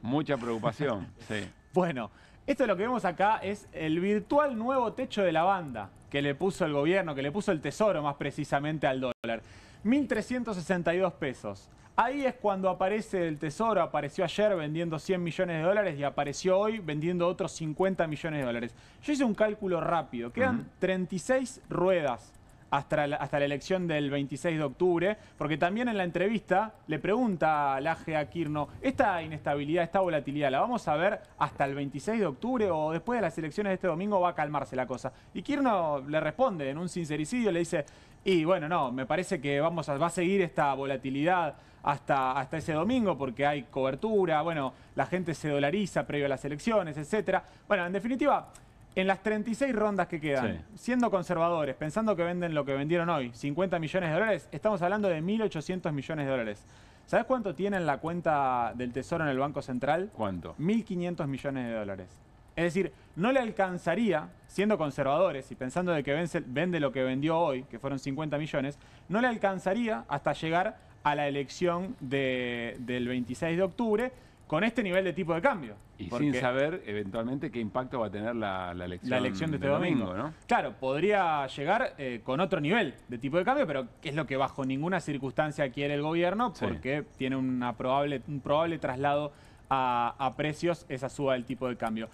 Mucha preocupación, sí. Bueno, esto lo que vemos acá es el virtual nuevo techo de la banda que le puso el gobierno, que le puso el Tesoro más precisamente al dólar. 1.362 pesos. Ahí es cuando aparece el Tesoro, apareció ayer vendiendo 100 millones de dólares y apareció hoy vendiendo otros 50 millones de dólares. Yo hice un cálculo rápido, quedan 36 ruedas hasta la elección del 26 de octubre, porque también en la entrevista le pregunta Laje a Kirchner, esta inestabilidad, esta volatilidad, ¿la vamos a ver hasta el 26 de octubre o después de las elecciones de este domingo va a calmarse la cosa? Y Kirchner le responde en un sincericidio, le dice, y bueno, no, me parece que va a seguir esta volatilidad hasta ese domingo porque hay cobertura, bueno, la gente se dolariza previo a las elecciones, etcétera. Bueno, en definitiva, en las 36 rondas que quedan, siendo conservadores, pensando que venden lo que vendieron hoy, 50 millones de dólares, estamos hablando de 1.800 millones de dólares. ¿Sabes cuánto tiene en la cuenta del Tesoro en el Banco Central? ¿Cuánto? 1.500 millones de dólares. Es decir, no le alcanzaría, siendo conservadores y pensando de que vende lo que vendió hoy, que fueron 50 millones, no le alcanzaría hasta llegar a la elección del 26 de octubre con este nivel de tipo de cambio. Y sin saber eventualmente qué impacto va a tener la elección de este domingo, ¿no? Claro, podría llegar con otro nivel de tipo de cambio, pero es lo que bajo ninguna circunstancia quiere el gobierno, porque tiene un probable traslado a precios esa suba del tipo de cambio.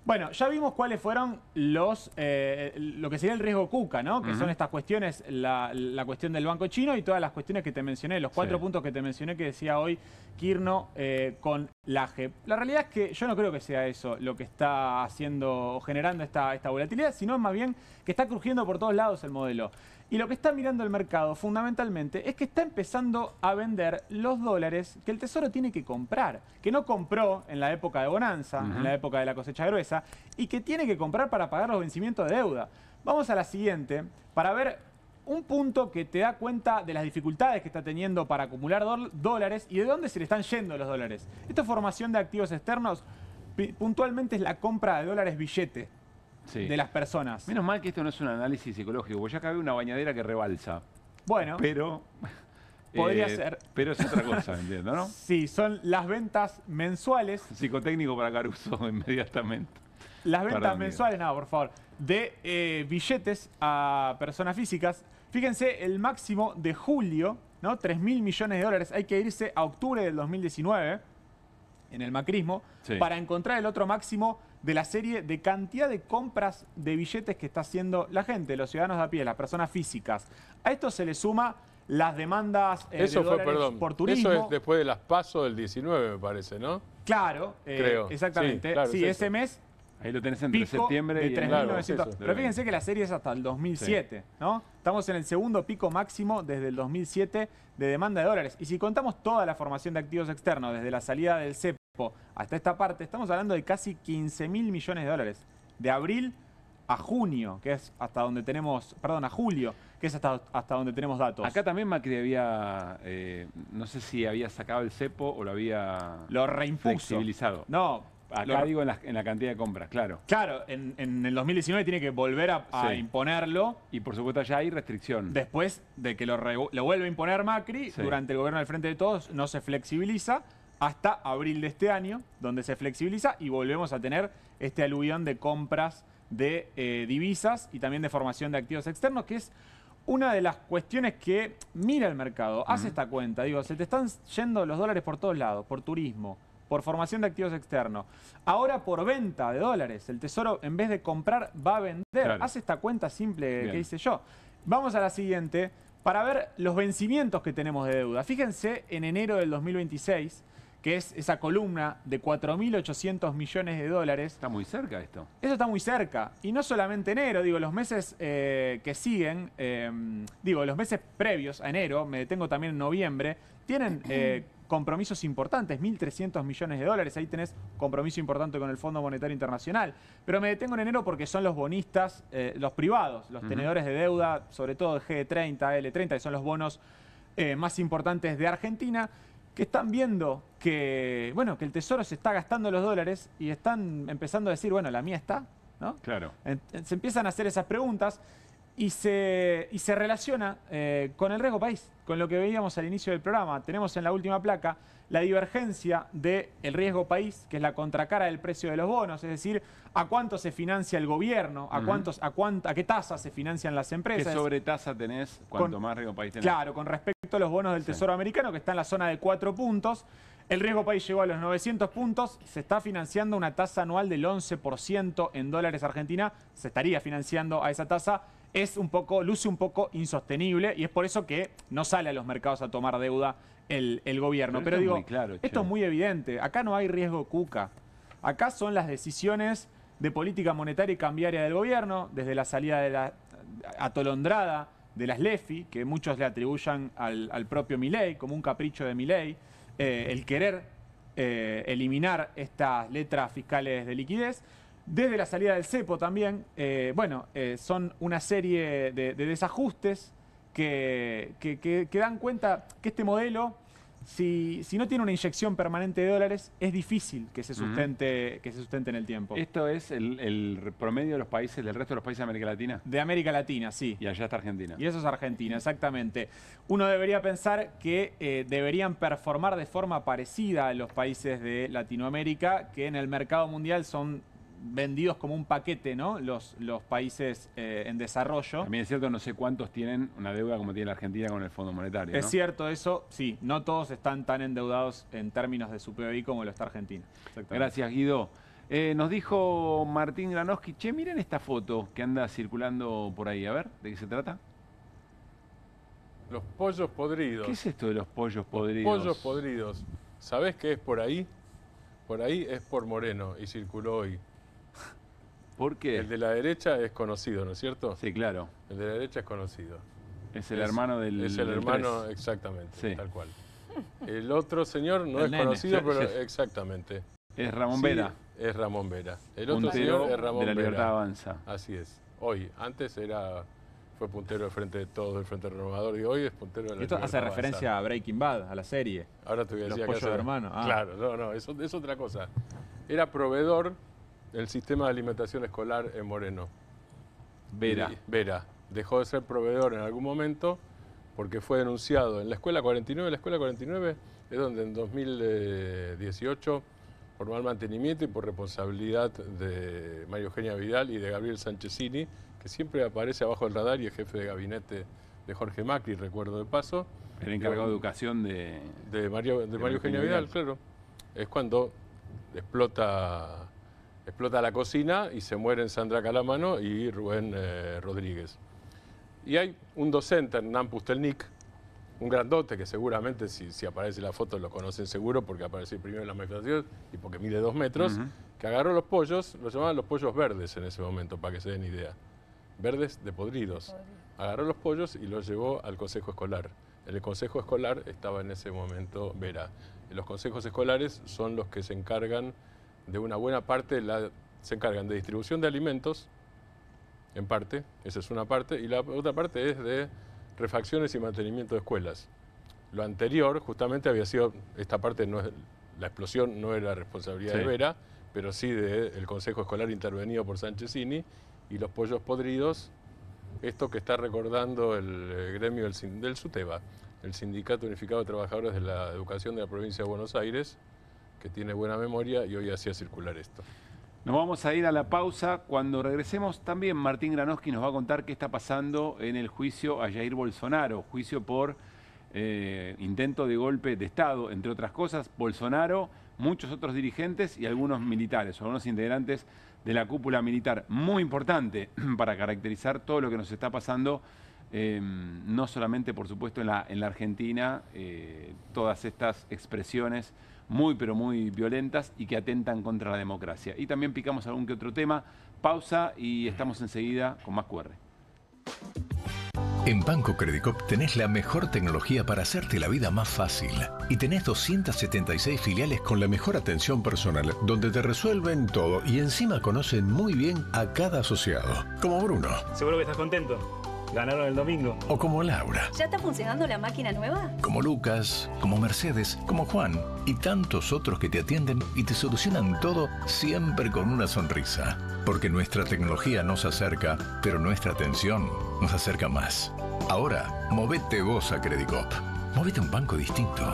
Bueno, ya vimos cuáles fueron lo que sería el riesgo KUKA, ¿no? Que son estas cuestiones, la cuestión del banco chino y todas las cuestiones que te mencioné, los 4 puntos que te mencioné que decía hoy Kirchner con Laje. La realidad es que yo no creo que sea eso lo que está haciendo o generando esta volatilidad, sino más bien que está crujiendo por todos lados el modelo. Y lo que está mirando el mercado fundamentalmente es que está empezando a vender los dólares que el Tesoro tiene que comprar, que no compró en la época de bonanza, en la época de la cosecha gruesa, y que tiene que comprar para pagar los vencimientos de deuda. Vamos a la siguiente para ver un punto que te da cuenta de las dificultades que está teniendo para acumular dólares y de dónde se le están yendo los dólares. Esta formación de activos externos puntualmente es la compra de dólares billete. De las personas. Menos mal que esto no es un análisis psicológico, porque ya acá veo una bañadera que rebalsa. Bueno. Pero podría ser. Pero es otra cosa, entiendo, ¿no? Sí, son las ventas mensuales. Psicotécnico para Caruso inmediatamente. Las ventas mensuales, no, por favor, de billetes a personas físicas. Fíjense, el máximo de julio, ¿no? 3.000 millones de dólares. Hay que irse a octubre del 2019, en el macrismo, para encontrar el otro máximo de la serie de cantidad de compras de billetes que está haciendo la gente, los ciudadanos de a pie, las personas físicas. A esto se le suma las demandas de dólares por turismo. Eso es después de las PASO del 19, me parece, ¿no? Claro, creo. Exactamente. Sí, claro, ese mes. Ahí lo tenés entre septiembre y 3.900. Pero fíjense que la serie es hasta el 2007, ¿no? Estamos en el segundo pico máximo desde el 2007 de demanda de dólares. Y si contamos toda la formación de activos externos, desde la salida del cepo hasta esta parte, estamos hablando de casi 15.000 millones de dólares. De abril a junio, que es hasta donde tenemos, perdón, a julio, que es hasta donde tenemos datos. Acá también Macri había, no sé si había sacado el cepo o lo había flexibilizado. No, acá digo en la cantidad de compras, claro. Claro, en el 2019 tiene que volver a imponerlo. Y por supuesto ya hay restricción. Después de que lo vuelve a imponer Macri, durante el gobierno del Frente de Todos no se flexibiliza hasta abril de este año, donde se flexibiliza y volvemos a tener este aluvión de compras de divisas y también de formación de activos externos, que es una de las cuestiones que mira el mercado, hace esta cuenta. Digo, se te están yendo los dólares por todos lados, por turismo, por formación de activos externos. Ahora por venta de dólares. El Tesoro, en vez de comprar, va a vender. Claro. Hace esta cuenta simple que hice yo. Vamos a la siguiente para ver los vencimientos que tenemos de deuda. Fíjense en enero del 2026, que es esa columna de 4.800 millones de dólares. Está muy cerca esto. Eso está muy cerca. Y no solamente enero, digo, los meses que siguen, los meses previos a enero, me detengo también en noviembre, tienen compromisos importantes, 1.300 millones de dólares. Ahí tenés compromiso importante con el Fondo Monetario Internacional. Pero me detengo en enero porque son los bonistas, los privados, los tenedores de deuda, sobre todo de G30, L30, que son los bonos más importantes de Argentina, que están viendo que, bueno, que el Tesoro se está gastando los dólares y están empezando a decir, bueno, la mía está, ¿no? Claro. Se empiezan a hacer esas preguntas y se relaciona con el riesgo país, con lo que veíamos al inicio del programa. Tenemos en la última placa la divergencia del riesgo país, que es la contracara del precio de los bonos, es decir, a cuánto se financia el gobierno, a qué tasa se financian las empresas. ¿Qué sobretasa tenés cuanto más riesgo país tenés? Claro, con respecto los bonos del Tesoro americano, que está en la zona de 4 puntos. El riesgo país llegó a los 900 puntos. Se está financiando una tasa anual del 11% en dólares Argentina. Se estaría financiando a esa tasa. Luce un poco insostenible y es por eso que no sale a los mercados a tomar deuda el gobierno. Pero digo, esto es muy evidente. Acá no hay riesgo cuca. Acá son las decisiones de política monetaria y cambiaria del gobierno, desde la salida de la atolondrada de las LEFI, que muchos le atribuyan al propio Milei, como un capricho de Milei, el querer eliminar estas letras fiscales de liquidez. Desde la salida del cepo también, son una serie de desajustes que dan cuenta que este modelo, si no tiene una inyección permanente de dólares, es difícil que se sustente, en el tiempo. ¿Esto es el promedio de los países, del resto de los países de América Latina? De América Latina, sí. Y allá está Argentina. Y eso es Argentina, exactamente. Uno debería pensar que deberían performar de forma parecida a los países de Latinoamérica, que en el mercado mundial son vendidos como un paquete, ¿no? Los países en desarrollo. También es cierto, no sé cuántos tienen una deuda como tiene la Argentina con el Fondo Monetario, ¿no? Es cierto eso, sí. No todos están tan endeudados en términos de su PBI como lo está Argentina. Gracias, Guido. Nos dijo Martín Granoski, che, miren esta foto que anda circulando por ahí. A ver, ¿de qué se trata? Los pollos podridos. ¿Qué es esto de los pollos podridos? Pollos podridos. ¿Sabés qué es por ahí? Por ahí es por Moreno y circuló hoy. ¿Por qué? El de la derecha es conocido, ¿no es cierto? Sí, claro. El de la derecha es conocido. Es el hermano del... Es el hermano, 3. Exactamente, sí. Tal cual. El otro señor no es conocido, pero exactamente. Es Ramón Vera. Es Ramón Vera. El otro señor es Ramón Vera. De la Libertad Avanza. Así es. Hoy, antes fue puntero del Frente de Todos, del Frente Renovador, y hoy es puntero de la Esto hace referencia a Breaking Bad, a la serie. Ahora te voy a decir Los pollos de hermano. Claro, no, eso es otra cosa. Era proveedor del sistema de alimentación escolar en Moreno. Vera. Dejó de ser proveedor en algún momento porque fue denunciado en la Escuela 49. La Escuela 49 es donde en 2018, por mal mantenimiento y por responsabilidad de María Eugenia Vidal y de Gabriel Sanchezini, que siempre aparece abajo del radar y es jefe de gabinete de Jorge Macri, recuerdo de paso. El encargado de educación de María Eugenia Vidal, claro. Es cuando explota la cocina y se mueren Sandra Calamano y Rubén Rodríguez. Y hay un docente, Hernán Pustelnik, un grandote que seguramente si aparece la foto lo conocen seguro porque apareció primero en la manifestación y porque mide 2 metros, que agarró los pollos, los llamaban los pollos verdes en ese momento, para que se den idea. Verdes de podridos. Agarró los pollos y los llevó al consejo escolar. En el consejo escolar estaba en ese momento Vera. Los consejos escolares son los que se encargan de una buena parte, se encargan de distribución de alimentos, en parte, esa es una parte, y la otra parte es de refacciones y mantenimiento de escuelas. Lo anterior, justamente, había sido, esta parte, la explosión no era responsabilidad de Vera, pero sí del Consejo Escolar intervenido por Sanchezini, y los pollos podridos, esto que está recordando el gremio del SUTEBA, el Sindicato Unificado de Trabajadores de la Educación de la Provincia de Buenos Aires, que tiene buena memoria y hoy hacía circular esto. Nos vamos a ir a la pausa. Cuando regresemos también Martín Granoski nos va a contar qué está pasando en el juicio a Jair Bolsonaro, juicio por intento de golpe de Estado, entre otras cosas. Bolsonaro, muchos otros dirigentes y algunos militares, algunos integrantes de la cúpula militar. Muy importante para caracterizar todo lo que nos está pasando, no solamente, por supuesto, en la Argentina, todas estas expresiones muy pero muy violentas y que atentan contra la democracia. Y también picamos algún que otro tema. Pausa y estamos enseguida con más QR. En Banco Credicop tenés la mejor tecnología para hacerte la vida más fácil. Y tenés 276 filiales con la mejor atención personal, donde te resuelven todo y encima conocen muy bien a cada asociado. Como Bruno. Seguro que estás contento. Ganaron el domingo. O como Laura. ¿Ya está funcionando la máquina nueva? Como Lucas, como Mercedes, como Juan y tantos otros que te atienden y te solucionan todo siempre con una sonrisa. Porque nuestra tecnología nos acerca, pero nuestra atención nos acerca más. Ahora, movete vos a Credicop. Movete a un banco distinto.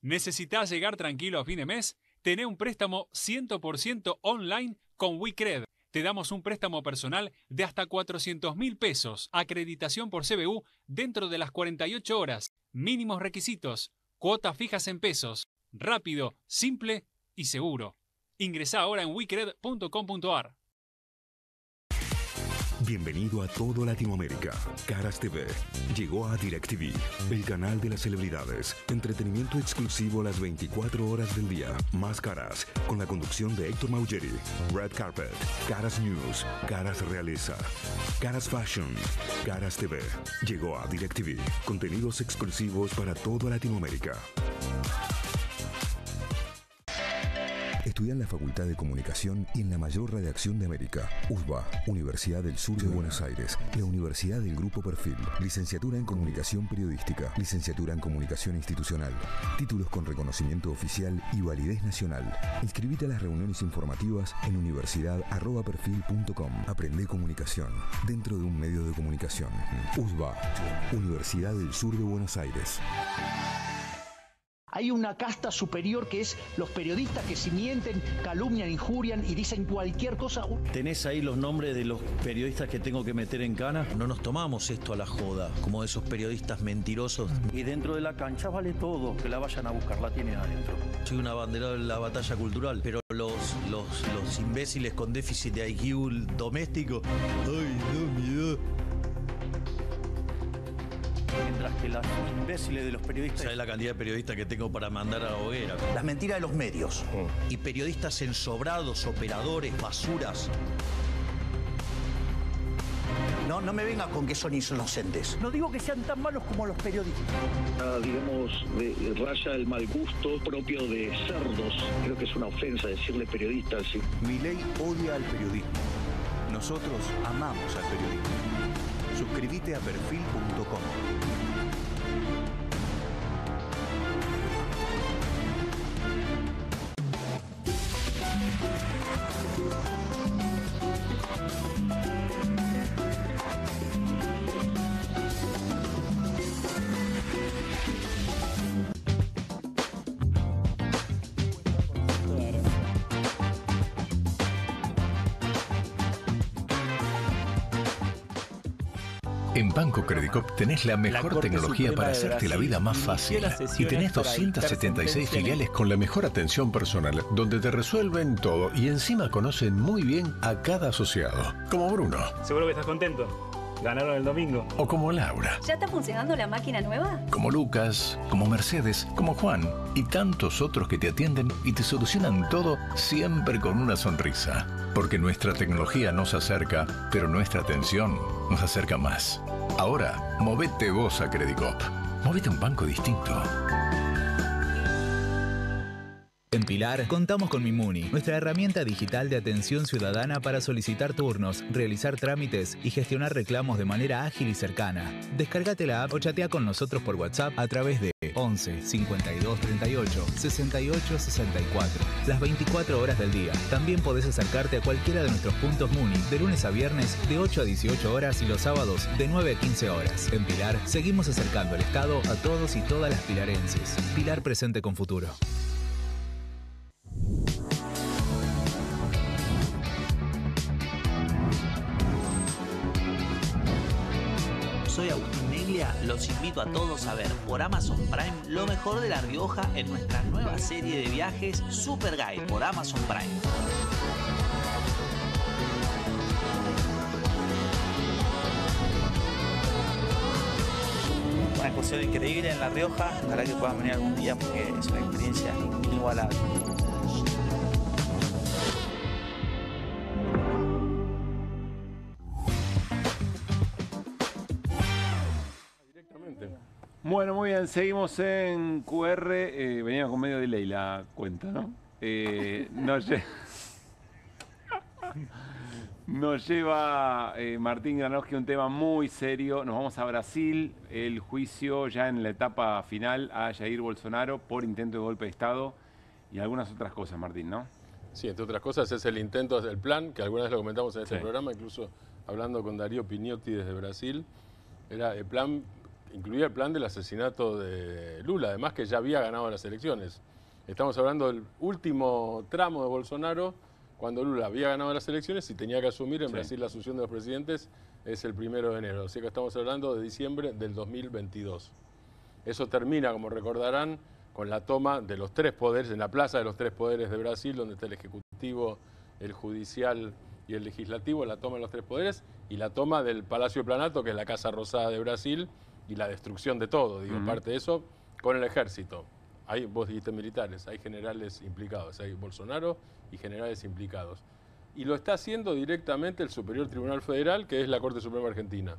¿Necesitas llegar tranquilo a fin de mes? Tené un préstamo 100% online con WeCred. Te damos un préstamo personal de hasta 400.000 pesos, acreditación por CBU dentro de las 48 horas, mínimos requisitos, cuotas fijas en pesos, rápido, simple y seguro. Ingresá ahora en wecred.com.ar. Bienvenido a todo Latinoamérica. Caras TV llegó a DirecTV, el canal de las celebridades. Entretenimiento exclusivo las 24 horas del día. Más Caras, con la conducción de Héctor Maugeri. Red Carpet, Caras News, Caras Realeza, Caras Fashion, Caras TV. Llegó a DirecTV. Contenidos exclusivos para toda Latinoamérica. Estudia en la Facultad de Comunicación y en la mayor redacción de América. USBA, Universidad del Sur de Buenos Aires. La Universidad del Grupo Perfil. Licenciatura en Comunicación Periodística. Licenciatura en Comunicación Institucional. Títulos con reconocimiento oficial y validez nacional. Inscribite a las reuniones informativas en universidad@perfil.com. Aprende comunicación dentro de un medio de comunicación. USBA, Universidad del Sur de Buenos Aires. Hay una casta superior que es los periodistas que si mienten, calumnian, injurian y dicen cualquier cosa. ¿Tenés ahí los nombres de los periodistas que tengo que meter en cana? No nos tomamos esto a la joda, como esos periodistas mentirosos. Y dentro de la cancha vale todo, que la vayan a buscar, la tienen adentro. Soy un abanderado de la batalla cultural, pero los imbéciles con déficit de IQ doméstico, ay, no, miedo. Mientras que los imbéciles de los periodistas... ¿Sabes la cantidad de periodistas que tengo para mandar a la hoguera? Las mentiras de los medios. Y periodistas ensobrados, operadores, basuras. No me venga con que son inocentes. No digo que sean tan malos como los periodistas. Digamos, raya el mal gusto propio de cerdos. Creo que es una ofensa decirle periodistas. Sí. Milei odia al periodismo. Nosotros amamos al periodismo. Suscríbete a perfil.com. En Banco Credicop tenés la mejor tecnología para hacerte la vida más fácil. Y tenés 276 filiales con la mejor atención personal, donde te resuelven todo y encima conocen muy bien a cada asociado. Como Bruno. Seguro que estás contento. Ganaron el domingo. O como Laura. ¿Ya está funcionando la máquina nueva? Como Lucas, como Mercedes, como Juan y tantos otros que te atienden y te solucionan todo siempre con una sonrisa. Porque nuestra tecnología nos acerca, pero nuestra atención nos acerca más. Ahora, movete vos a Credicop. Movete a un banco distinto. En Pilar, contamos con Mimuni, nuestra herramienta digital de atención ciudadana para solicitar turnos, realizar trámites y gestionar reclamos de manera ágil y cercana. Descárgate la app o chatea con nosotros por WhatsApp a través de 11 52 38 68 64. Las 24 horas del día. También podés acercarte a cualquiera de nuestros puntos Muni de lunes a viernes de 8 a 18 horas y los sábados de 9 a 15 horas. En Pilar, seguimos acercando el Estado a todos y todas las pilarenses. Pilar presente con futuro. Soy Agustín Neglia, los invito a todos a ver por Amazon Prime lo mejor de La Rioja en nuestra nueva serie de viajes Super Guide por Amazon Prime. Una excursión increíble en La Rioja, ojalá que puedan venir algún día porque es una experiencia inigualable. Bueno, muy bien, seguimos en QR. Veníamos con medio delay la cuenta, ¿no? Nos lleva Martín Granowski un tema muy serio. Nos vamos a Brasil, el juicio ya en la etapa final a Jair Bolsonaro por intento de golpe de Estado y algunas otras cosas, Martín, ¿no? Sí, entre otras cosas es el intento del plan, que alguna vez lo comentamos en este programa, incluso hablando con Darío Pignotti desde Brasil. Era el plan incluía el plan del asesinato de Lula, además que ya había ganado las elecciones. Estamos hablando del último tramo de Bolsonaro, cuando Lula había ganado las elecciones y tenía que asumir. En Brasil la asunción de los presidentes es el 1 de enero, así que estamos hablando de diciembre del 2022. Eso termina, como recordarán, con la toma de los 3 poderes, en la plaza de los 3 poderes de Brasil, donde está el Ejecutivo, el Judicial y el Legislativo, la toma de los 3 poderes, y la toma del Palacio Planalto, que es la Casa Rosada de Brasil, y la destrucción de todo, digo, parte de eso, con el ejército. Hay, vos dijiste militares, hay generales implicados, hay Bolsonaro y generales implicados. Y lo está haciendo directamente el Superior Tribunal Federal, que es la Corte Suprema Argentina.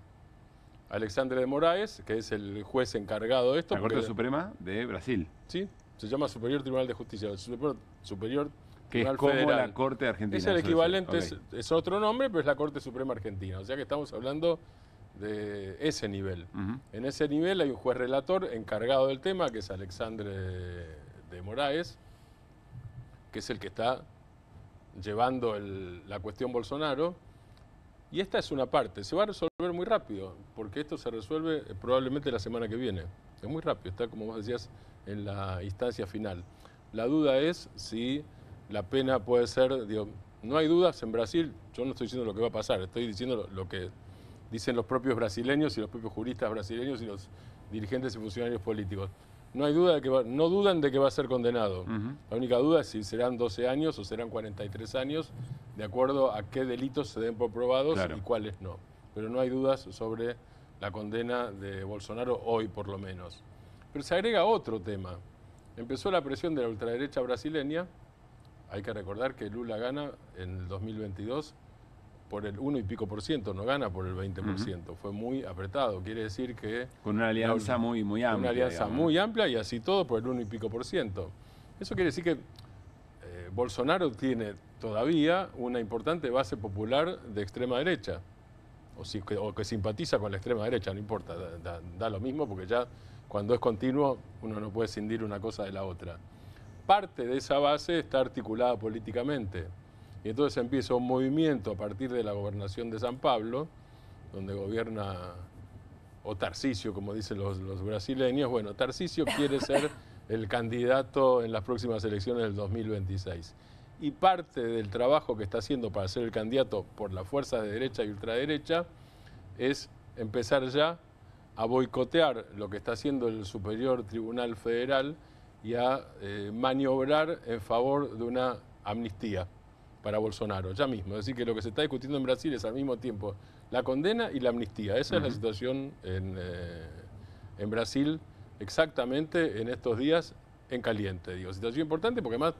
Alexandre de Moraes, que es el juez encargado de esto. La Corte Suprema de Brasil. Sí, se llama Superior Tribunal de Justicia, Superior que Tribunal es como Federal. La Corte Argentina. Es el equivalente, es otro nombre, pero es la Corte Suprema Argentina. O sea que estamos hablando de ese nivel. En ese nivel hay un juez relator encargado del tema, que es Alexandre de Moraes, que es el que está llevando la cuestión Bolsonaro. Y esta es una parte, se va a resolver muy rápido, porque esto se resuelve probablemente la semana que viene. Es muy rápido, está, como vos decías, en la instancia final. La duda es si la pena puede ser, digo, no hay dudas en Brasil, yo no estoy diciendo lo que va a pasar, estoy diciendo lo que dicen los propios brasileños y los propios juristas brasileños y los dirigentes y funcionarios políticos. No hay duda de que no dudan de que va a ser condenado. La única duda es si serán 12 años o serán 43 años, de acuerdo a qué delitos se den por probados y cuáles no. Pero no hay dudas sobre la condena de Bolsonaro hoy, por lo menos. Pero se agrega otro tema. Empezó la presión de la ultraderecha brasileña. Hay que recordar que Lula gana en el 2022 por el 1 y pico por ciento, no gana por el 20%. Fue muy apretado, quiere decir que... Con una alianza muy amplia. Una alianza muy amplia y así todo por el 1 y pico por ciento. Eso quiere decir que Bolsonaro tiene todavía una importante base popular de extrema derecha, o que simpatiza con la extrema derecha, no importa, da lo mismo, porque ya cuando es continuo uno no puede escindir una cosa de la otra. Parte de esa base está articulada políticamente. Y entonces empieza un movimiento a partir de la gobernación de San Pablo, donde gobierna, o Tarcísio, como dicen los brasileños. Bueno, Tarcísio quiere ser el candidato en las próximas elecciones del 2026. Y parte del trabajo que está haciendo para ser el candidato por las fuerzas de derecha y ultraderecha es empezar ya a boicotear lo que está haciendo el Superior Tribunal Federal y a maniobrar en favor de una amnistía para Bolsonaro, ya mismo. Es decir, que lo que se está discutiendo en Brasil es al mismo tiempo la condena y la amnistía. Esa es la situación en Brasil exactamente en estos días en caliente. Digo, situación importante porque además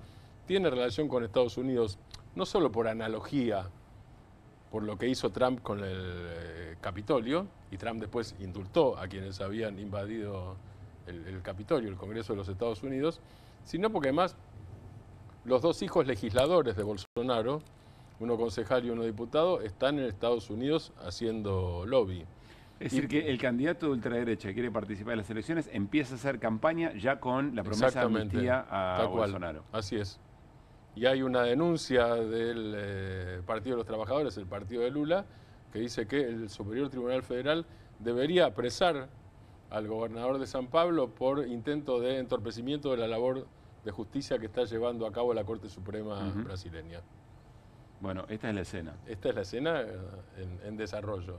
tiene relación con Estados Unidos, no solo por analogía, por lo que hizo Trump con el Capitolio, y Trump después indultó a quienes habían invadido el Capitolio, el Congreso de los Estados Unidos, sino porque además los 2 hijos legisladores de Bolsonaro, uno concejal y uno diputado, están en Estados Unidos haciendo lobby. Es decir, que el candidato de ultraderecha que quiere participar en las elecciones empieza a hacer campaña ya con la promesa de amnistía a Bolsonaro. Así es. Y hay una denuncia del Partido de los Trabajadores, el partido de Lula, que dice que el Superior Tribunal Federal debería apresar al gobernador de San Pablo por intento de entorpecimiento de la labor de justicia que está llevando a cabo la Corte Suprema brasileña. Bueno, esta es la escena. Esta es la escena en desarrollo.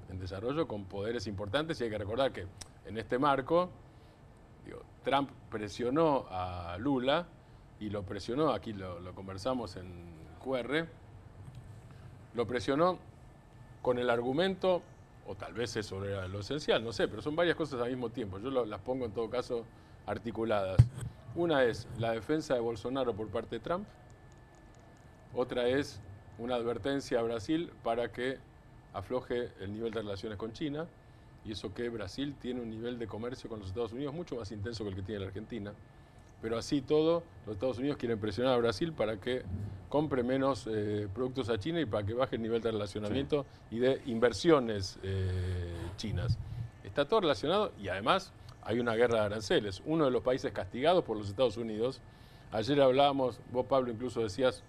En desarrollo con poderes importantes, y hay que recordar que en este marco, Trump presionó a Lula, y lo presionó, aquí lo conversamos en QR, lo presionó con el argumento, o tal vez eso era lo esencial, no sé, pero son varias cosas al mismo tiempo. Yo las pongo en todo caso articuladas. Una es la defensa de Bolsonaro por parte de Trump, otra es una advertencia a Brasil para que afloje el nivel de relaciones con China, y eso que Brasil tiene un nivel de comercio con los Estados Unidos mucho más intenso que el que tiene la Argentina. Pero así todo, los Estados Unidos quieren presionar a Brasil para que compre menos productos a China y para que baje el nivel de relacionamiento y de inversiones chinas. Está todo relacionado y además hay una guerra de aranceles. Uno de los países castigados por los Estados Unidos, ayer hablábamos, vos Pablo incluso decías,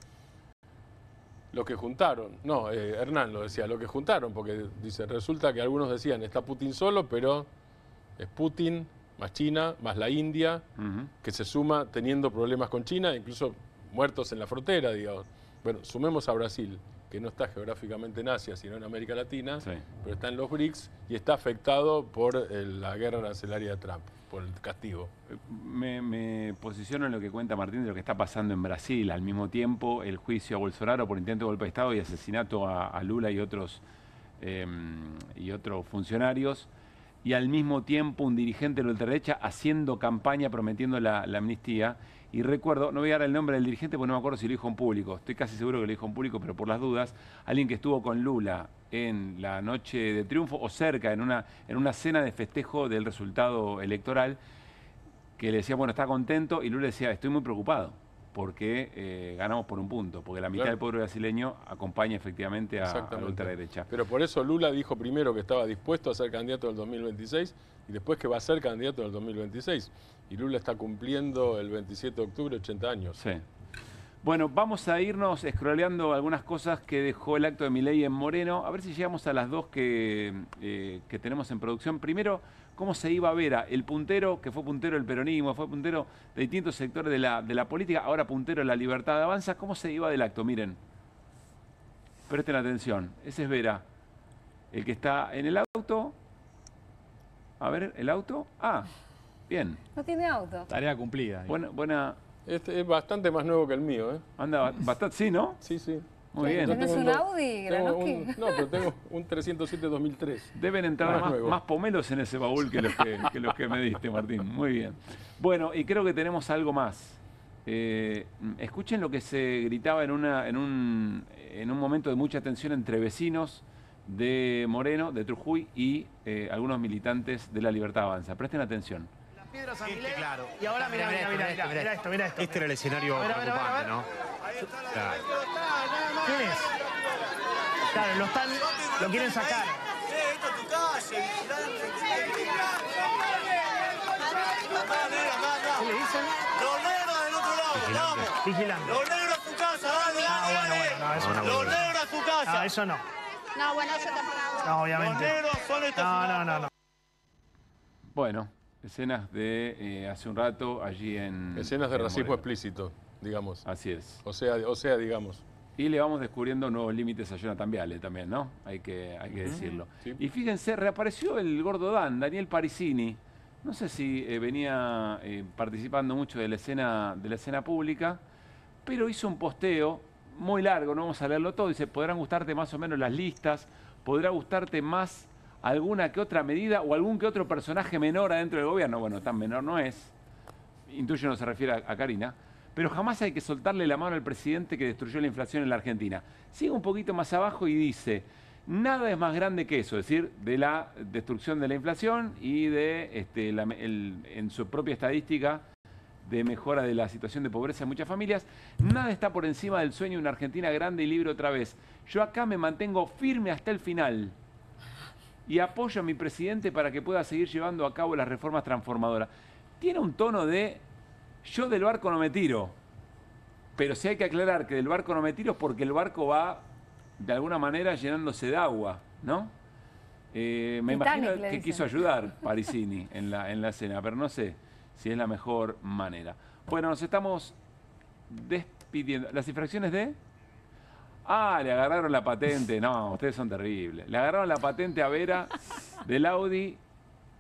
lo que juntaron, no, Hernán lo decía, lo que juntaron, porque dice, resulta que algunos decían, está Putin solo, pero Es Putin, más China, más la India, que se suma teniendo problemas con China, incluso muertos en la frontera, digamos. Bueno, sumemos a Brasil, que no está geográficamente en Asia, sino en América Latina, pero está en los BRICS y está afectado por la guerra arancelaria de Trump, por el castigo. Me posiciono en lo que cuenta Martín de lo que está pasando en Brasil. Al mismo tiempo, el juicio a Bolsonaro por intento de golpe de Estado y asesinato a Lula y otros funcionarios. Y al mismo tiempo un dirigente de la ultraderecha haciendo campaña prometiendo la amnistía. Y recuerdo, no voy a dar el nombre del dirigente porque no me acuerdo si lo dijo en público, estoy casi seguro que lo dijo en público, pero por las dudas, alguien que estuvo con Lula en la noche de triunfo o cerca, en una cena de festejo del resultado electoral, que le decía, bueno, está contento, y Lula decía, estoy muy preocupado, porque ganamos por un punto, porque la mitad del pueblo brasileño acompaña efectivamente a la ultraderecha. Pero por eso Lula dijo primero que estaba dispuesto a ser candidato del 2026 y después que va a ser candidato del 2026. Y Lula está cumpliendo el 27 de octubre 80 años. Sí. Bueno, vamos a irnos scrolleando algunas cosas que dejó el acto de Milei en Moreno. A ver si llegamos a las dos que tenemos en producción. Primero, cómo se iba Vera, el puntero, que fue puntero del peronismo, fue puntero de distintos sectores de la política, ahora puntero de la Libertad Avanza. ¿Cómo se iba del acto? Miren, presten atención. Ese es Vera, el que está en el auto. A ver, ¿el auto? Ah, bien. No tiene auto. Tarea cumplida. Buena. Este es bastante más nuevo que el mío, ¿eh? Anda bastante, sí, ¿no? Sí, sí. Muy bien. ¿Tenés un Audi, Granoski? No, pero tengo un 307 2003. Deben entrar más pomelos en ese baúl que los que me diste, Martín. Muy bien. Bueno, y creo que tenemos algo más. Escuchen lo que se gritaba en un momento de mucha tensión entre vecinos de Moreno, de Trujuy, y algunos militantes de la Libertad Avanza. Presten atención. Claro. Y ahora mira esto. Este era el escenario preocupante, ¿no? Claro. ¿Quién es? Claro, lo quieren sacar. Esto es tu calle, ¿Qué le dicen? Los negros del otro lado, vamos. Vigilante. Los negros a su casa, dale. Eso no. Los negros a su casa. No, eso no. No, bueno, eso tampoco. No, obviamente. Los negros son estos. No. Bueno, escenas de hace un rato allí en... Escenas de racismo explícito, digamos. Así es. O sea, digamos. Y le vamos descubriendo nuevos límites a Jonathan Viale también, ¿no? Hay que decirlo. Sí. Y fíjense, reapareció el gordo Daniel Parisini. No sé si venía participando mucho de la escena pública, pero hizo un posteo muy largo, no vamos a leerlo todo. Dice, podrán gustarte más o menos las listas, podrá gustarte más alguna que otra medida o algún que otro personaje menor adentro del gobierno. Bueno, tan menor no es. Intuyo no se refiere a Karina. Pero jamás hay que soltarle la mano al presidente que destruyó la inflación en la Argentina. Sigue un poquito más abajo y dice, nada es más grande que eso, es decir, de la destrucción de la inflación y de en su propia estadística de mejora de la situación de pobreza de muchas familias. Nada está por encima del sueño de una Argentina grande y libre otra vez. Yo acá me mantengo firme hasta el final y apoyo a mi presidente para que pueda seguir llevando a cabo las reformas transformadoras. Tiene un tono de... Yo del barco no me tiro, pero sí hay que aclarar que del barco no me tiro es porque el barco va, de alguna manera, llenándose de agua, ¿no? Me imagino que quiso ayudar Parisini en la escena, pero no sé si es la mejor manera. Bueno, nos estamos despidiendo. ¿Las infracciones de...? Ah, le agarraron la patente. No, ustedes son terribles. Le agarraron la patente a Vera del Audi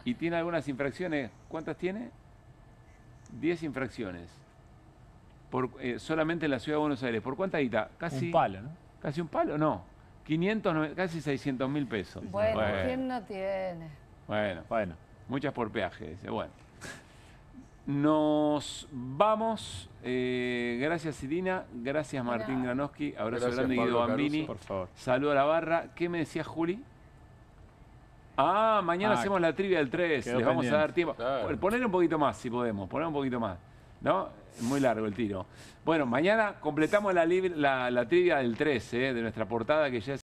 y tiene algunas infracciones. ¿Cuántas tiene? 10 infracciones. Solamente en la Ciudad de Buenos Aires. ¿Por cuánta guita? Casi un palo, ¿no? ¿Casi un palo? No. 500, casi 600.000 pesos. Bueno, ¿quién no tiene? Bueno. Muchas por peaje, dice. Bueno. Nos vamos. Gracias, Irina. Gracias, Martín Granoski. Abrazo grande, Guido Bambini. Por favor. Saludo a la barra. ¿Qué me decía Juli? Ah, mañana hacemos la trivia del 3. Les vamos a dar tiempo. Claro. Poner un poquito más, si podemos. Poner un poquito más. ¿No? Muy largo el tiro. Bueno, mañana completamos la trivia del 3, de nuestra portada, que ya es